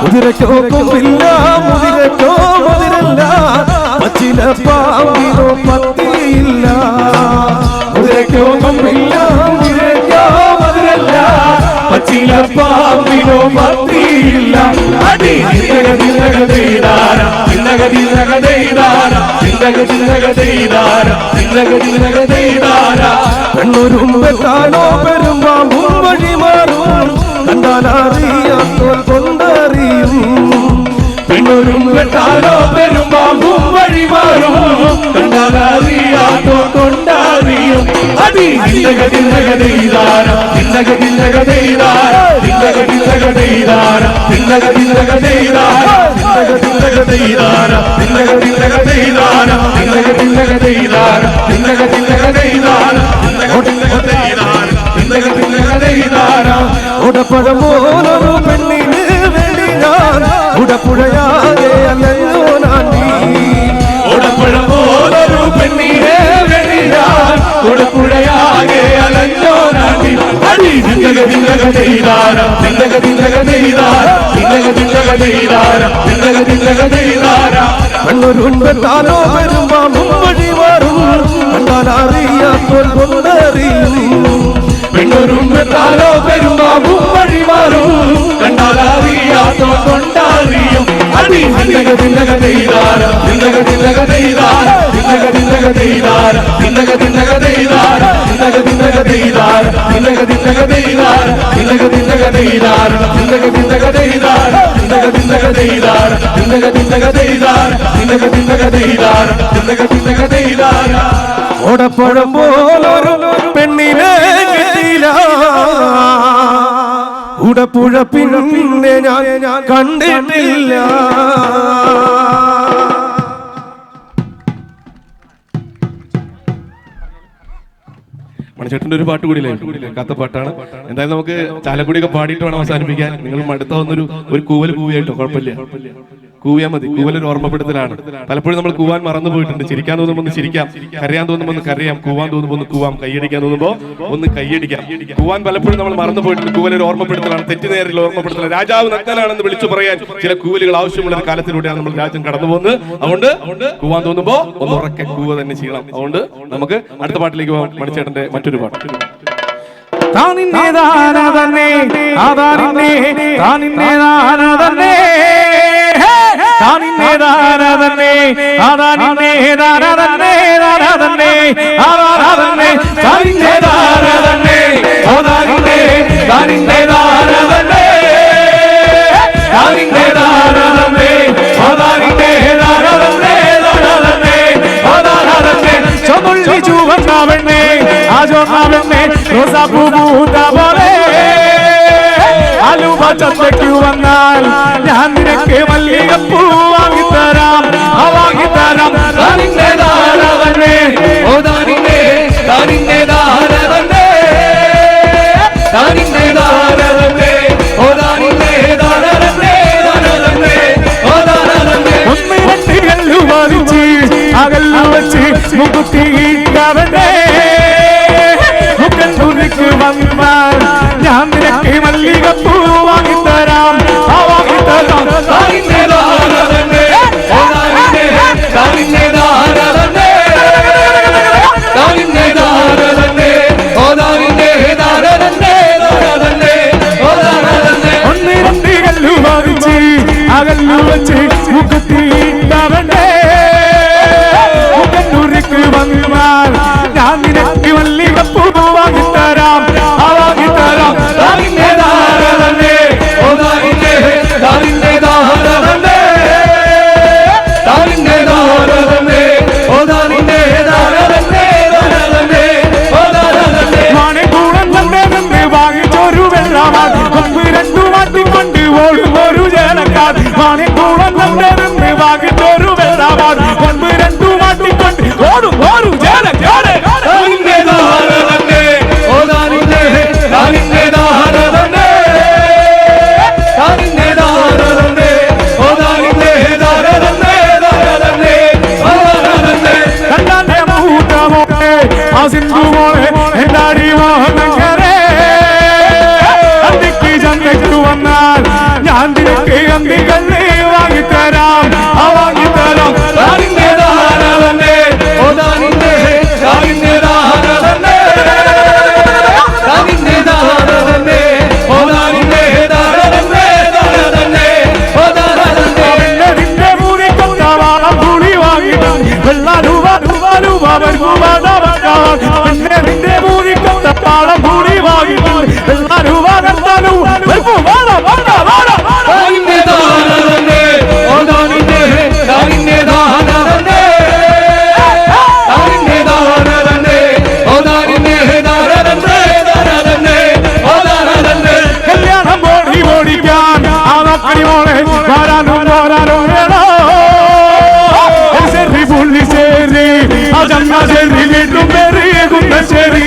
കുതിരക്കോ കൊമ്പില്ല മുതിരക്കോ മുതിരല്ല പച്ചില പാമ്പിനോ പത്തിയില്ല. കുതിരക്കോ കൊമ്പില്ല മുതിരക്കോ മധുരല്ല പച്ചില പാമ്പിനോ പത്തിയില്ല. തിന്തക തിന്തക ചെയ്താര തിന്തക തിന്തക ചെയ്താര തിന്തക തിന്തക ചെയ്താര തിന്തക തിന്തക ചെയ്താര. കണ്ണൂരുമ്പെത്താനോ പെരുമ്പാമ്പും വഴി മാറും കണ്ടാലറിയാത്തോൽ കൊണ്ടറിയും. പെണ്ണൂരും വെട്ടാനോ പെരുമ്പാമ്പും വഴി മാറും കണ്ടാലറിയാത്തോ കൊണ്ടറിയും. തിന്തക തിന്തക ചെയ്താര തിന്തക തിന്തക ചെയ്താര തിന്തക തിന്തക ചെയ്താര തിന്തക തിന്തക ചെയ്താര തിന്തക തിന്തക ചെയ്താര തിന്തക തിന്തക ചെയ്താര തിന്തക തിന്തക ചെയ്താര തിന്തക തിന്തക ചെയ്താര തിന്തക തിന്തക ചെയ്താര തിന്തക തിന്തക ചെയ്താര. ഉടപ്പഴം പോലൊരു പെണ്ണിന് വേണ്ടി ഞാൻ ഉടപ്പുഴയാകെ അലഞ്ഞോ നാണ്ടി. ഓടപ്പഴം പോലൊരു പെണ്ണിനെ വേണ്ടി ഞാൻ ഉടപ്പുഴയാകെ അലഞ്ഞോ നാണ്ടി. തിന്തക തിന്തക ചെയ്താര തിന്തക തിന്തക ചെയ്താര തിന്തക തിന്തക ചെയ്താര തിന്തക തിന്തക ചെയ്താര. കണ്ണൂരുമ്പെത്താനോ പെരുമ്പാമ്പും വഴി മാറും കണ്ടാലറിയാത്തോൽ കൊണ്ടറിയും. പെണ്ണൂരും വെട്ടാനോ പെരുമ്പാമ്പും വഴി മാറും കണ്ടാലറിയാത്തോ കൊണ്ടറിയും. തിന്തക തിന്തക ചെയ്താര തിന്തക തിന്തക ചെയ്താര തിന്തക തിന്തക ചെയ്താര തിന്തക തിന്തക ചെയ്താര തിന്തക തിന്തക ചെയ്താര തിന്തക തിന്തക ചെയ്താര തിന്തക തിന്തക ചെയ്താര തിന്തക തിന്തക ചെയ്താര തിന്തക തിന്തക ചെയ്താര തിന്തക തിന്തക ചെയ്താര തിന്തക തിന്തക ചെയ്താര തിന്തക തിന്തക ചെയ്താര. ഓടപ്പഴം പോലൊരു പെണ്ണിനെ കിട്ടിയില്ല ഉടപ്പുഴ പിന്നെ ഞാൻ കണ്ടിട്ടില്ല. മണിച്ചേട്ടന്റെ ഒരു പാട്ട് കൂടി കേൾക്കാത്ത പാട്ടാണ്. എന്തായാലും നമുക്ക് ചാലക്കുടിയൊക്കെ പാടിയിട്ട് വേണം അവസാനിപ്പിക്കാൻ. നിങ്ങൾ അടുത്ത വന്നൊരു കൂവൽ കൂവിയായിട്ടോ കുഴപ്പമില്ല, കൂവിയാൽ മതി. കൂവലൊരു ഓർമ്മപ്പെടുത്തലാണ്. പലപ്പോഴും നമ്മൾ കൂവാൻ മറന്നു പോയിട്ടുണ്ട്. ചിരിക്കാൻ തോന്നുമ്പോൾ ഒന്ന് ചിരിക്കാം, കരയാൻ തോന്നുമ്പോൾ ഒന്ന് കരയാം, കൂവാൻ തോന്നുമ്പോൾ ഒന്ന് കൂവാം, കൈയടിക്കാൻ തോന്നുമ്പോൾ ഒന്ന് കൈയടിക്കാം. കൂവാൻ പലപ്പോഴും നമ്മൾ മറന്നു പോയിട്ടുണ്ട്. കൂവലൊരു ഓർമ്മപ്പെടുത്തലാണ്, തെറ്റുനേരിൽ ഓർമ്മപ്പെടുത്തലാണ്. രാജാവ് നഗ്നനാണെന്ന് വിളിച്ചു പറയാൻ ചില കൂവലുകൾ ആവശ്യമുള്ള ഒരു കാലത്തിലൂടെയാണ് നമ്മൾ രാജ്യം കടന്നു പോകുന്നത്. അതുകൊണ്ട് കൂവാൻ തോന്നുമ്പോൾ ഒന്ന് ഉറക്കെ കൂവ തന്നെ ചെയ്യണം. അതുകൊണ്ട് നമുക്ക് അടുത്ത പാട്ടിലേക്ക് പോകാം. മണിച്ചേട്ടന്റെ മറ്റൊരു പാട്ട്. താനിന്നെ താനതന്നെ ആദാനിന്നെ താനിന്നെ താനതന്നെ താനിന്നെ താനതന്നെ ആദാനിന്നെ താനതന്നെ താനതന്നെ ആദാനതന്നെ താനിന്നെ താനതന്നെ ആദാനിന്നെ താനിന്നെ താനതന്നെ താനിന്നെ താനതന്നെ ആദാനിന്നെ താനതന്നെ താനതന്നെ ആദാനതന്നെ ചൊന്നുള്ളി ചുവന്നവണ്ണേ ആജോന്നവണ്ണേ റോസാപ്പൂ പൂത്ത പോലെ അലുവ ചന്തയ്ക്ക് വന്നാൽ ഞാൻ നിനക്ക് മല്ലികപ്പൂ വാങ്ങിത്തരാം, വാങ്ങിത്തരാം. താനിന്നെ താനതന്നെ ഓ താനിന്നെ താനിന്നെ താനതന്നെ താനിന്നെ താനതന്നെ ഓ താനിന്നെ താനതന്നെ താനതന്നെ ഓ താനതന്നെ. ഒന്ന് രണ്ട് കല്ലു വലിച്ച് അകല്ലു വെച്ച് മുക്കുത്തിയിട്ടവനെ മുക്കൻപുരിക്ക് വന്നാൽ ഞാൻ നിനക്ക് മല്ലികപ്പൂ വാങ്ങിത്തരാം, വാങ്ങിത്തരാം. താനിന്നെ താനതന്നെ ഓ താനിന്നെ വെച്ച് മുഖത്തി തരണ്ടേ മുഖന്നൂർക്ക് വന്നാൽ ഞാൻ നിനക്ക് മല്ലികപ്പൂ വാങ്ങിത്തരാം വാങ്ങിത്തരാം താനിന്നെ ദാരതന്നെ ഓ താനിന്നെ താനിന്നെ ദാരതന്നെ താനിന്നെ ദാരതന്നെ ഓ താനിന്നെ ദാരതന്നെ ദാരതന്നെ ഓ ദാരതന്നെ മാണിക്കൂടം തന്നെ നിന്ന് വാങ്ങിച്ചൊരു വെള്ളമാൻ കൊമ്പ് രണ്ടു മാറ്റിക്കൊണ്ട് ഓടും ഒരു ജനക്കാർ മാണിക്കൂടം തന്നെ നിന്ന് വാങ്ങിച്ചൊരു വെള്ളമാൻ കൊമ്പ് രണ്ടു മാറ്റിക്കൊണ്ട് ഓടും ഒരു ജനക്കാർ താനിന്നെ ദാരതന്നെ ഓ താനിന്നെ താനിന്നെ ദാരതന്നെ താനിന്നെ ദാരതന്നെ ഓ താനിന്നെ ദാരതന്നെ ദാരതന്നെ ഓ ദാരതന്നെ കണ്ണാന്റെ മൂട്ടമോളെ ആ സിന്ധു മോളെ എന്താടി മോഹനങ്കരെ അന്തിക്ക് ചന്തയ്ക്ക് വന്നാൽ ഞാൻ നിനക്ക് അന്തികല്ല് വാങ്ങിത്തരാം വാങ്ങിത്തരാം താനിന്നെ ദാരതന്നെ ഓ താനിന്നെ താനിന്നെ ദാരതന്നെ താനിന്നെ ദാരതന്നെ ഓ താനിന്നെ ദാരതന്നെ ദാരതന്നെ ഓ ദാരതന്നെ നിന്റെ മൂടി കൊണ്ടവാളം കൂടി വാങ്ങിട്ടാൽ വെള്ളാരൂപ നിന്റെ മൂടി കൊണ്ടവാളം കൂടി വാങ്ങിട്ടാൽ വെള്ളാരൂപ താനിന്നെ ദാരതന്നെ ഓ താനിന്നെ താനിന്നെ ദാരതന്നെ താനിന്നെ ദാരതന്നെ ഓ താനിന്നെ ദാരതന്നെ ദാരതന്നെ ഓ ദാരതന്നെ കല്യാണം ഓടി ഓടിക്കാൻ ആ മക്കളി മോളെ വരാനും പോരാനോ വേണോ ശരി പുള്ളി ശരി ആ ചങ്ങാശ്ശേരി വീട്ടും പേര് കുന്നശ്ശേരി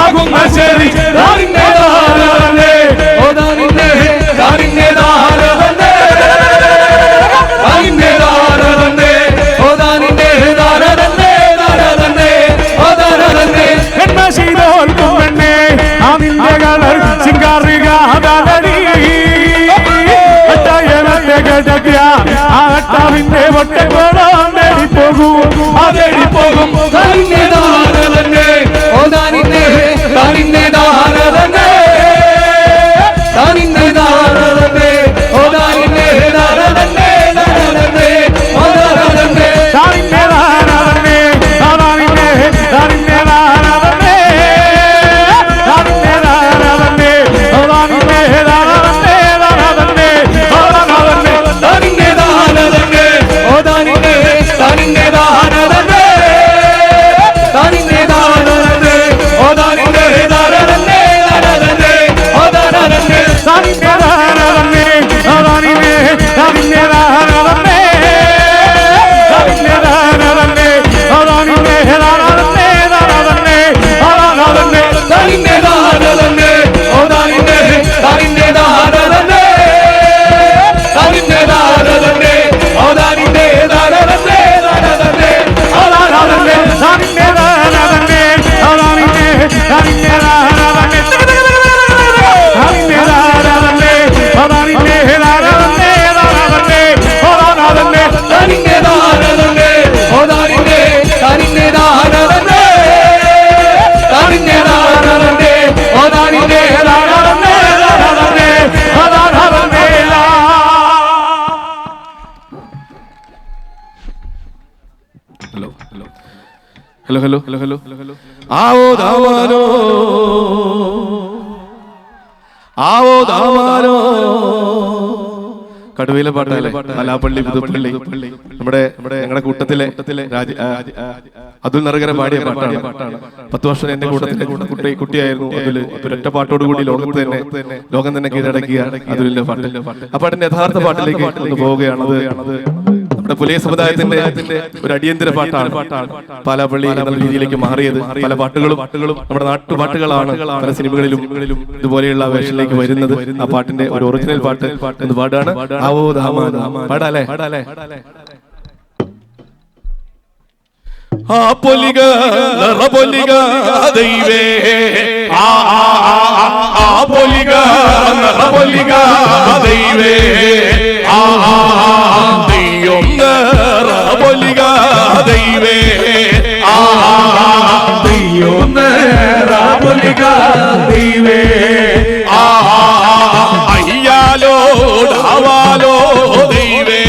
ആ കുന്നശ്ശേരി താനിന്നെ ദാരതന്നെ ഓ താനിന്നെ താനിന്നെ ദാരതന്നെ താനിന്നെ ദാരതന്നെ ഓ താനിന്നെ ദാരതന്നെ ദാരതന്നെ ഓ ദാരതന്നെ എണ്ണ ചെയ്തോൽക്കും പെണ്ണെ ആ നിന്റെ കളർ ചിങ്കാറുകാതടി കിടക്കുക ആ അട്ടാവിന്റെ ഒട്ടകോളം തേടി പോകും അതേടി പോകും താനിന്നെ ദാരതന്നെ ഓ താനിന്നെ താനിന്നെ ദാരതന്നെ താനിന്നെ ദാരതന്നെ ഓ താനിന്നെ ദാരതന്നെ ദാരതന്നെ ഓ ദാരതന്നെ താനിന്നെ താനവന്നെ താനിന്നെ താനിന്നെ താനവന്നെ താനിന്നെ താനവന്നെ താനിന്നെ താനവന്നെ താനവന്നെ താനവന്നെ താനിന്നെ ദാരതന്നെ ഓ താനിന്നെ താനിന്നെ ദാരതന്നെ താനിന്നെ ദാരതന്നെ ഓ താനിന്നെ ദാരതന്നെ ദാരതന്നെ ഓ ദാരതന്നെ താനിന്നെ താനവന്നെ താനിന്നെ താനിന്നെ താനവന്നെ താനിന്നെ താനവന്നെ താനിന്നെ താനവന്നെ താനവന്നെ താനവന്നെ താനിന്നെ ദാരതന്നെ ഓ താനിന്നെ താനിന്നെ ദാരതന്നെ താനിന്നെ ദാരതന്നെ ഓ താനിന്നെ ദാരതന്നെ ദാരതന്നെ ഓ ദാരതന്നെ താനിന്നെ താനവന്നെ താനിന്നെ താനിന്നെ താനവന്നെ താനിന്നെ താനവന്നെ താനിന്നെ താനവന്നെ താനവന്നെ താനവന്നെ താനിന്നെ ദാരതന്നെ ഓ താനിന്നെ താനിന്നെ ദാരതന്നെ താനിന്നെ ദാരതന്നെ ഓ താനിന്നെ ദാരതന്നെ ദാരതന്നെ ഓ ദാരതന്നെ hello hello hello hello hello ആവോ ദാവാനോ ആവോ ദാവാനോ കടുവയിലെ പാട്ടല്ലേ മലാപ്പള്ളി പുതുപ്പള്ളി നമ്മുടെ ഞങ്ങളുടെ കൂട്ടത്തിലെ അതുൽ നറുകര പാടിയ പാട്ടാണ് 10 വർഷം എന്റെ കൂട്ടത്തിലെ കുട്ടിയായിരുന്നു അതുല്. ഒരൊറ്റ പാട്ടോടുകൂടി ലോകം തന്നെ കീഴടക്കിയ അതുലിന്റെ പാട്ട്. ആ പാട്ടിന്റെ യഥാർത്ഥ പാട്ടിലേക്ക് ഒന്ന് പോവുകയാണ്. അത് നമ്മുടെ പുലയ സമുദായത്തിന്റെ ഒരു അടിയന്തര പാട്ടാണ്. പാലാപ്പള്ളി എന്ന രീതിയിലേക്ക് മാറിയത്. പല പാട്ടുകളും നമ്മുടെ നാട്ടുപാട്ടുകളാണ് പല സിനിമകളിലും ഇതുപോലെയുള്ള വേഷനിലേക്ക് വരുന്നത്. ആ പാട്ടിന്റെ ഒരു ഒറിജിനൽ പാട്ട് എന്ന് പാടാണ്. ആവോ ദാമാനോ പാടാലേ ആ പൊലിക നിറപൊലിക ദൈവേ ആ പൊലിക നിറപൊലിക ദൈവേ ദൈവം നിറപൊലിക ദൈവേ ദൈവം നിറപൊലിക ദൈവേ അയ്യാലോ ഡാവാലോ ദൈവേ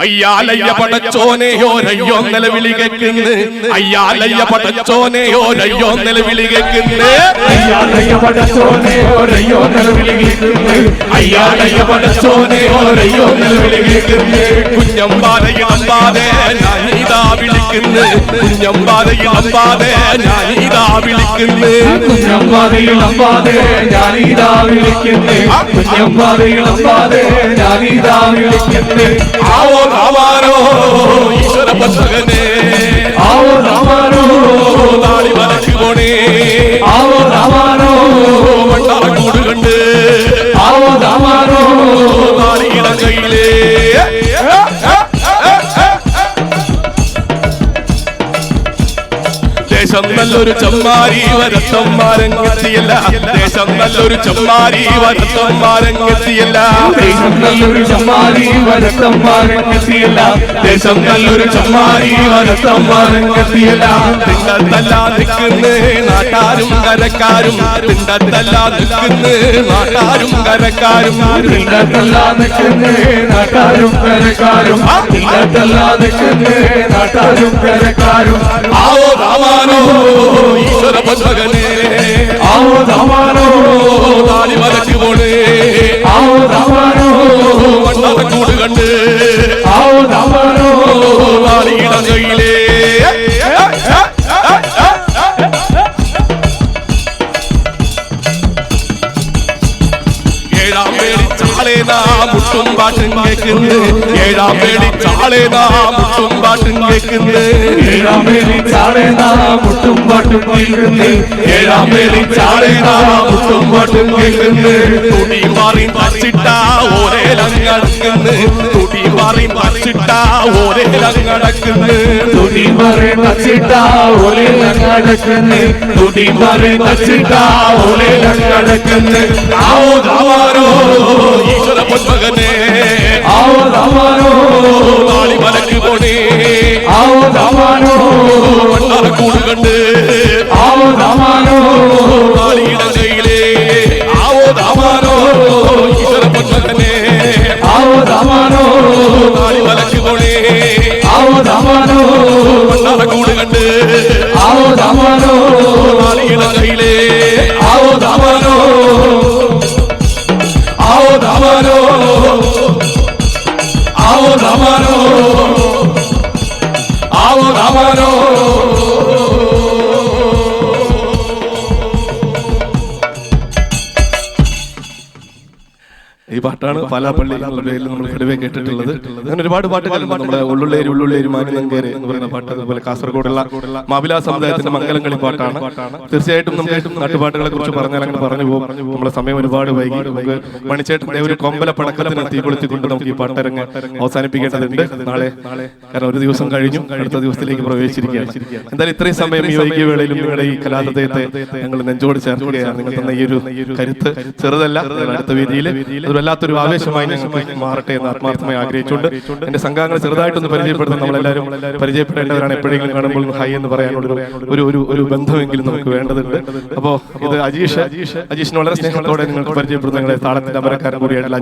അയ്യാലയ്യ പടച്ചോനെയോരയ്യോ നിലവിളി കേൾക്കുന്നു അയ്യാലയ്യ പടച്ചോനെയോരയ്യോ നിലവിളി കേൾക്കുന്നു അയ്യാലയ്യ പടച്ചോനെയോരയ്യോ നിലവിളി കേൾക്കുന്നു അയ്യാലയ്യ പടച്ചോനെയോരയ്യോ നിലവിളി കേൾക്കുന്നു കുഞ്ഞമ്പാതയിളമ്പാതെ ഞാനിതാ വിളിക്കുന്നു കുഞ്ഞമ്പാതയിളമ്പാതെ ഞാനിതാ വിളിക്കുന്നു കുഞ്ഞമ്പാതയിളമ്പാതെ ഞാനിതാ വിളിക്കുന്നു കുഞ്ഞമ്പാതയിളമ്പാതെ ഞാനിതാ വിളിക്കുന്നു ആവോ രാമാനോ ഈശ്വര പത്മകനെ ആവോ രാമാനോ നാളി വരച്ചു പോണേ ആവോ രാമാനോ മണ്ണാറക്കൂട് കണ്ട് ആവോ രാമാനോ നാളിയിടം കയ്യിലേ ദേശം നല്ലൊരു ചമ്മാരി വരത്തമ്മാരങ്ങെത്തിയല്ല ദേശം നല്ലൊരു ചമ്മാരി വരത്തമ്മാരങ്ങെത്തിയല്ല ദേശം നല്ലൊരു ചമ്മാരി വരത്തമ്മാരങ്ങെത്തിയല്ല ദേശം നല്ലൊരു ചമ്മാരി വരത്തമ്മാരങ്ങെത്തിയല്ല തിണ്ടത്തല്ല നിൽക്കുന്നേ നാട്ടാരും കരക്കാരും തിണ്ടത്തല്ല നിൽക്കുന്നേ നാട്ടാരും കരക്കാരും തിണ്ടത്തല്ല നിൽക്കുന്നേ നാട്ടാരും കരക്കാരും തിണ്ടത്തല്ല നിൽക്കുന്നേ നാട്ടാരും കരക്കാരും ആവോ രാമാനോ ഈശ്വര പത്മകനെ ആവോ രാമാനോ നാളി വരച്ചു പോണേ ആവോ രാമാനോ മണ്ണാറക്കൂട് കണ്ട് ആവോ രാമാനോ നാളിയിടം കയ്യിലേ ഏഴാം പേടി ചാളേ മുട്ടും പാട്ടും കേൾക്കുന്നു ഏഴാം പേടി ചാളേ മുട്ടും പാട്ടും കേൾക്കുന്നു ഏഴാം പേരി ചാടേനാ മുട്ടും പാട്ടും കേൾക്കുന്നു ഏഴാം പേരി ചാടേനാ മുട്ടും പാട്ടും കേൾക്കുന്നു തുടി മാറി പറിച്ചിട്ട ഓരേലങ്ങടക്കുന്നു തുടി മാറി പറിച്ചിട്ട ഓരേലങ്ങടക്കുന്നു തുടി മറേ നച്ചിട്ട ഓലേ ലങ്ങടക്കുന്നു തുടി മറേ നച്ചിട്ട ഓലേ ലങ്ങടക്കുന്നു ആവോ രാമാനോ ഈശ്വര പത്മകനെ ആവോ രാമാനോ നാളി മലക്ക് പോണേ ആവോ രാമാനോ മണ്ണാറക്കൂട് കണ്ട് ആവോ രാമാനോ നാളിയിടം കയ്യിലേ ആവോ രാമാനോ ഈശ്വര പത്മകനെ ആവോ രാമാനോ നാളി മലക്ക് പോണേ ആവോ രാമാനോ മണ്ണാറക്കൂട് കണ്ട് ആവോ രാമാനോ നാളിയിടം കയ്യിലേ ആവോ രാമാനോ ആവോ രാമാനോ ആവോ രാമാനോ ആവോ രാമാനോ ഈ പാട്ടാണ് പാലാപ്പള്ളി എന്നുള്ള പേരിൽ നമ്മൾ പൊതുവെ കേട്ടിട്ടുള്ളത്. അങ്ങനെ ഒരുപാട് പാട്ടുകൾ നമ്മുടെ ഉള്ളുള്ളേരി മാനിലങ്കേര് എന്ന് പറയുന്ന പാട്ട്, അതുപോലെ കാസർഗോഡുള്ള മാവിലാ സമുദായത്തിന്റെ മംഗലങ്ങളി പാട്ടാണ്. തീർച്ചയായിട്ടും നമുക്ക് നാട്ടുപാട്ടുകളെ കുറിച്ച് പറഞ്ഞാൽ അങ്ങനെ പറഞ്ഞു പോകും. നമ്മളെ സമയം ഒരുപാട് വൈകി. നമുക്ക് മണിച്ചേട്ടന്റെ ഒരു കൊമ്പല പടക്കത്തിന് തീ കൊളുത്തിക്കൊണ്ട് നമുക്ക് ഈ പാട്ടരങ്ങ് അവസാനിപ്പിക്കേണ്ടതുണ്ട്. നാളെ കാരണം ഒരു ദിവസം കഴിഞ്ഞു, അടുത്ത ദിവസത്തിലേക്ക് പ്രവേശിച്ചിരിക്കുകയാണ്. എന്തായാലും ഇത്രയും സമയം ഈ വൈകിയ വേളയിലും നിങ്ങളുടെ ഈ കലാഹൃദയത്തെ ഞങ്ങൾ നെഞ്ചോട് ചേർക്കുകയാണ്. നിങ്ങൾ തന്ന ഈ ഒരു കരുത്ത് ചെറുതല്ല. അടുത്ത വേദിയിൽ വല്ലാത്തൊരു ആവേശമായി ഞങ്ങൾക്ക് മാറട്ടെ എന്ന് ആത്മാർത്ഥമായി ആഗ്രഹിച്ചുകൊണ്ട് എന്റെ സംഘാംഗങ്ങൾ ചെറുതായിട്ടൊന്ന് പരിചയപ്പെടുത്താൻ നമ്മളെല്ലാവരും പരിചയപ്പെടേണ്ടവരാണ്. എപ്പോഴെങ്കിലും കാണുമ്പോൾ ഹൈ എന്ന് പറയാനുള്ള ഒരു ബന്ധമെങ്കിലും നമുക്ക് വേണ്ടതുണ്ട്. അപ്പോ ഇത് അജീഷിനെ വളരെ സ്നേഹത്തോടെ നിങ്ങൾക്ക് പരിചയപ്പെടുത്തുന്ന നിങ്ങളുടെ താളത്തിന്റെ അമരക്കാരൻ കൂടിയായിട്ടുള്ള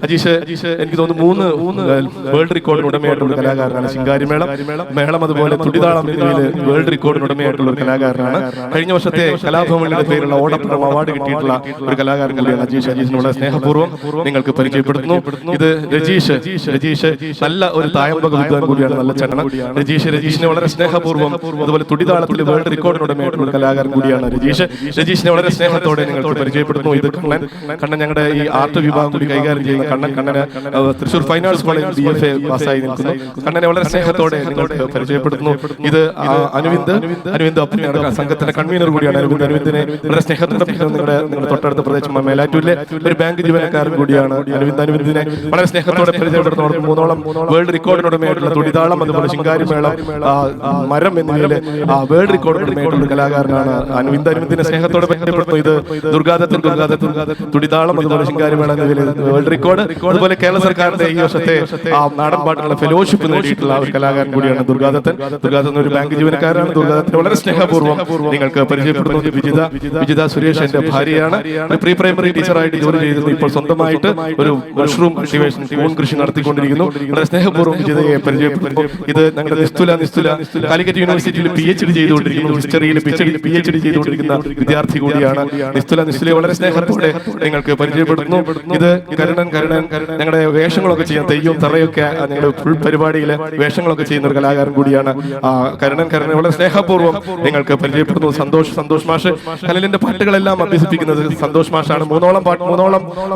അജീഷ് എനിക്ക് തോന്നുന്നു മൂന്ന് വേൾഡ് റെക്കോർഡിന് ഉടമയായിട്ടുള്ള കലാകാരനാണ്. ശിങ്കാരിമേളം അതുപോലെ തുടിതാളം എന്നിവയിൽ വേൾഡ് റെക്കോർഡിന് ഉടമയായിട്ടുള്ള ഒരു കലാകാരനാണ്. കഴിഞ്ഞ വർഷത്തെ കലാഭവനിയുടെ പേരുള്ള ഓടപ്പുറം അവാർഡ് കിട്ടിയിട്ടുള്ള ഒരു കലാകാരൻ കൂടിയാണ് അജീഷിനോട് സ്നേഹപൂർവ്വം നിങ്ങൾക്ക് പരിചയപ്പെടുത്തുന്നു. ഇത് രജീഷ് നല്ല ഒരു തായമ്പക വിദ്വാൻ കൂടിയാണ്, നല്ല ചട്ടണം. രജീഷിനെ വളരെ സ്നേഹപൂർവ്വം, അതുപോലെ തുടിതാളത്തിൽ വേൾഡ് റെക്കോർഡിനുടമയായിട്ടുള്ള കലാകാരൻ കൂടിയാണ് രജീഷിനെ വളരെ സ്നേഹത്തോടെ നിങ്ങൾക്ക് പരിചയപ്പെടുന്നു. ഇത് കണ്ണൻ ഞങ്ങളുടെ ഈ ആർട്ട് വിഭാഗം കൂടി കൈകാര്യം ചെയ്യുന്ന കണ്ണന് തൃശൂർ ഫൈൻ ആർട്സ് കോളേജിൽ BFA പാസ്സായി നിൽക്കുന്നു. കണ്ണനെ വളരെ സ്നേഹത്തോടെ നിങ്ങൾക്ക് പരിചയപ്പെടുത്തുന്നു. ഇത് അനുവിന്ദ് അപ്പുണ്ണിയാണ്, സംഘത്തിന്റെ കൺവീനർ കൂടിയാണ്. അനുവിന്ദിനെ വളരെ സ്നേഹത്തോടെ നിങ്ങളുടെ തൊട്ടടുത്ത പ്രദേശം മേലാറ്റൂരിലെ ഒരു ബാങ്ക് ജീവനക്കാരൻ കൂടിയാണ്. അനുവിന്ദിനെ വളരെ സ്നേഹത്തോടെ പരിചയപ്പെടുത്തുന്നു. മൂന്നോളം വേൾഡ് റെക്കോർഡിനുടമയായിട്ടുള്ള തുടിതാളം, അതുപോലെ ശിങ്കാരിമേളം, മരം എന്നിവയിലെ വേൾഡ് റെക്കോർഡിനുടമയായിട്ടുള്ള കലാകാരനാണ് അനുവിന്ദിനെ സ്നേഹത്തോടെ പരിചയപ്പെടുത്തുന്നു. ഇത് ദുർഗാദത്തൻ തുടിതാളം, അതുപോലെ ശിങ്കാരിമേളം എന്നിവയിലെ വേൾഡ് റെക്കോർഡ്, അതുപോലെ കേരള സർക്കാരിന്റെ ഈ വർഷത്തെ നാടൻ പാട്ടുകളുടെ ഫെലോഷിപ്പ് നേടിയിട്ടുള്ള ഒരു കലാകാരൻ കൂടിയാണ് ദുർഗാദത്തൻ ഒരു ബാങ്ക് ജീവനക്കാരാണ്. ദുർഗാദത്തൻ വളരെ സ്നേഹപൂർവ്വം നിങ്ങൾക്ക് പരിചയപ്പെടുന്നു. വിജിത സുരേഷ് എന്റെ ഭാര്യയാണ്. പ്രീ പ്രൈമറി ടീച്ചറായിട്ട് ജോലി ചെയ്തിരുന്നു. ഇപ്പോൾ സ്വന്തമായി സ്വന്തമായിട്ട് ഒരു മഷ്റൂം കൾട്ടിവേഷൻ കൂൺ കൃഷി നടത്തിക്കൊണ്ടിരിക്കുന്നു. വളരെ സ്നേഹപൂർവ്വം ജിതയെ പരിചയപ്പെടുന്നു. ഇത് ഞങ്ങളുടെ നിസ്തുല കാലിക്കറ്റ് യൂണിവേഴ്സിറ്റിയിൽ PhD ചെയ്തുകൊണ്ടിരിക്കുന്നു. ഹിസ്റ്ററിയിൽ PhD ചെയ്തുകൊണ്ടിരിക്കുന്ന വിദ്യാർത്ഥി കൂടിയാണ് നിസ്തുലയെ വളരെ സ്നേഹത്തോടെ നിങ്ങൾക്ക് പരിചയപ്പെടുന്നു. ഇത് കരുണൻ ഞങ്ങളുടെ വേഷങ്ങളൊക്കെ ചെയ്യാൻ തെയ്യവും തറയൊക്കെ ഞങ്ങളുടെ ഫുൾ പരിപാടിയിലെ വേഷങ്ങളൊക്കെ ചെയ്യുന്ന ഒരു കലാകാരൻ കൂടിയാണ്. കരുണൻ വളരെ സ്നേഹപൂർവ്വം നിങ്ങൾക്ക് പരിചയപ്പെടുന്നു. സന്തോഷ് മാഷ്. കനലിന്റെ പാട്ടുകളെല്ലാം അഭ്യസിപ്പിക്കുന്നത് സന്തോഷ് മാഷാണ്. മൂന്നോളം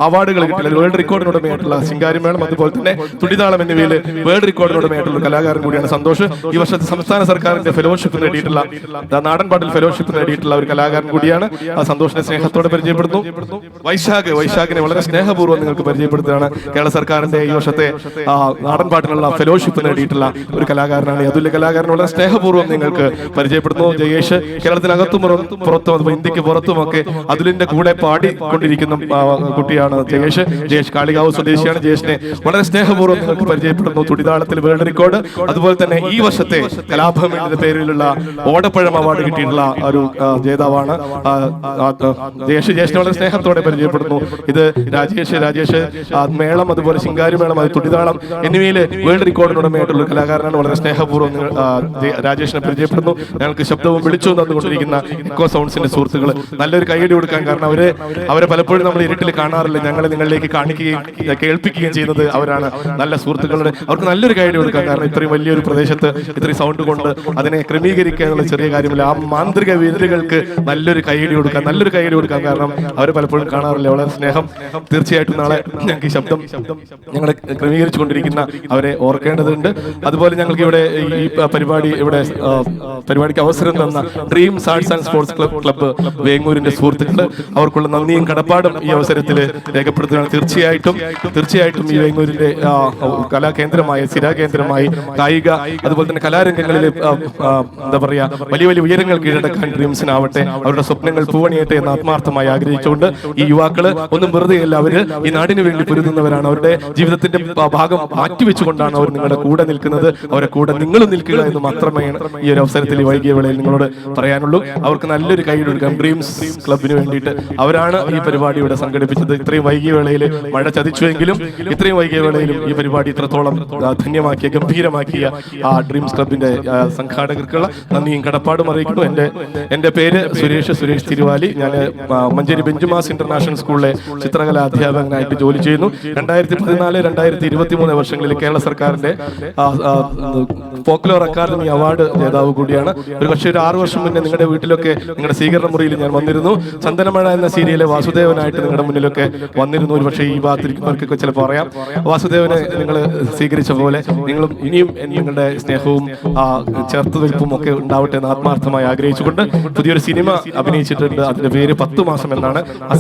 അവാർഡുകൾ കിട്ടില്ല. വേൾഡ് റെക്കോർഡിനുടമയായിട്ടുള്ള ശിങ്കാരിമേളം അതുപോലെ തന്നെ തുടിതാളം എന്നിവയിൽ വേൾഡ് റെക്കോർഡിനുടമയായിട്ടുള്ള കലാകാരൻ കൂടിയാണ് സന്തോഷ്. ഈ വർഷത്തെ സംസ്ഥാന സർക്കാരിന്റെ ഫെലോഷിപ്പ് നേടിയിട്ടുള്ള നാടൻപാട്ടിൽ ഫെലോഷിപ്പ് നേടിയിട്ടുള്ള ഒരു കലാകാരൻ കൂടിയാണ്. സന്തോഷിനെ സ്നേഹത്തോടെ പരിചയപ്പെടുന്നു. വൈശാഖിനെ വളരെ സ്നേഹപൂർവ്വം നിങ്ങൾക്ക് പരിചയപ്പെടുത്തുകയാണ്. കേരള സർക്കാരിന്റെ ഈ വർഷത്തെ നാടൻപാട്ടിനുള്ള ഫെലോഷിപ്പ് നേടിയിട്ടുള്ള ഒരു കലാകാരനാണ്. അതുല്യ കലാകാരൻ വളരെ സ്നേഹപൂർവ്വം നിങ്ങൾക്ക് പരിചയപ്പെടുന്നു. ജയേഷ് കേരളത്തിനകത്തും പുറത്തും അതുപോലെ ഇന്ത്യക്ക് പുറത്തുമൊക്കെ അതുലിന്റെ കൂടെ പാടിക്കൊണ്ടിരിക്കുന്ന കുട്ടിയാണ് ജയേഷ് കാളികാവ് സ്വദേശിയാണ്. ജയേഷിനെ വളരെ സ്നേഹപൂർവ്വം നിങ്ങൾക്ക് പരിചയപ്പെടുന്നു. തുടിതാളത്തിൽ വേൾഡ് റെക്കോർഡ് അതുപോലെ തന്നെ ഈ വർഷത്തെ കലാഭവന്റെ പേരിലുള്ള ഓടപ്പഴം അവാർഡ് കിട്ടിയിട്ടുള്ള ഒരു ജേതാവാണ് ജയേഷിനെ വളരെ സ്നേഹത്തോടെ പരിചയപ്പെടുന്നു. ഇത് രാജേഷ് മേളം അതുപോലെ ശിങ്കാരിമേളം അത് തുടിതാളം എന്നിവയിൽ വേൾഡ് റെക്കോർഡിനുടമയായിട്ടുള്ള കലാകാരനാണ്. വളരെ സ്നേഹപൂർവ്വം രാജേഷിനെ പരിചയപ്പെടുന്നു. ഞങ്ങൾക്ക് ശബ്ദവും വിളിച്ചു തന്നുകൊണ്ടിരിക്കുന്ന ഇക്കോ സൗണ്ട്സിന്റെ സുഹൃത്തുക്കൾ നല്ലൊരു കൈയടി കൊടുക്കാൻ. കാരണം അവരെ പലപ്പോഴും നമ്മൾ ഇരുട്ടിൽ കാണാറില്ല. ഞങ്ങളെ നിങ്ങളിലേക്ക് കാണിക്കുകയും കേൾപ്പിക്കുകയും ചെയ്യുന്നത് അവരാണ്. നല്ല സുഹൃത്തുക്കളുടെ അവർക്ക് നല്ലൊരു കൈയടി കൊടുക്കാൻ. കാരണം ഇത്രയും വലിയൊരു പ്രദേശത്ത് ഇത്രയും സൗണ്ട് കൊണ്ട് അതിനെ ക്രമീകരിക്കുക എന്നുള്ള ചെറിയ കാര്യമില്ല. ആ മാന്ത്രിക വിദ്യകൾക്ക് നല്ലൊരു കൈയടി കൊടുക്കാൻ. കാരണം അവരെ പലപ്പോഴും കാണാറില്ല. വളരെ സ്നേഹം. തീർച്ചയായിട്ടും നാളെ ഞങ്ങൾക്ക് ഈ ശബ്ദം ഞങ്ങൾ ക്രമീകരിച്ചു കൊണ്ടിരിക്കുന്ന അവരെ ഓർക്കേണ്ടതുണ്ട്. അതുപോലെ ഞങ്ങൾക്ക് ഇവിടെ ഈ പരിപാടിക്ക് അവസരം തന്ന dreams arts and sports club വേങ്ങൂരിന്റെ സുഹൃത്തുക്കൾ അവർക്കുള്ള നന്ദിയും കടപ്പാടും ഈ അവസരത്തിൽ രേഖപ്പെടുത്തുകയാണ്. തീർച്ചയായിട്ടും ഈ വേങ്ങൂരിന്റെ കലാകേന്ദ്രമായി സ്ഥിരാകേന്ദ്രമായി കായിക അതുപോലെ തന്നെ കലാരംഗങ്ങളിൽ എന്താ പറയാ വലിയ ഉയരങ്ങൾ കീഴടക്കാൻ ഡ്രീംസിനാവട്ടെ. അവരുടെ സ്വപ്നങ്ങൾ പൂവണിയട്ടെ എന്ന് ആത്മാർത്ഥമായി ആഗ്രഹിച്ചുകൊണ്ട് ഈ യുവാക്കള് ഒന്നും വെറുതെയല്ല. അവര് ഈ നാടിന് വേണ്ടി പൊരുതുന്നവരാണ്. അവരുടെ ജീവിതത്തിന്റെ ഭാഗം മാറ്റിവെച്ചുകൊണ്ടാണ് അവർ നിങ്ങളുടെ കൂടെ നിൽക്കുന്നത്. അവരെ കൂടെ നിങ്ങളും നിൽക്കുക എന്ന് മാത്രമേ ഈ ഒരു അവസരത്തിൽ വൈകിയ വേളയിൽ നിങ്ങളോട് പറയാനുള്ളൂ. അവർക്ക് നല്ലൊരു കൈ കൊടുക്കാം. ഡ്രീംസ് ക്ലബിന് വേണ്ടിയിട്ട് അവരാണ് ഈ പരിപാടി ഇവിടെ സംഘടിപ്പിച്ചത്. ഇത്രയും വൈകിയ വേളയിൽ മഴ ചതിച്ചുവെങ്കിലും ഇത്രയും വൈകിയ വേളയിലും ഈ പരിപാടി ഇത്രത്തോളം ധന്യമാക്കിയ ഗംഭീരമാക്കിയ ആ ഡ്രീംസ് ക്ലബിന്റെ സംഘാടകർക്കുള്ള നന്ദിയും കടപ്പാടും അറിയിക്കുന്നു. എന്റെ പേര് സുരേഷ് തിരുവാലി. ഞാൻ മഞ്ചേരി ബെഞ്ചുമാസ് ഇന്റർനാഷണൽ സ്കൂളിലെ ചിത്രകലാ അധ്യാപകനായിട്ട് ജോലി ചെയ്യുന്നു. 2014-2023 വർഷങ്ങളിൽ കേരള സർക്കാരിന്റെ ഫോക്ലോർ അക്കാദമി അവാർഡ് ജേതാവ് കൂടിയാണ്. ഒരു പക്ഷേ ഒരു 6 വർഷം മുന്നേ നിങ്ങളുടെ വീട്ടിലൊക്കെ നിങ്ങളുടെ സ്വീകരണ മുറിയിൽ ഞാൻ വന്നിരുന്നു. ചന്ദനമഴ എന്ന സീരിയലിലെ വാസുദേവനായിട്ട് നിങ്ങളുടെ മുന്നിലൊക്കെ വന്നിരുന്നു. ഒരു പക്ഷേ ഈ ഭാഗത്തിരിക്കുന്നവർക്കൊക്കെ ചിലപ്പോൾ അറിയാം. വാസുദേവനെ നിങ്ങൾ സ്വീകരിച്ച പോലെ നിങ്ങളും ഇനിയും നിങ്ങളുടെ സ്നേഹവും ചേർത്ത് വെൽപ്പും ഒക്കെ ഉണ്ടാവട്ടെ എന്ന് ആത്മാർത്ഥമായി ആഗ്രഹിച്ചുകൊണ്ട് പുതിയൊരു സിനിമ അഭിനയിച്ചിട്ടുണ്ട്. അതിന്റെ പേര് 10 മാസം എന്നാണ്. ആ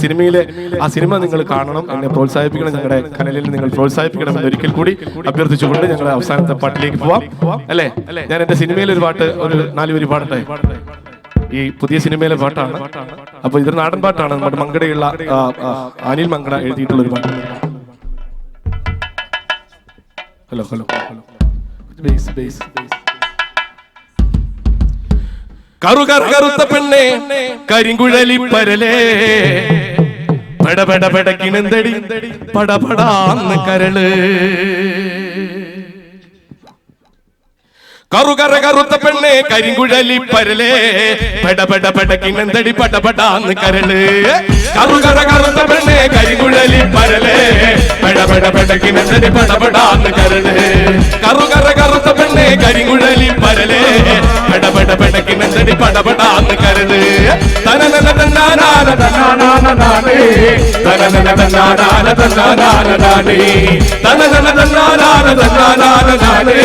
സിനിമ നിങ്ങൾ കാണണം, എന്നെ പ്രോത്സാഹിപ്പിക്കണം, ഞങ്ങളുടെ കനലിൽ നിങ്ങൾ പ്രോത്സാഹിപ്പിക്കണം എന്ന് ഒരിക്കൽ കൂടി അഭ്യർത്ഥിച്ചുകൊണ്ട് ഞങ്ങളുടെ അവസാനത്തെ പാട്ടിലേക്ക് പോവാം. അല്ലേ, ഞാൻ എന്റെ സിനിമയിലെ ഒരു പാട്ട് ഒരു 4 വരി പാടട്ടെ. ഈ പുതിയ സിനിമയിലെ പാട്ടാണ്. അപ്പൊ ഇതൊരു നാടൻ പാട്ടാണ്. നമ്മുടെ മങ്കടയുള്ള അനിൽ മങ്കട എഴുതിയിട്ടുള്ള ഒരു പാട്ട്. ഹലോ കറുത്ത പെണ്ണെ കരിങ്കുഴലി പരലേ പടപടപടക്കിണെന്തടി പടപടാന്ന് കരള് കറുത്ത പെണ്ണെ കരിങ്കുഴലി പരലേ പടപടപടക്കിണെന്തടി പടപടാന്ന് കരള് കറുത്ത പെണ്ണെ കരിങ്കുഴലി പരലേ പടപടപടക്കിണെന്തടി പടപടാന്ന് കരള് കറുത്ത പെണ്ണെ കരിങ്കുഴലി പരലേ പടപടപടക്കിണെന്തടി പടപടാന്ന് കരള് തനനന തന്നാനാന തന്നാനാന നാനേ തനനന തന്നാനാന തന്നാനാന നാനേ തനനന തന്നാനാന തന്നാനാന നാനേ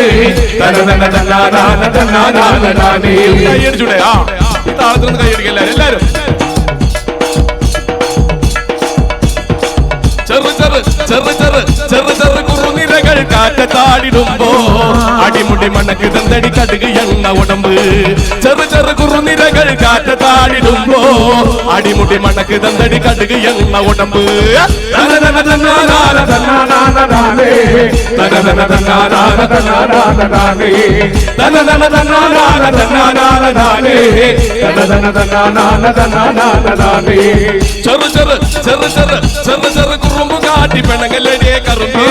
തനനന തന്നാനാന തന്നാനാന നാനേ. കൈയടിച്ചൂടെ? ആ ഈ താളത്തിലൊന്ന് കൈയടിക്കല്ല എല്ലാരും. ചെറു കുറുനിരകൾ കാറ്റത്താടിടുമ്പോ അടിമുടി മണക്ക് തന്തടി കടുക് എണ്ണ ഉടമ്പ്. ചെറു കുറുനിരകൾ കാറ്റത്താടിടുമ്പോ അടിമുടി മണക്ക് തന്തടി കടുക് എണ്ണ ഉടമ്പ്. തനനന തന്നാനാന തന്നാനാന നാനേ തനനന തന്നാനാന തന്നാനാന നാനേ തനനന തന്നാനാന തന്നാനാന നാനേ തനനന തന്നാനാന തന്നാനാന നാനേ. ചെറു കുറുമ്പ് കാട്ടി പെണങ്ങലടിയെ കറുമ്പേ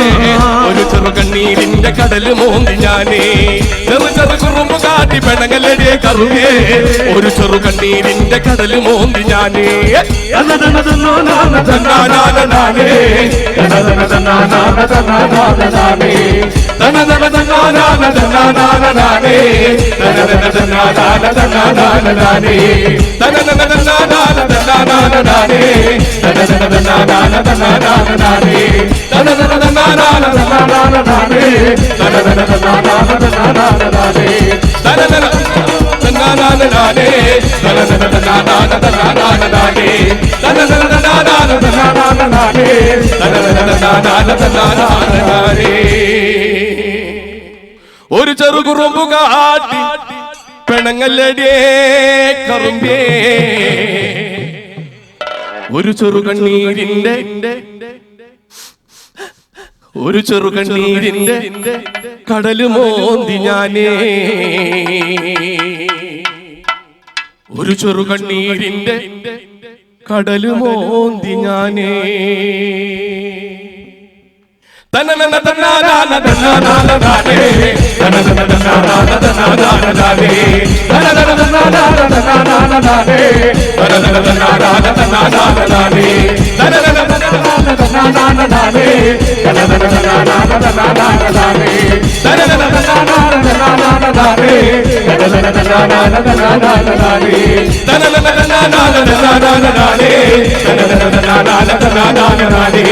ഒരു ചെറു കണ്ണീരിന്റെ കടല് മോന്തി ഞാനേ ചെറു ചെറു കുറുമ്പ് കാട്ടി പെണങ്ങലടിയെ കറുമ്പേ ഒരു ചെറു കണ്ണീരിന്റെ കടല് മോന്തി ഞാനേ ഒരു ചെറു കുറുമ്പു കാട്ടി പെണങ്ങല്ലടിയേ കറുമ്പേ ഒരു ചെറു കണ്ണീരിന്റെ കടല് മോന്തി ഞാനേ ഒരു ചെറു കണ്ണീരിന്റെ കടല് മോന്തി ഞാനേ തനനന തന്നാനാന തന്നാനാന നാനേ തനനന തന്നാനാന തന്നാനാന നാനേ തനനന തന്നാനാന തന്നാനാന നാനേ തനനന തന്നാനാന തന്നാനാന നാനേ തനനന തന്നാനാന തന്നാനാന നാനേ തനനന തന്നാനാന തന്നാനാന നാനേ തനനന തന്നാനാന തന്നാനാന നാനേ തനനന തന്നാനാന തന്നാനാന നാനേ തനനന തന്നാനാന തന്നാനാന നാനേ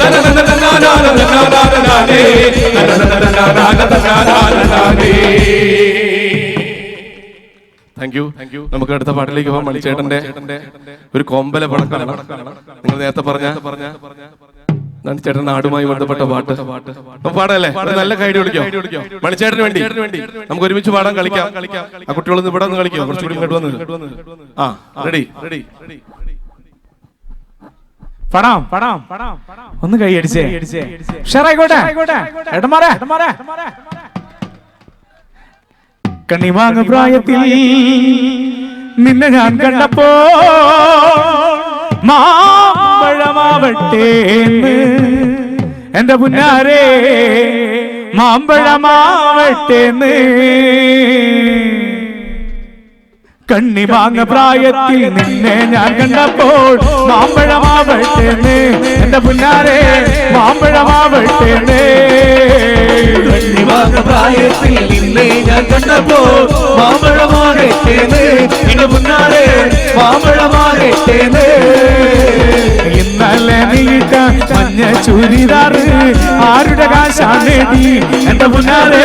തനനന തന്നാനാന തന്നാനാന നാനേ തനനന തന്നാനാന താങ്ക് യു. നമുക്ക് അടുത്ത പാട്ടിലേക്ക് പോകാം. മണിച്ചേട്ടന്റെ ഒരു കോമ്പല പടക്കാണ്. നിങ്ങൾ നേരത്തെ പറഞ്ഞ മണിച്ചേട്ടൻ നാടുമായി ബന്ധപ്പെട്ട പാട്ട് പാടല്ലേ? നല്ല കൈഡി വിളിക്കോ മണിച്ചേട്ടന് വേണ്ടി? നമുക്ക് ഒരുമിച്ച് പാടാൻ കളിക്കാം. ആ കുട്ടികളൊന്ന് ഇവിടെ ഒന്ന് കളിക്കാം. കുറച്ചുകൂടി ഇങ്ങോട്ട് വന്ന് റെഡി. പടാം ഒന്ന് കൈ അടിച്ചേ ഷറായിക്കോട്ടെ ഏട്ടന്മാരെ. കണ്ണിമാങ്ങ പ്രായത്തിൽ നിന്നെ ഞാൻ കണ്ടപ്പോ മാമ്പഴമാവട്ടെ എന്റെ പുന്നാരേ മാമ്പഴമാവട്ടെന്ന്. കണ്ണിമാങ്ങ പ്രായത്തിൽ നിന്നെ ഞാൻ കണ്ടപ്പോൾ മാമ്പഴമാവട്ടെന്ന് എന്റെ പുന്നാരെ മാമ്പഴമാവട്ടെന്ന്. കണ്ണിമാങ്ങ പ്രായത്തിൽ നിന്നെ ഞാൻ കണ്ടപ്പോൾ മാമ്പഴമാകട്ടേന്ന് എന്റെ പുന്നാരെ മാമ്പഴമാകട്ടേന്ന്. ഇന്നലെ നീട്ട മഞ്ഞ ചുരിദാറ് ആരുടെ കാശാണേടി എന്റെ പുന്നാരെ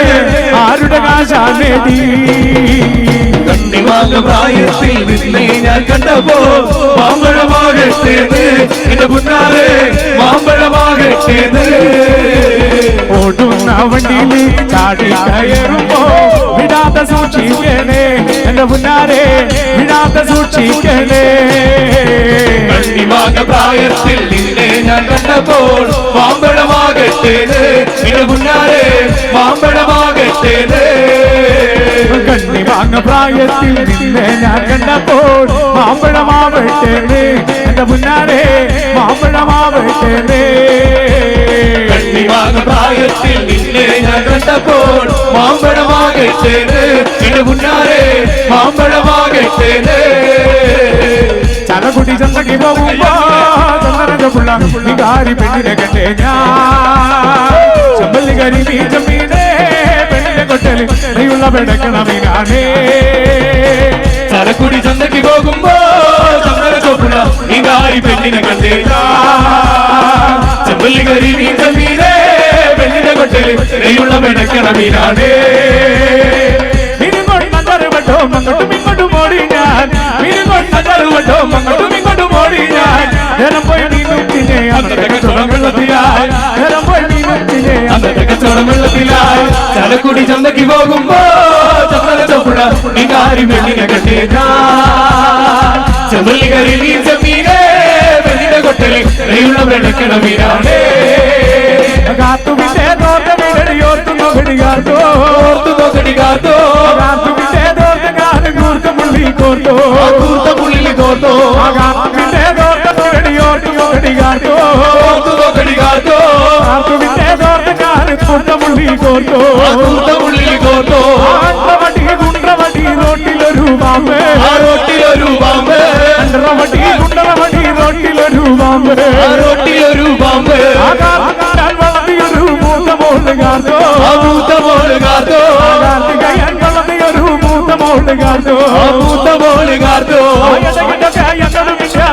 ആരുടെ കാശാണേടി. കണ്ണിമാങ്ങ പ്രായത്തിൽ നിന്നെ ഞാൻ കണ്ടപ്പോ മാമ്പഴമാകട്ടേന്ന് എന്റെ പുന്നാരെ മാമ്പഴമാകട്ടേന്ന്. ഓടുന്ന വണ്ടിയിൽ ചാടി കയറുമ്പോ വിടാതെ സൂക്ഷിക്കണേ എന്റെ പുന്നാരെ വിടാതെ സൂക്ഷിക്കണേ. കണ്ണിമാങ്ങ പ്രായത്തിൽ നിന്നെ ഞാൻ കണ്ടപ്പോൾ മാമ്പഴമാകട്ടേന്ന് എന്റെ പുന്നാരെ മാമ്പഴമാകട്ടേന്ന്. കണ്ണിമാങ്ങ പ്രായത്തിൽ നിന്നെ ഞാൻ കണ്ടപ്പോൾ മാമ്പഴമാവട്ടേന്ന് എന്റെ പുന്നാരെ മാമ്പഴമാവട്ടേന്ന്. കണ്ണിമാങ്ങ പ്രായത്തിൽ നിന്നെ ഞാൻ കണ്ടപ്പോൾ മാമ്പഴമാകട്ടേന്ന് എന്റെ പുന്നാരെ മാമ്പഴമാകട്ടേന്ന്. ചലക്കുടി ചന്തക്ക് പോകുമ്പോ ചന്ദനജപ്പുള്ള വികാരി പെണ്ണിനെ കണ്ടേ ഞാൻ. ചെമ്പല്ലികരി മീനേ പെണ്ണിനെ കൊട്ടല് നെയ്യുള്ള പെടക്കണമീനാണേ. ചലക്കുടി ചന്തക്ക് പോകുമ്പോ ചന്ദനജപ്പുള്ള വികാരി പെണ്ണിനെ കണ്ടേ ഞാൻ. ചെമ്പല്ലികരി മീനേ പെണ്ണിനെ കൊട്ടല് നെയ്യുള്ള പെടക്കണമീനാണേ. അങ്ങോട്ടും ഇങ്ങോട്ടും ഓടി ഞാൻ അങ്ങോട്ടും ഇങ്ങോട്ടും ഓടി ഞാൻ. നേരം പോയി നീന്തിനെ അന്നത്തെ കച്ചവടം വെള്ളത്തിലായി നേരം പോയി നീന്തിനെ അന്നത്തെ കച്ചവടം വെള്ളത്തിലായി. ചലക്കുടി ചന്തക്ക് പോകുമ്പോ ചന്ദനജപ്പുഴ വികാരി പെണ്ണിനെ കണ്ടേ ഞാൻ. ചെമ്പല്ലികരി മീനേ പെണ്ണിനെ കൊട്ടല് നെയ്യുള്ള പെടക്കണമീനാണേ. കാത്തുവിന്റെ തോട്ടമിടയോർത്തു നോക്കടികാത്തോ ഓർത്തു നോക്കടികാത്തോ കാത്തുവിന്റെ തോട്ടകാലം കൂർത്തമുള്ളി കോർത്തോ കൂർത്തമുള്ളിൽ കോർത്തോ കാത്തുവിന്റെ തോട്ടമിടയോർത്തു നോക്കടികാത്തോ ഓർത്തു നോക്കടികാ കോർത്തോ ഉള്ളിൽ കോർത്തോ അണ്ടവടി കുണ്ടവടി റോട്ടിലൊരു പാമ്പ് റോട്ടിലൊരു പാമ്പ് അണ്ടവടി കുണ്ടവടി റോട്ടിലൊരു പാമ്പ് റോട്ടിലൊരു പാമ്പ് വളർത്തിയൊരു മൂത്ത മോള് കാത്തോ മൂത്ത മോള് കാത്തോ കാർത്തികയൻ വളർത്തിയൊരു മൂത്ത മോള് കാത്തോ മൂത്ത മോള് കാത്തോ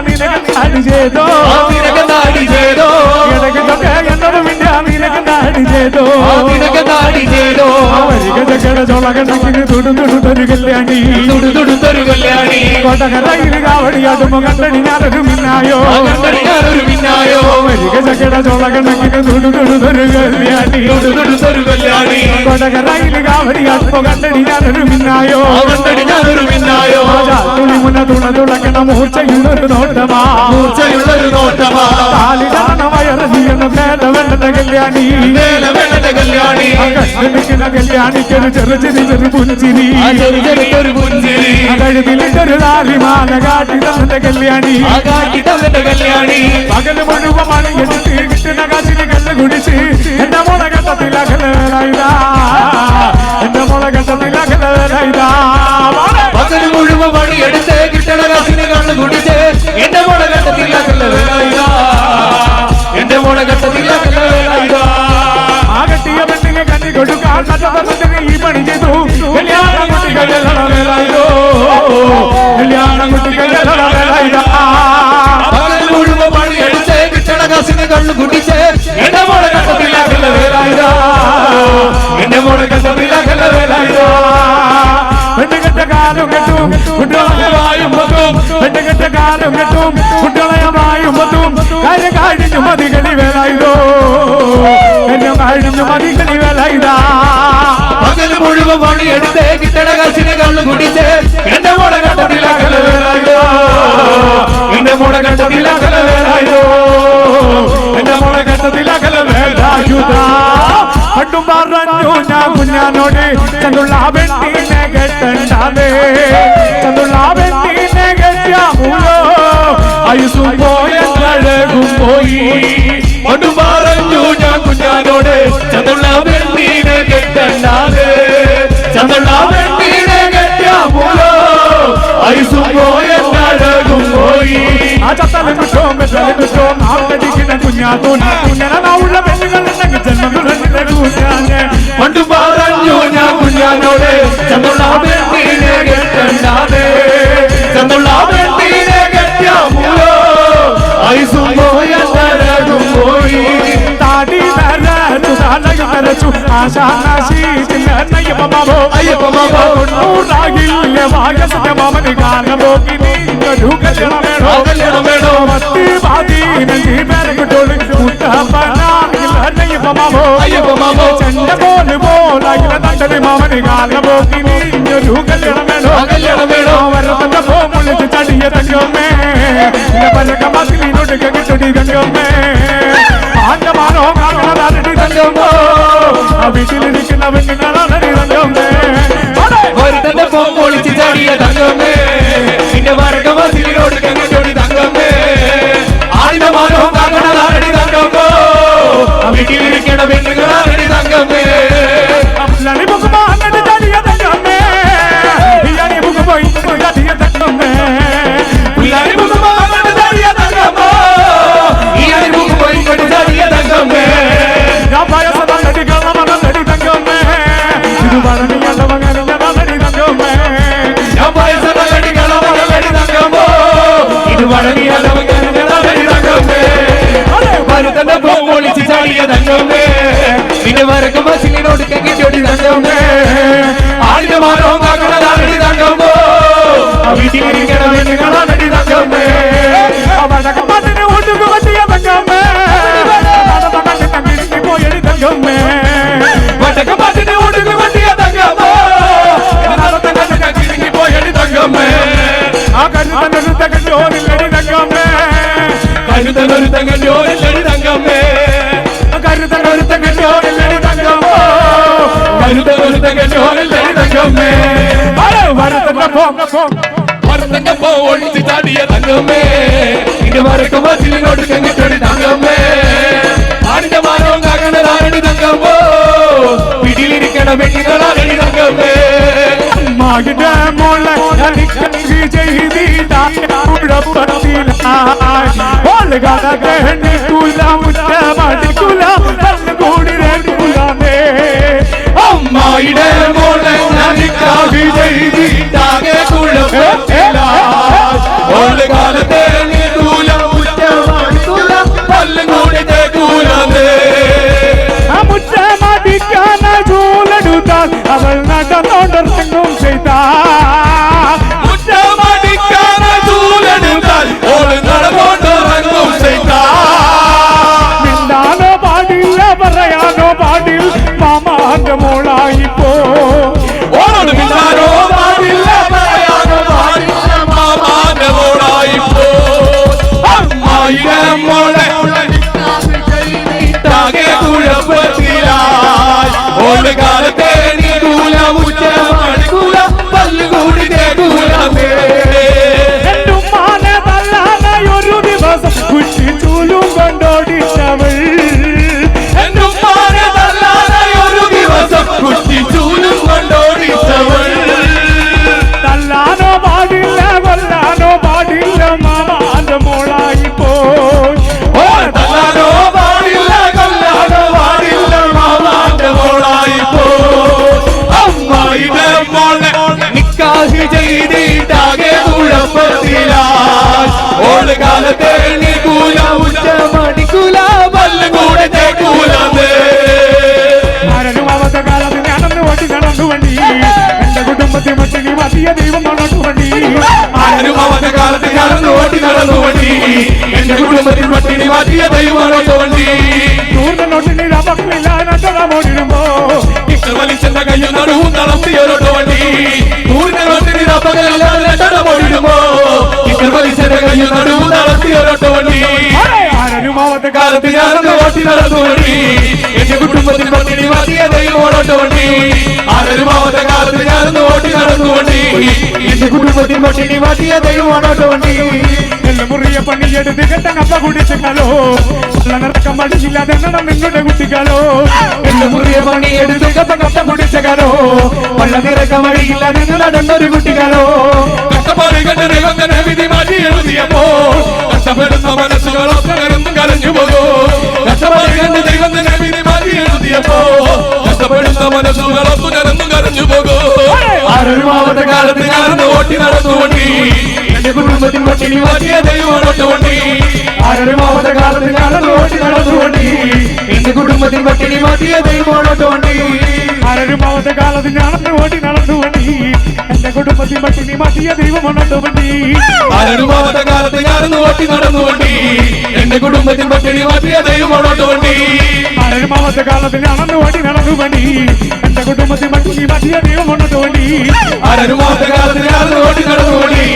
നിനക്ക് നാടി ചെയ്തോ നിനക്ക് നാടി ചെയ്തോ ഇടയ്ക്കൊക്കെ എന്നോട് മിണ്ടാ നിനക്ക് നാടി ചെയ്തോ നിനക്ക് നാടി ചെയ്തോ അവരികട ചൊളകണക്കിന് തുടുതുടുത്തൊരു കല്യാണി തുടുതുടുത്തൊരു കല്യാണി കൊടകരയിൽ കാവടിയാടുമ്പോ കണ്ടടി ഞാനൊരു മിന്നായോ ഞാനൊരു മിന്നായോ അവരികട ചൊളകണക്കിന് തുടുതുടുത്തൊരു കല്യാണി തുടുതുടുത്തൊരു കല്യാണി കൊടകരയിൽ കാവടിയാടുമ്പോ കണ്ടടി ഞാനൊരു മിന്നായോ കണ്ടടി ഞാനൊരു മിന്നായോ തുളിമുന തുളതുളക്കണ മൂർച്ചയുള്ളൊരു നോട്ടമാ മൂർച്ചയുള്ളൊരു നോട്ടമാ കാലിടാന വയറ് ചെയ്യണ വേദവെള്ളത്തെ കല്യാണി വേലവെള്ളത്തെ കല്യാണി കല്യാണിക്കൊരു ചെറു പുഞ്ചിരി ചെറുതൊരു പുഞ്ചിരി കഴുതിലിട്ടൊരു താലിമാല കാട്ടി തന്റെ കല്യാണി കാട്ടി തന്നിട്ട് കല്യാണി പകല് മുഴുവൻ മണിയെടുത്ത് കിട്ടുന്ന കാശിന് കല്ല് കുടിച്ച് എന്റെ മോളെ ഘട്ടത്തിൽ അകലേതാ എന്റെ മോളെ ഘട്ടത്തിൽ അകലേതാ പകല് മുഴുവൻ പണിയെടുത്ത് കിട്ടണ കാശിന് കണ്ണു കുടിച്ച് എന്റെ മോളെ ഘട്ടത്തിൽ അകലേതാ എന്റെ മോളെ ഘട്ടത്തിൽ അകലേതാ ആ കെട്ടിയ പെണ്ണിനെ കണ്ണി കൊടുക്കാൻ നട്ടത്തിന് ഈ പണി ചെയ്തു കല്യാണം കുട്ടികളോ കല്യാണം കുട്ടികളോ പകൽ മുഴുവൻ പണിയെടുത്ത് കിട്ടണ കാശിന് കണ്ണു കുടിച്ച് എന്റെ മോളെ ഘട്ടത്തിൽ അകലേതാ എന്റെ മോളെ ഘട്ടത്തിൽ അകലേതാ പെണ്ണുകെട്ട കാലം കെട്ടും കുട്ടികളെയും പത്തും പെണ്ണുകെട്ട കാലം കെട്ടും കുട്ടികളെയും പത്തും കാര്യം കഴിഞ്ഞു മതികളി വേലായുധോ എന്നെ കഴിഞ്ഞു മതികളി വേലായുധാ പകൽ മുഴുവൻ പണിയെടുത്ത് കിട്ടണ കാശിന് കണ്ണു കുടിച്ച് എന്റെ മോളെ ഘട്ടത്തിൽ അകലേതാ എന്റെ മോളെ ഘട്ടത്തിൽ അകലേതാ എന്റെ മോളെ ഘട്ടത്തിൽ അകലേതായുധാ പണ്ടും പറഞ്ഞു ഞാൻ കുഞ്ഞാനോട് ചന്തുള്ള പെണ്ണിനെ കെട്ടണ്ടാവേ ചന്തുള്ള പെണ്ണിനെ കെട്ടാമൂലോ ആയുസും പോയഴകും പോയി പണ്ടു പറഞ്ഞു ഞാൻ കുഞ്ഞാനോട് ചന്തുള്ള പെണ്ണിനെ കെട്ടണ്ടാവേ ചന്തുള്ള പെണ്ണിനെ കെട്ടാമൂലോ ആയുസും പോയഴകും പോയി ആ ചത്തലും കുറ്റവും വെച്ചാലും കുറ്റവും നാളടിക്കുന്ന കുഞ്ഞാത്തുള്ള പെണ്ണുകളുണ്ടെങ്കിൽ ജന്മം കുഞ്ഞാനെ പണ്ടു പറഞ്ഞു ഞാൻ കുഞ്ഞാനോട് ചന്തുള്ള പെണ്ണിനെ കെട്ടണ്ടാവേ ചന്തുള്ള പെണ്ണിനെ കെട്ടാമൂലോ ആയുസും പോയഴകും പോയി താടി നരച്ചു തലയും നരച്ചു ആശാനാശീലോ അയ്യപ്പമാവോ ൂറാകില്ല വായസന്റെ മാമന് കാലമോക്കി നീങ്ങൊരു കല്യാണം വേണോ കല്യാണം വേണോ പത്തി പാതീനഞ്ചി പേരെ കിട്ടോളൂ മുട്ടപ്പനാകില്ലയ്യപ്പമാവോ അയ്യപ്പമാവോ ചെണ്ട പോലെ പോലാകില്ല തണ്ടടി മാമന് കാലമോക്കി നീങ്ങൊരു കല്യാണം വേണോ കല്യാണം വേണോ വരത്തന്റെ പോ മുള്ളിച്ച് ചടിയ തങ്കമ്മേ പലക മസിലിനൊടുക്ക കിട്ടടി തങ്കമ്മേ ആണ്ടമാനോ കാണാനടി തങ്കമ്മോ ആ വീട്ടിലിരിക്കുന്ന പെണ്ണുങ്ങളാണടി തങ്കമ്മേ ഒരുത്തന്റെ ഫോം പൊളിച്ച് ചാടിയ തങ്കമ്മേ നിന്റെ വരക മസിലിനോട് കങ്ങിട്ടോടി തങ്കമ്മേ ആടിന്റെ മാനവും കാക്കണതാരടി തങ്കമ്മോ വീട്ടിലിരിക്കണ പെണ്ണുങ്ങളാരടി തങ്കമ്മേ ലണി മുഖമോ അങ്ങോട്ട് ചടിയ തങ്കമ്മേ ഇയാണി മുഖമോ ഇങ്ങോട്ട് ചടിയ തങ്കമ്മേ പിള്ളാരി മുഖമോ അങ്ങോട്ട് ചാടിയ തങ്കമ്മോ ഈ അടി മുഖമോ ഇങ്ങോട്ട് ചാടിയ തങ്കമ്മേ ഞാൻ പായസം നടി കള്ളമണ നടി തങ്കമ്മേ ഇത് പറഞ്ഞ മകനെ നടി തങ്കമ്മേ ഞാൻ പായസം നടി കളവടി തങ്കമ്മോ ഇത് വഴങ്ങിയ നടി തങ്കമ്മേ വരുത്തന്റെ ഫോം പൊളിച്ച് ചാടിയ തങ്കമ്മേ നിന്റെ വരക മസിലിനോട് കങ്ങിട്ടോടി തങ്കമ്മേ ആടിന്റെ മാനവും കാക്കണതാരടി തങ്കമ്മോ വീട്ടിലിരിക്കണ പെണ്ണുങ്ങളാണടി തങ്കമ്മേ അവടക പതിന് ഒടുക്കു പറ്റിയ തങ്കമ്മേ തങ്കി പോയടി തങ്കമ്മേ വടക പതിന് ഒടുങ്ങു പറ്റിയ തങ്കമ്മോ കിഴങ്ങി പോയടി തങ്കമ്മേ ആ കരുതനൊരു തകച്ചോറില്ലടി തങ്കമ്മേ കരുതനൊരു തങ്കച്ചോരില്ലടി തങ്കമ്മേ കരുതനൊരു തകച്ചോറില്ലടി തങ്കമ്മോ കരുതനൊരു തങ്കച്ചോരില്ലടി തങ്കമ്മേ വരത്തന്റെ പോ ഒളിച്ച് ചാടിയ തങ്കമ്മേ നിന്റെ വരക്ക മസിലിനോട് കങ്ങിട്ടോടി തങ്കമ്മേ ആടിന്റെ മാനവും കാക്കണതാരടി തങ്കമ്മോ പെണ്ണട വെട്ടികളാടി തങ്കമ്മേ അമ്മായിടെ മോളെ എനിക്കങ്ങ് ചെയ്തിടപ്പത്തിലായിക്കൂല മുറ്റമടിക്കൂല കൂടി രണ്ടുകൂലാമേ അമ്മായിടെ മോളെ എനിക്കങ്ങ് ചെയ്തിട്ടാകെ കുഴപ്പത്തിലായി കാലത്തെ നീട്ടൂല മുറ്റമടിക്കൂല പല്ലും കൂടി തേക്കൂലേ മുറ്റമടിക്കാൻ ചൂലെടുത്താൽ അവൾ നടന്നോണ്ടിറങ്ങും ചെയ്താൽ മുറ്റമടിക്കാൻ ചൂലെടുത്താൽ അവൾ നടന്നോണ്ടിറങ്ങും ചെയ്താൽ മിണ്ടാനോ പാടില്ല പറയാനോ പാടില്ല മാമാന്റെ മോളായിപ്പോ ഓളോട് മിണ്ടാനോ പാടില്ല പറയാനോ പാടില്ല മാമാന്റെ മോളായിപ്പോ അമ്മായിടെ മോളെ കുഴപ്പത്തിലായി ഓട് കാലത്തെ നീകൂല മുറ്റമടിക്കൂല പല്ലുകൂടി തേകൂലേ എന്നുമ്മാനെ തല്ലാനായി ഒരു ദിവസം കുറ്റിച്ചൂലും കൊണ്ടോടിച്ചവൾ എന്നുമ്മാനെ തല്ലാനായി ഒരു ദിവസം കുറ്റിച്ചൂലും കൊണ്ടോടിച്ചവൾ തല്ലാനോ പാടില്ല കൊല്ലാനോ പാടില്ല മാമാന്റെ മോളായി പോയി തല്ലാനോ പാടില്ല കൊല്ലാനോ പാടില്ല മാമാന്റെ മോളായി പോയി അമ്മായിടെ മോളെ നിക്കാഹ് ചെയ്തിട്ടാകെ കുഴപ്പത്തിലായി ഓള് കാലത്തെ നീകൂല ഉച്ചമടിക്കൂല പല്ലും കൂടെ തേക്കൂലേ ആരും അവസ്ഥ കാലത്ത് ഞാനൊന്ന് ഓട്ടി നടന്നു വണ്ടി എന്റെ കുടുംബത്തെ മട്ടിനി മതിയ ദൈവം നടന്നു വണ്ടി ആരും അവസ്ഥ കാലത്ത് ഞാനൊന്ന് ഓട്ടി നടന്നു വണ്ടി എന്റെ കുടുംബത്തിൽ മട്ടിനി മതിയ ദൈവം നടന്നു വണ്ടി നൂറിനൊട്ടിനി മക്കളില്ല നട്ടമോടിരുമ്പോ വലിച്ചെന്ന കയ്യിൽ നടുവും നടത്തിയൊരോട്ടോ വണ്ടി നൂറിനൊട്ടിനി നട്ടമോടിരുമ്പോ വലിച്ചെന്ന കയ്യിൽ നടുവും നടത്തിയൊരോട്ടോ വണ്ടി ആരും കാലത്ത് ഞാനൊന്ന് ഓട്ടി നടന്നു വണ്ടി എന്റെ കുടുംബത്തിൽ മട്ടിനി മതിയ ദൈവം ഓടോട്ടോ വണ്ടി ആരും കാലത്ത് ഞാനൊന്ന് ഓട്ടി നടന്നു വണ്ടി എന്റെ കുടുംബത്തിൽ മട്ടിനി മതിയ ദൈവം ഓടോട്ടോ വണ്ടി മുറിയ പണിയെടുത്ത് കെട്ടങ്ങപ്പ കുടിച്ചോ നിറക്കം മടിച്ചില്ലാതെ നിങ്ങളുടെ കുട്ടികളോ എന്റെ മുറിയ പണിയെടുത്ത് കെട്ടങ്ങപ്പ കുടിച്ചോ വള്ള നിറക്കം മടിയില്ലാതെ നടന്നൊരു കുട്ടികളോ കഷ്ടപ്പാട് കണ്ട് ദൈവങ്ങനെ വിധി മാറ്റി എഴുതിയപ്പോ കഷ്ടപ്പെടുന്ന മനസ്സുകളൊക്കെ കരഞ്ഞു പോകോ കഷ്ടപ്പാട് കണ്ട് ദൈവങ്ങനെ വിധി മാറ്റി എഴുതിയപ്പോ കഷ്ടപ്പെടുന്ന മനസ്സുകളൊക്കെ കരഞ്ഞു പോകോ ആരുടെ കാലത്ത് ഞാനൊന്ന് ഓട്ടി നടന്നു വണ്ടി എന്റെ കുടുംബത്തിൽ മട്ടിനി മാറ്റിയ ദൈവമാണോട്ട് വണ്ടി ആരുടെ കാലത്ത് ഞാനൊന്ന് ഓട്ടി നടന്നു വണ്ടി എന്റെ കുടുംബത്തിൽ മട്ടിനി മാറ്റിയ ദൈവമാണോട്ട് വണ്ടി ആരുടെ കാലത്ത് ഞാനൊന്ന് ഓട്ടി നടന്നു വണ്ടി എന്റെ കുടുംബത്തിൽ മട്ടിനി മാറ്റിയ ദൈവമാണോട്ട് വണ്ടി ആരുടെ കാലത്ത് ഞാനൊന്ന് ഓട്ടി നടന്നു വണ്ടി എന്റെ കുടുംബത്തിൽ മട്ടിനി മാറ്റിയ ദൈവമാണോട്ട് വണ്ടി ആരുടെ കാലത്ത് ഞാനൊന്ന് ഓട്ടി നടന്നു വണ്ടി എന്റെ കുടുംബത്തിൽ മട്ടിനി മാറ്റിയ ദൈവമാണോട്ട് വണ്ടി ആരുടെ കാലത്ത് ഞാനൊന്ന് ഓട്ടി നടന്നു വണ്ടി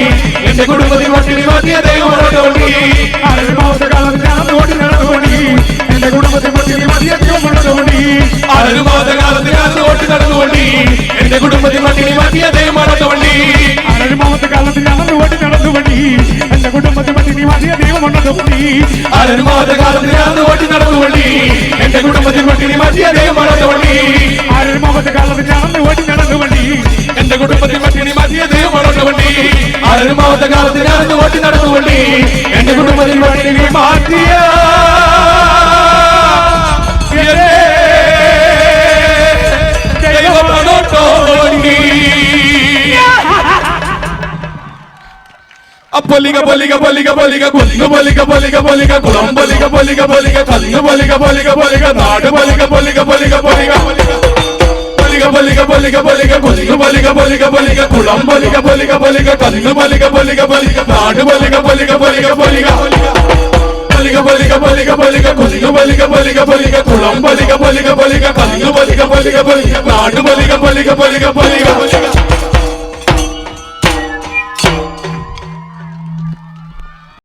എന്റെ കുടുംബത്തിൽ മട്ടിനി മാറ്റിയ ദൈവമാണോട്ട് വണ്ടി ആരുടെ കാലത്ത് ഞാനൊന്ന് ഓട്ടി നടന്നു വണ്ടി എന്റെ കുടുംബത്തിൽ മട്ടിനി മാറ്റിയ ദൈവമാണോട്ട് വണ്ടി ആരുടെ കാലത്ത് ഞാനൊന്ന് ഓട്ടി നടന്നു വണ്ടി എന്റെ കുടുംബത്തിൽ മട്ടിനി മാറ്റിയ ദൈവമാണോട്ട് വണ്ടി ആരുടെ കാലത്ത് ഞാനൊന്ന് ഓട്ടി നടന്നു വണ്ടി എന്റെ കുടുംബത്തിൽ മട്ടിനി മാറ്റിയ ദൈവമാണോട്ട് വണ്ടി ആരുടെ കാലത്ത് ഞാനൊന്ന് ഓട്ടി നടന്നു വണ്ടി എന്റെ കുടുംബത്തിൽ മട്ടിനി മാറ്റിയ ദൈവമാണോട്ട് വണ്ടി ആരുടെ കാലത്ത് ഞാനൊന്ന് ഓട്ടി നടന്നു വണ്ടി എന്റെ കുടുംബത്തിൽ മട്ടിനി മാറ്റിയ ദൈവമാണോട്ട് വണ്ടി ആരുടെ കാലത്ത് ഞാനൊന്ന് ഓട്ടി നടന്നു വണ്ടി എന്റെ കുടുംബത്തിൽ മട്ടിനി മാറ്റിയ പൊലിക പൊലിക പൊലിക പൊലിക കുന്നു പൊലിക പൊലിക പൊലിക കുളം പൊലിക പൊലിക പൊലിക കന്നു പൊലിക പൊലിക പൊലിക നാട് പൊലിക പൊലിക പൊലിക പൊലിക പൊലിക പൊലിക പൊലിക പൊലിക കുന്നു പൊലിക പൊലിക പൊലിക കുളം പൊലിക പൊലിക പൊലിക കന്നു പൊലിക പൊലിക പൊലിക നാട് പൊലിക പൊലിക പൊലിക പൊലിക പൊലിക പൊലിക പൊലിക പൊലിക കുന്നു പൊലിക പൊലിക പൊലിക കുളം പൊലിക പൊലിക പൊലിക കന്നു പൊലിക പൊലിക പൊലിക നാട് പൊലിക പൊലിക പൊലിക പൊലിക